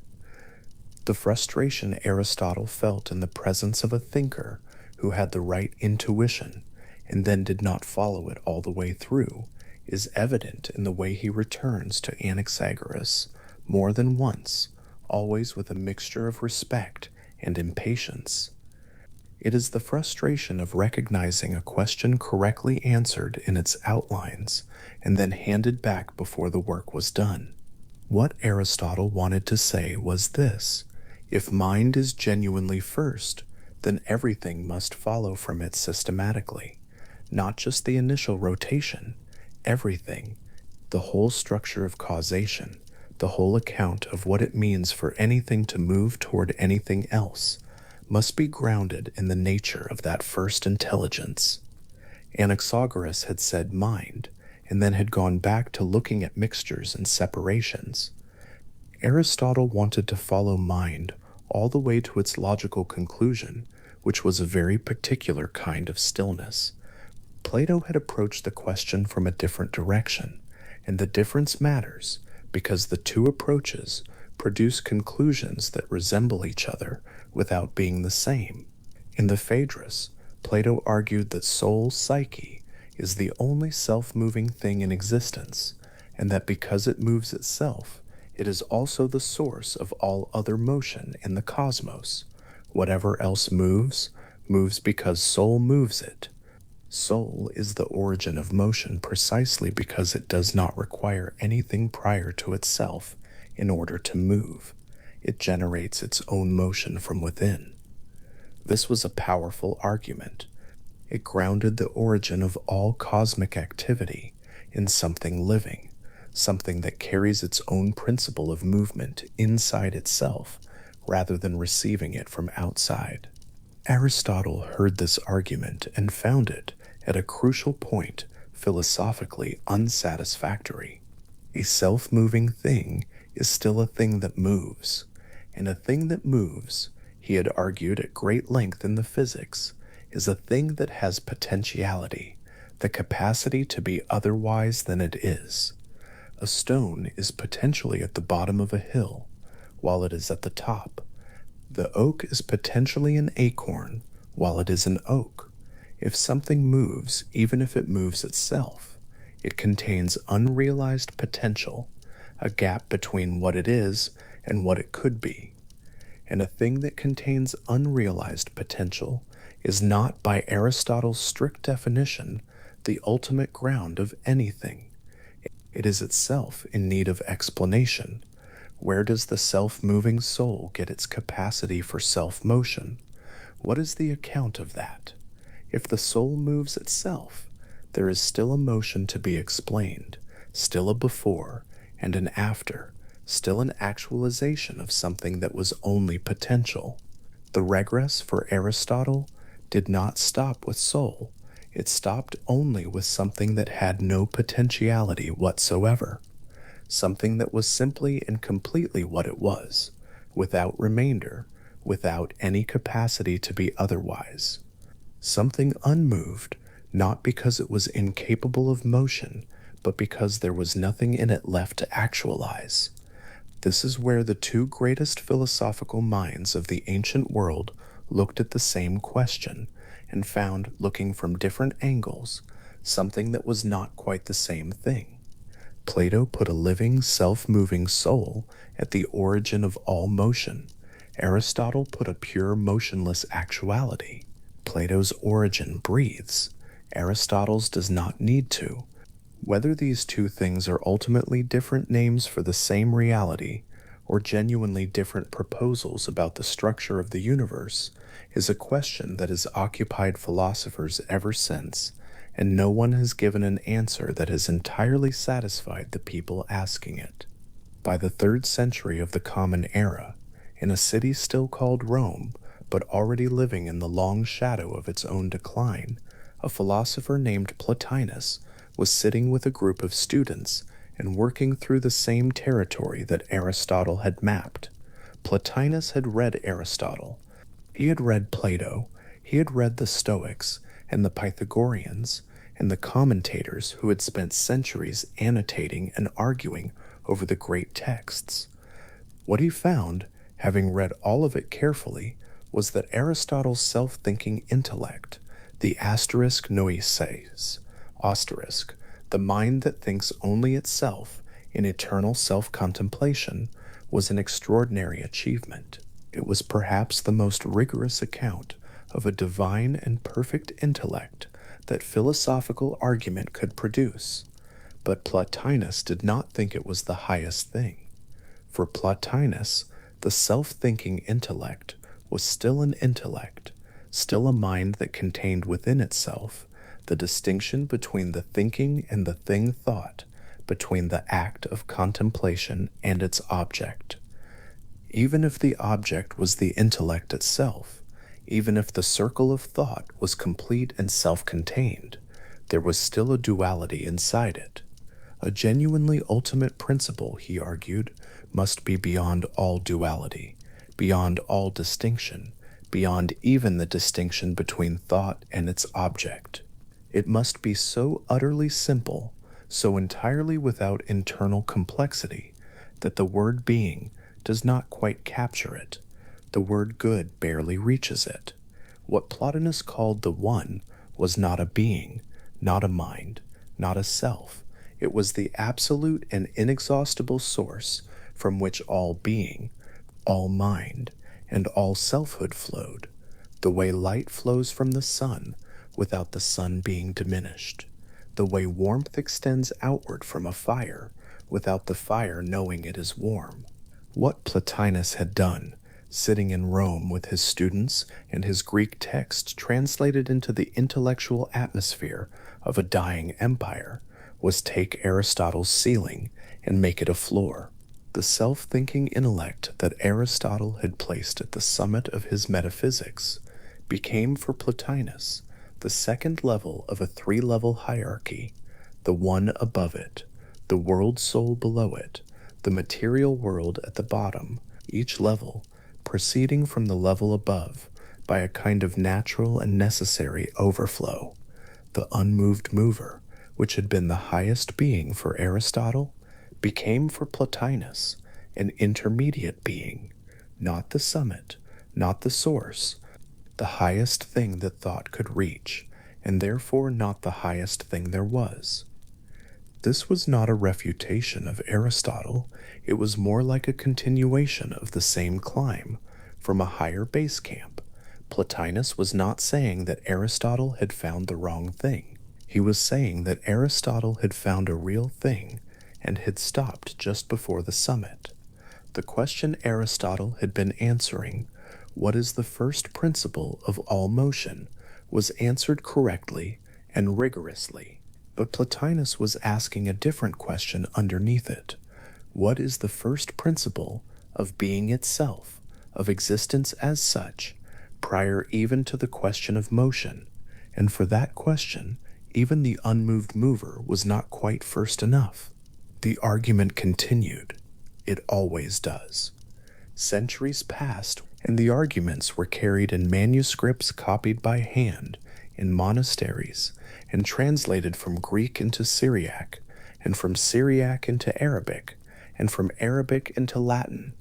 A: The frustration Aristotle felt in the presence of a thinker who had the right intuition and then did not follow it all the way through is evident in the way he returns to Anaxagoras more than once, always with a mixture of respect and impatience. It is the frustration of recognizing a question correctly answered in its outlines and then handed back before the work was done. What Aristotle wanted to say was this: if mind is genuinely first, then everything must follow from it systematically, not just the initial rotation, everything, the whole structure of causation, the whole account of what it means for anything to move toward anything else, must be grounded in the nature of that first intelligence. Anaxagoras had said mind, and then had gone back to looking at mixtures and separations. Aristotle wanted to follow mind all the way to its logical conclusion, which was a very particular kind of stillness. Plato had approached the question from a different direction, and the difference matters because the two approaches produce conclusions that resemble each other without being the same. In the Phaedrus, Plato argued that soul psyche is the only self-moving thing in existence, and that because it moves itself, it is also the source of all other motion in the cosmos. Whatever else moves, moves because soul moves it. Soul is the origin of motion precisely because it does not require anything prior to itself in order to move. It generates its own motion from within. This was a powerful argument. It grounded the origin of all cosmic activity in something living, something that carries its own principle of movement inside itself rather than receiving it from outside. Aristotle heard this argument and found it, at a crucial point, philosophically unsatisfactory. A self-moving thing is still a thing that moves, and a thing that moves, he had argued at great length in the physics, is a thing that has potentiality, the capacity to be otherwise than it is. A stone is potentially at the bottom of a hill, while it is at the top. The oak is potentially an acorn, while it is an oak. If something moves, even if it moves itself, it contains unrealized potential, a gap between what it is and what it could be. And a thing that contains unrealized potential is not, by Aristotle's strict definition, the ultimate ground of anything. It is itself in need of explanation. Where does the self-moving soul get its capacity for self-motion? What is the account of that? If the soul moves itself, there is still a motion to be explained, still a before and an after, still an actualization of something that was only potential. The regress for Aristotle did not stop with soul. It stopped only with something that had no potentiality whatsoever, something that was simply and completely what it was, without remainder, without any capacity to be otherwise. Something unmoved, not because it was incapable of motion, but because there was nothing in it left to actualize. This is where the two greatest philosophical minds of the ancient world looked at the same question and found, looking from different angles, something that was not quite the same thing. Plato put a living, self-moving soul at the origin of all motion. Aristotle put a pure, motionless actuality. Plato's origin breathes. Aristotle's does not need to. Whether these two things are ultimately different names for the same reality, or genuinely different proposals about the structure of the universe, is a question that has occupied philosophers ever since, and no one has given an answer that has entirely satisfied the people asking it. By the 3rd century of the Common Era, in a city still called Rome, but already living in the long shadow of its own decline, a philosopher named Plotinus was sitting with a group of students and working through the same territory that Aristotle had mapped. Plotinus had read Aristotle. He had read Plato. He had read the Stoics and the Pythagoreans and the commentators who had spent centuries annotating and arguing over the great texts. What he found, having read all of it carefully, was that Aristotle's self-thinking intellect, the asterisk noises, asterisk, the mind that thinks only itself in eternal self-contemplation, was an extraordinary achievement. It was perhaps the most rigorous account of a divine and perfect intellect that philosophical argument could produce. But Plotinus did not think it was the highest thing. For Plotinus, the self-thinking intellect was still an intellect, still a mind that contained within itself the distinction between the thinking and the thing thought, between the act of contemplation and its object. Even if the object was the intellect itself, even if the circle of thought was complete and self-contained, there was still a duality inside it. A genuinely ultimate principle, he argued, must be beyond all duality, beyond all distinction, beyond even the distinction between thought and its object. It must be so utterly simple, so entirely without internal complexity, that the word being does not quite capture it. The word good barely reaches it. What Plotinus called the One was not a being, not a mind, not a self. It was the absolute and inexhaustible source from which all being, all mind, and all selfhood flowed, the way light flows from the sun without the sun being diminished, the way warmth extends outward from a fire without the fire knowing it is warm. What Plotinus had done, sitting in Rome with his students and his Greek text translated into the intellectual atmosphere of a dying empire, was take Aristotle's ceiling and make it a floor. The self-thinking intellect that Aristotle had placed at the summit of his metaphysics became for Plotinus the second level of a three-level hierarchy, the one above it, the world soul below it, the material world at the bottom, each level proceeding from the level above by a kind of natural and necessary overflow. The unmoved mover, which had been the highest being for Aristotle, became for Plotinus an intermediate being, not the summit, not the source, the highest thing that thought could reach, and therefore not the highest thing there was. This was not a refutation of Aristotle, it was more like a continuation of the same climb, from a higher base camp. Plotinus was not saying that Aristotle had found the wrong thing. He was saying that Aristotle had found a real thing and had stopped just before the summit. The question Aristotle had been answering, what is the first principle of all motion, was answered correctly and rigorously. But Plotinus was asking a different question underneath it. What is the first principle of being itself, of existence as such, prior even to the question of motion? And for that question, even the unmoved mover was not quite first enough. The argument continued. It always does. Centuries passed, and the arguments were carried in manuscripts copied by hand, in monasteries, and translated from Greek into Syriac, and from Syriac into Arabic, and from Arabic into Latin,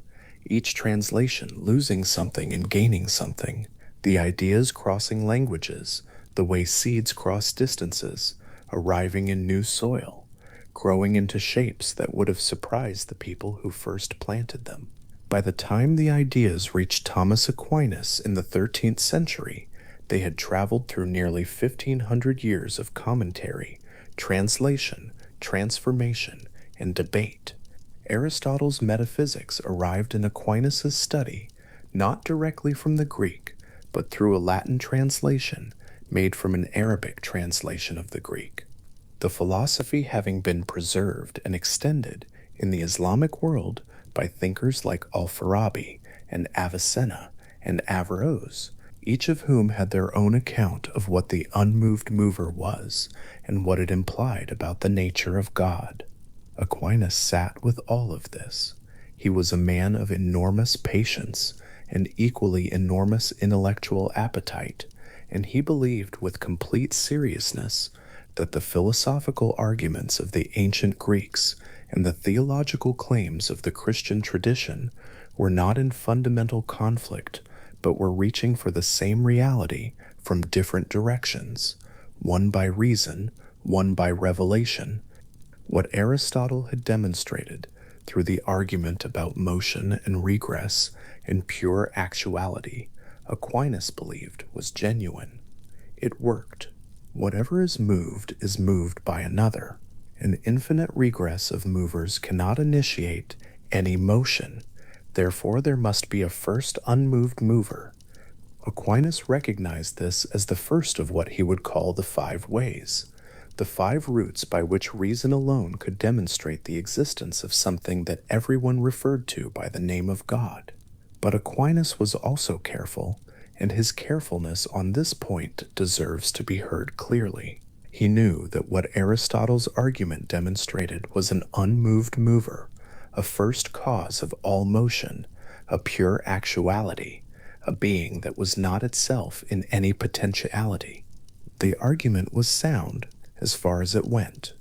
A: each translation losing something and gaining something, the ideas crossing languages, the way seeds cross distances, arriving in new soil, growing into shapes that would have surprised the people who first planted them. By the time the ideas reached Thomas Aquinas in the 13th century, they had traveled through nearly 1,500 years of commentary, translation, transformation, and debate. Aristotle's metaphysics arrived in Aquinas' study, not directly from the Greek, but through a Latin translation made from an Arabic translation of the Greek. The philosophy having been preserved and extended in the Islamic world by thinkers like Al-Farabi and Avicenna and Averroes, each of whom had their own account of what the unmoved mover was and what it implied about the nature of God. Aquinas sat with all of this. He was a man of enormous patience and equally enormous intellectual appetite, and he believed with complete seriousness that the philosophical arguments of the ancient Greeks and the theological claims of the Christian tradition were not in fundamental conflict, but were reaching for the same reality from different directions, one by reason, one by revelation. What Aristotle had demonstrated through the argument about motion and regress and pure actuality, Aquinas believed was genuine. It worked. Whatever is moved by another. An infinite regress of movers cannot initiate any motion. Therefore, there must be a first unmoved mover. Aquinas recognized this as the first of what he would call the 5 ways, the 5 routes by which reason alone could demonstrate the existence of something that everyone referred to by the name of God. But Aquinas was also careful, and his carefulness on this point deserves to be heard clearly. He knew that what Aristotle's argument demonstrated was an unmoved mover, a first cause of all motion, a pure actuality, a being that was not itself in any potentiality. The argument was sound as far as it went.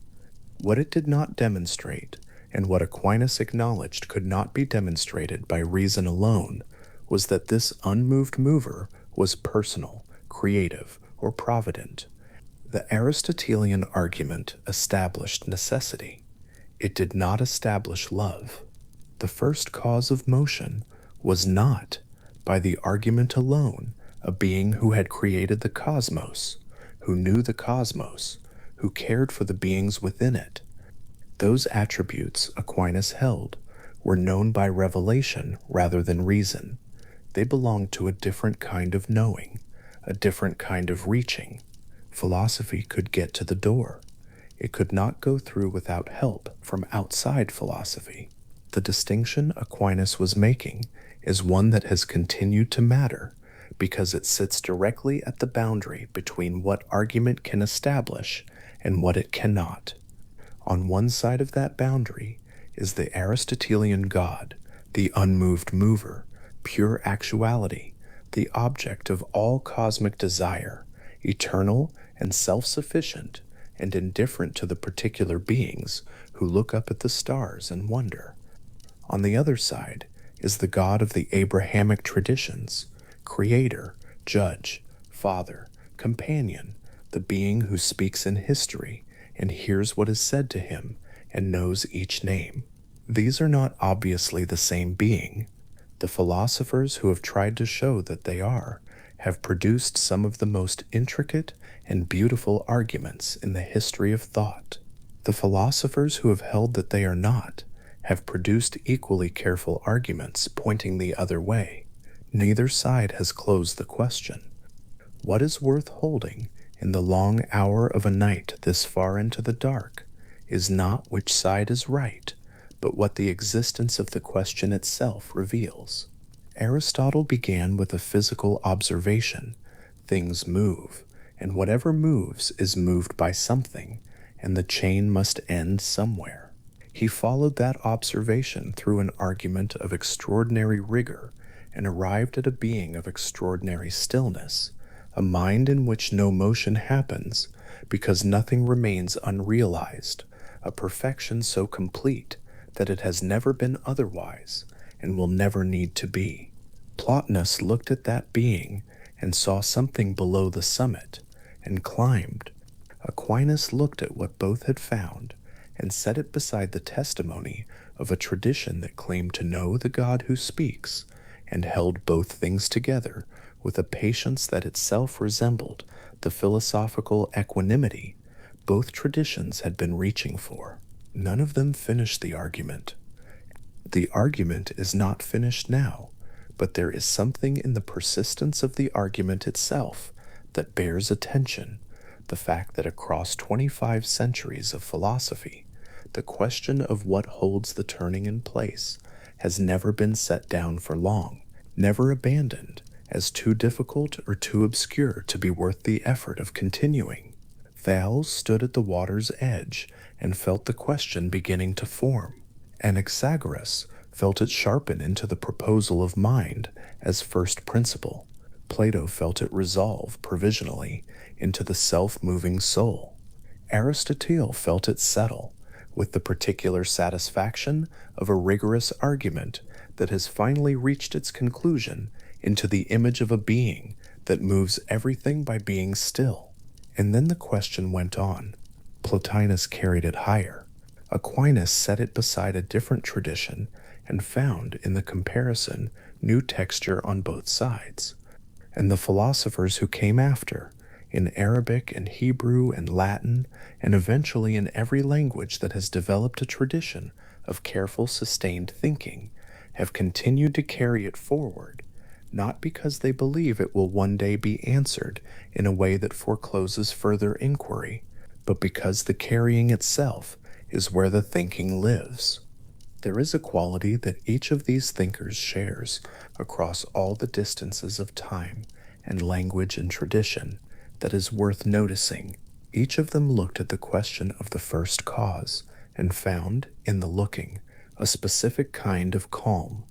A: What it did not demonstrate, and what Aquinas acknowledged could not be demonstrated by reason alone, was that this unmoved mover was personal, creative, or provident. The Aristotelian argument established necessity. It did not establish love. The first cause of motion was not, by the argument alone, a being who had created the cosmos, who knew the cosmos, who cared for the beings within it. Those attributes, Aquinas held, were known by revelation rather than reason. They belonged to a different kind of knowing, a different kind of reaching. Philosophy could get to the door. It could not go through without help from outside philosophy. The distinction Aquinas was making is one that has continued to matter because it sits directly at the boundary between what argument can establish and what it cannot. On one side of that boundary is the Aristotelian God, the unmoved mover, pure actuality, the object of all cosmic desire, eternal and self-sufficient and indifferent to the particular beings who look up at the stars and wonder. On the other side is the God of the Abrahamic traditions, creator, judge, father, companion, the being who speaks in history and hears what is said to him and knows each name. These are not obviously the same being. The philosophers who have tried to show that they are have produced some of the most intricate and beautiful arguments in the history of thought. The philosophers who have held that they are not have produced equally careful arguments pointing the other way. Neither side has closed the question. What is worth holding in the long hour of a night this far into the dark is not which side is right, but what the existence of the question itself reveals. Aristotle began with a physical observation. Things move, and whatever moves is moved by something, and the chain must end somewhere. He followed that observation through an argument of extraordinary rigor and arrived at a being of extraordinary stillness, a mind in which no motion happens because nothing remains unrealized, a perfection so complete that it has never been otherwise and will never need to be. Plotinus looked at that being and saw something below the summit and climbed. Aquinas looked at what both had found and set it beside the testimony of a tradition that claimed to know the God who speaks and held both things together with a patience that itself resembled the philosophical equanimity both traditions had been reaching for. None of them finished the argument. The argument is not finished now, but there is something in the persistence of the argument itself that bears attention, the fact that across 25 centuries of philosophy, the question of what holds the turning in place has never been set down for long, never abandoned, as too difficult or too obscure to be worth the effort of continuing. Thales stood at the water's edge and felt the question beginning to form. Anaxagoras felt it sharpen into the proposal of mind as first principle. Plato felt it resolve provisionally into the self-moving soul. Aristotle felt it settle with the particular satisfaction of a rigorous argument that has finally reached its conclusion into the image of a being that moves everything by being still. And then the question went on. Plotinus carried it higher. Aquinas set it beside a different tradition and found in the comparison new texture on both sides. And the philosophers who came after, in Arabic and Hebrew and Latin, and eventually in every language that has developed a tradition of careful, sustained thinking, have continued to carry it forward, not because they believe it will one day be answered in a way that forecloses further inquiry, but because the carrying itself is where the thinking lives. There is a quality that each of these thinkers shares across all the distances of time and language and tradition that is worth noticing. Each of them looked at the question of the first cause and found, in the looking, a specific kind of calm,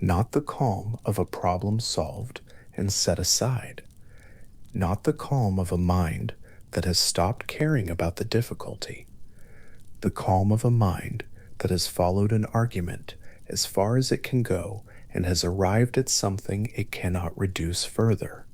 A: not the calm of a problem solved and set aside, not the calm of a mind that has stopped caring about the difficulty, the calm of a mind that has followed an argument as far as it can go and has arrived at something it cannot reduce further,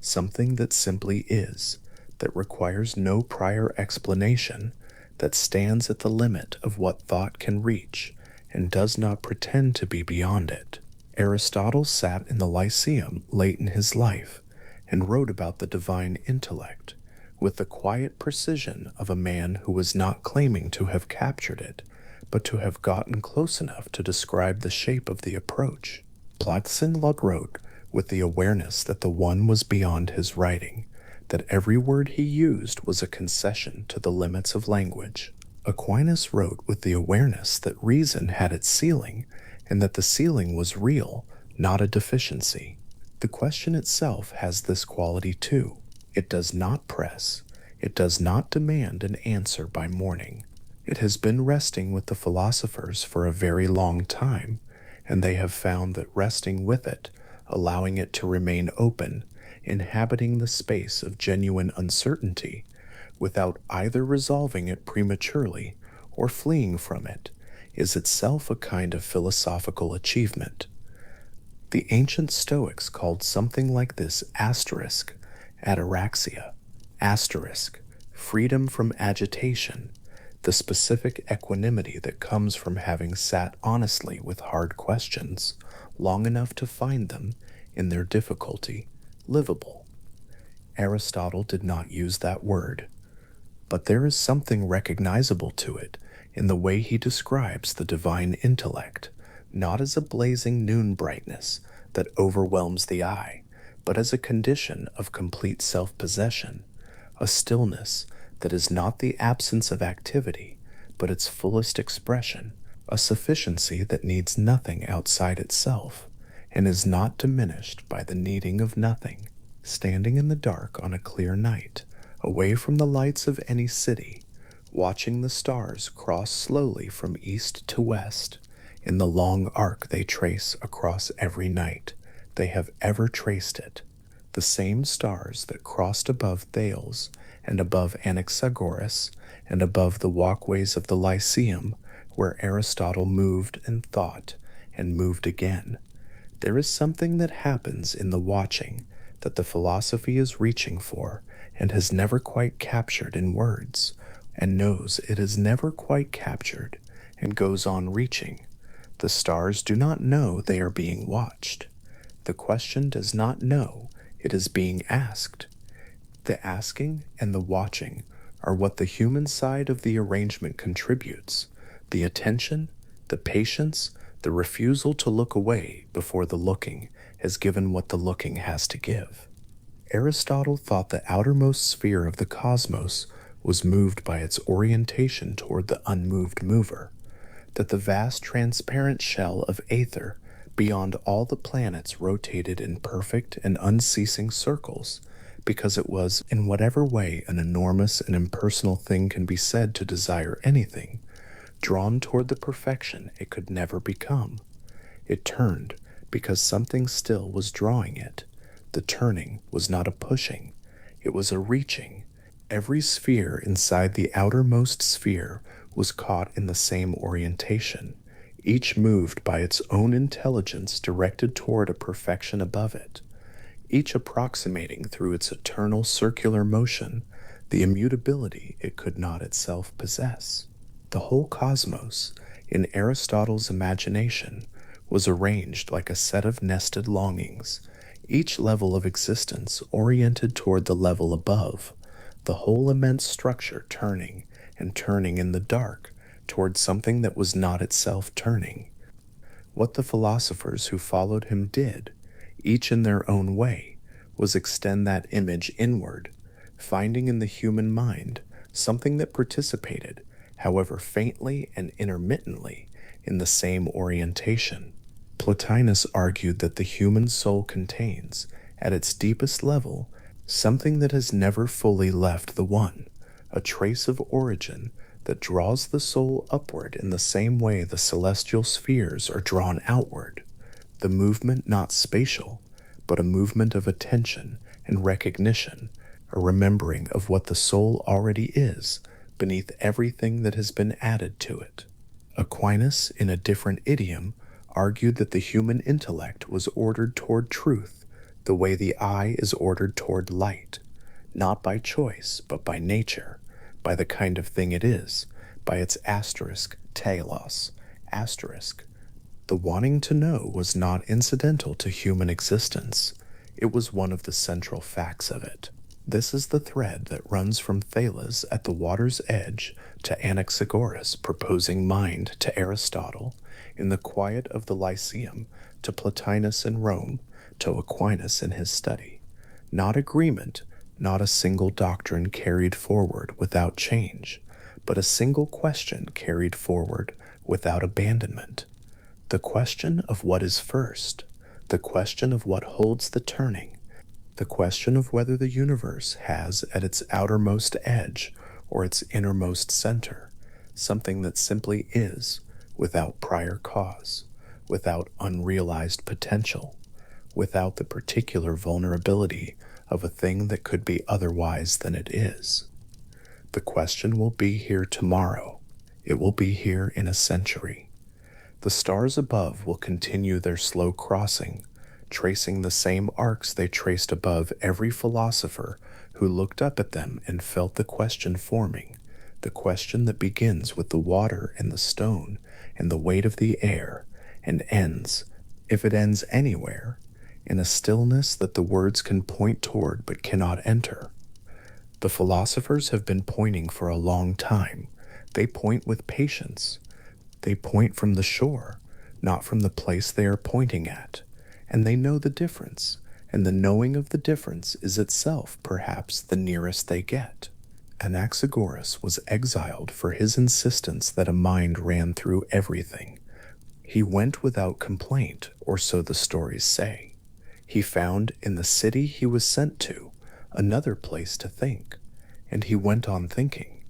A: something that simply is, that requires no prior explanation, that stands at the limit of what thought can reach and does not pretend to be beyond it. Aristotle sat in the Lyceum late in his life and wrote about the divine intellect with the quiet precision of a man who was not claiming to have captured it, but to have gotten close enough to describe the shape of the approach. Platon wrote with the awareness that the one was beyond his writing, that every word he used was a concession to the limits of language. Aquinas wrote with the awareness that reason had its ceiling, and that the ceiling was real, not a deficiency. The question itself has this quality too. It does not press. It does not demand an answer by morning. It has been resting with the philosophers for a very long time, and they have found that resting with it, allowing it to remain open, inhabiting the space of genuine uncertainty, without either resolving it prematurely or fleeing from it, is itself a kind of philosophical achievement. The ancient Stoics called something like this ataraxia, freedom from agitation, the specific equanimity that comes from having sat honestly with hard questions long enough to find them, in their difficulty, livable. Aristotle did not use that word, but there is something recognizable to it in the way he describes the divine intellect, not as a blazing noon brightness that overwhelms the eye, but as a condition of complete self-possession, a stillness that is not the absence of activity, but its fullest expression, a sufficiency that needs nothing outside itself, and is not diminished by the needing of nothing, standing in the dark on a clear night, away from the lights of any city, watching the stars cross slowly from east to west, in the long arc they trace across every night they have ever traced it, the same stars that crossed above Thales and above Anaxagoras and above the walkways of the Lyceum, where Aristotle moved and thought and moved again. There is something that happens in the watching that the philosophy is reaching for and has never quite captured in words, and knows it is never quite captured, and goes on reaching. The stars do not know they are being watched. The question does not know it is being asked. The asking and the watching are what the human side of the arrangement contributes. The attention, the patience, the refusal to look away before the looking has given what the looking has to give. Aristotle thought the outermost sphere of the cosmos was moved by its orientation toward the unmoved mover, that the vast transparent shell of aether beyond all the planets rotated in perfect and unceasing circles, because it was, in whatever way an enormous and impersonal thing can be said to desire anything, drawn toward the perfection it could never become. It turned because something still was drawing it. The turning was not a pushing, it was a reaching. Every sphere inside the outermost sphere was caught in the same orientation, each moved by its own intelligence directed toward a perfection above it, each approximating through its eternal circular motion the immutability it could not itself possess. The whole cosmos, in Aristotle's imagination, was arranged like a set of nested longings, each level of existence oriented toward the level above, the whole immense structure turning and turning in the dark toward something that was not itself turning. What the philosophers who followed him did, each in their own way, was extend that image inward, finding in the human mind something that participated, however faintly and intermittently, in the same orientation. Plotinus argued that the human soul contains, at its deepest level, something that has never fully left the one, a trace of origin that draws the soul upward in the same way the celestial spheres are drawn outward, the movement not spatial, but a movement of attention and recognition, a remembering of what the soul already is beneath everything that has been added to it. Aquinas, in a different idiom, argued that the human intellect was ordered toward truth the way the eye is ordered toward light, not by choice, but by nature, by the kind of thing it is, by its asterisk, telos, asterisk. The wanting to know was not incidental to human existence. It was one of the central facts of it. This is the thread that runs from Thales at the water's edge to Anaxagoras proposing mind to Aristotle, in the quiet of the Lyceum to Plotinus in Rome, to Aquinas in his study. Not agreement, not a single doctrine carried forward without change, but a single question carried forward without abandonment. The question of what is first, the question of what holds the turning, the question of whether the universe has at its outermost edge or its innermost center something that simply is, without prior cause, without unrealized potential, without the particular vulnerability of a thing that could be otherwise than it is. The question will be here tomorrow. It will be here in a century. The stars above will continue their slow crossing, tracing the same arcs they traced above every philosopher who looked up at them and felt the question forming, the question that begins with the water and the stone and the weight of the air, and ends, if it ends anywhere, in a stillness that the words can point toward but cannot enter. The philosophers have been pointing for a long time. They point with patience. They point from the shore, not from the place they are pointing at, and they know the difference, and the knowing of the difference is itself perhaps the nearest they get. Anaxagoras was exiled for his insistence that a mind ran through everything. He went without complaint, or so the stories say. He found in the city he was sent to another place to think, and he went on thinking.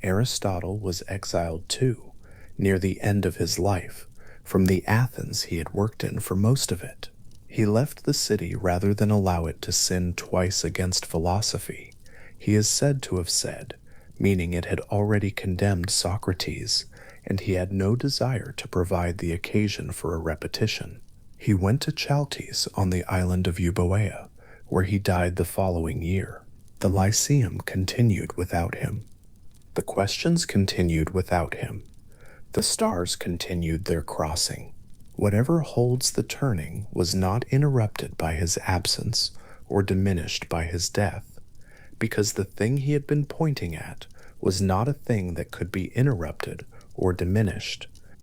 A: Aristotle was exiled too, near the end of his life, from the Athens he had worked in for most of it. He left the city rather than allow it to sin twice against philosophy. He is said to have said, meaning it had already condemned Socrates, and he had no desire to provide the occasion for a repetition. He went to Chalcis on the island of Euboea, where he died the following year. The Lyceum continued without him. The questions continued without him. The stars continued their crossing. Whatever holds the turning was not interrupted by his absence or diminished by his death, because the thing he had been pointing at was not a thing that could be interrupted or diminished.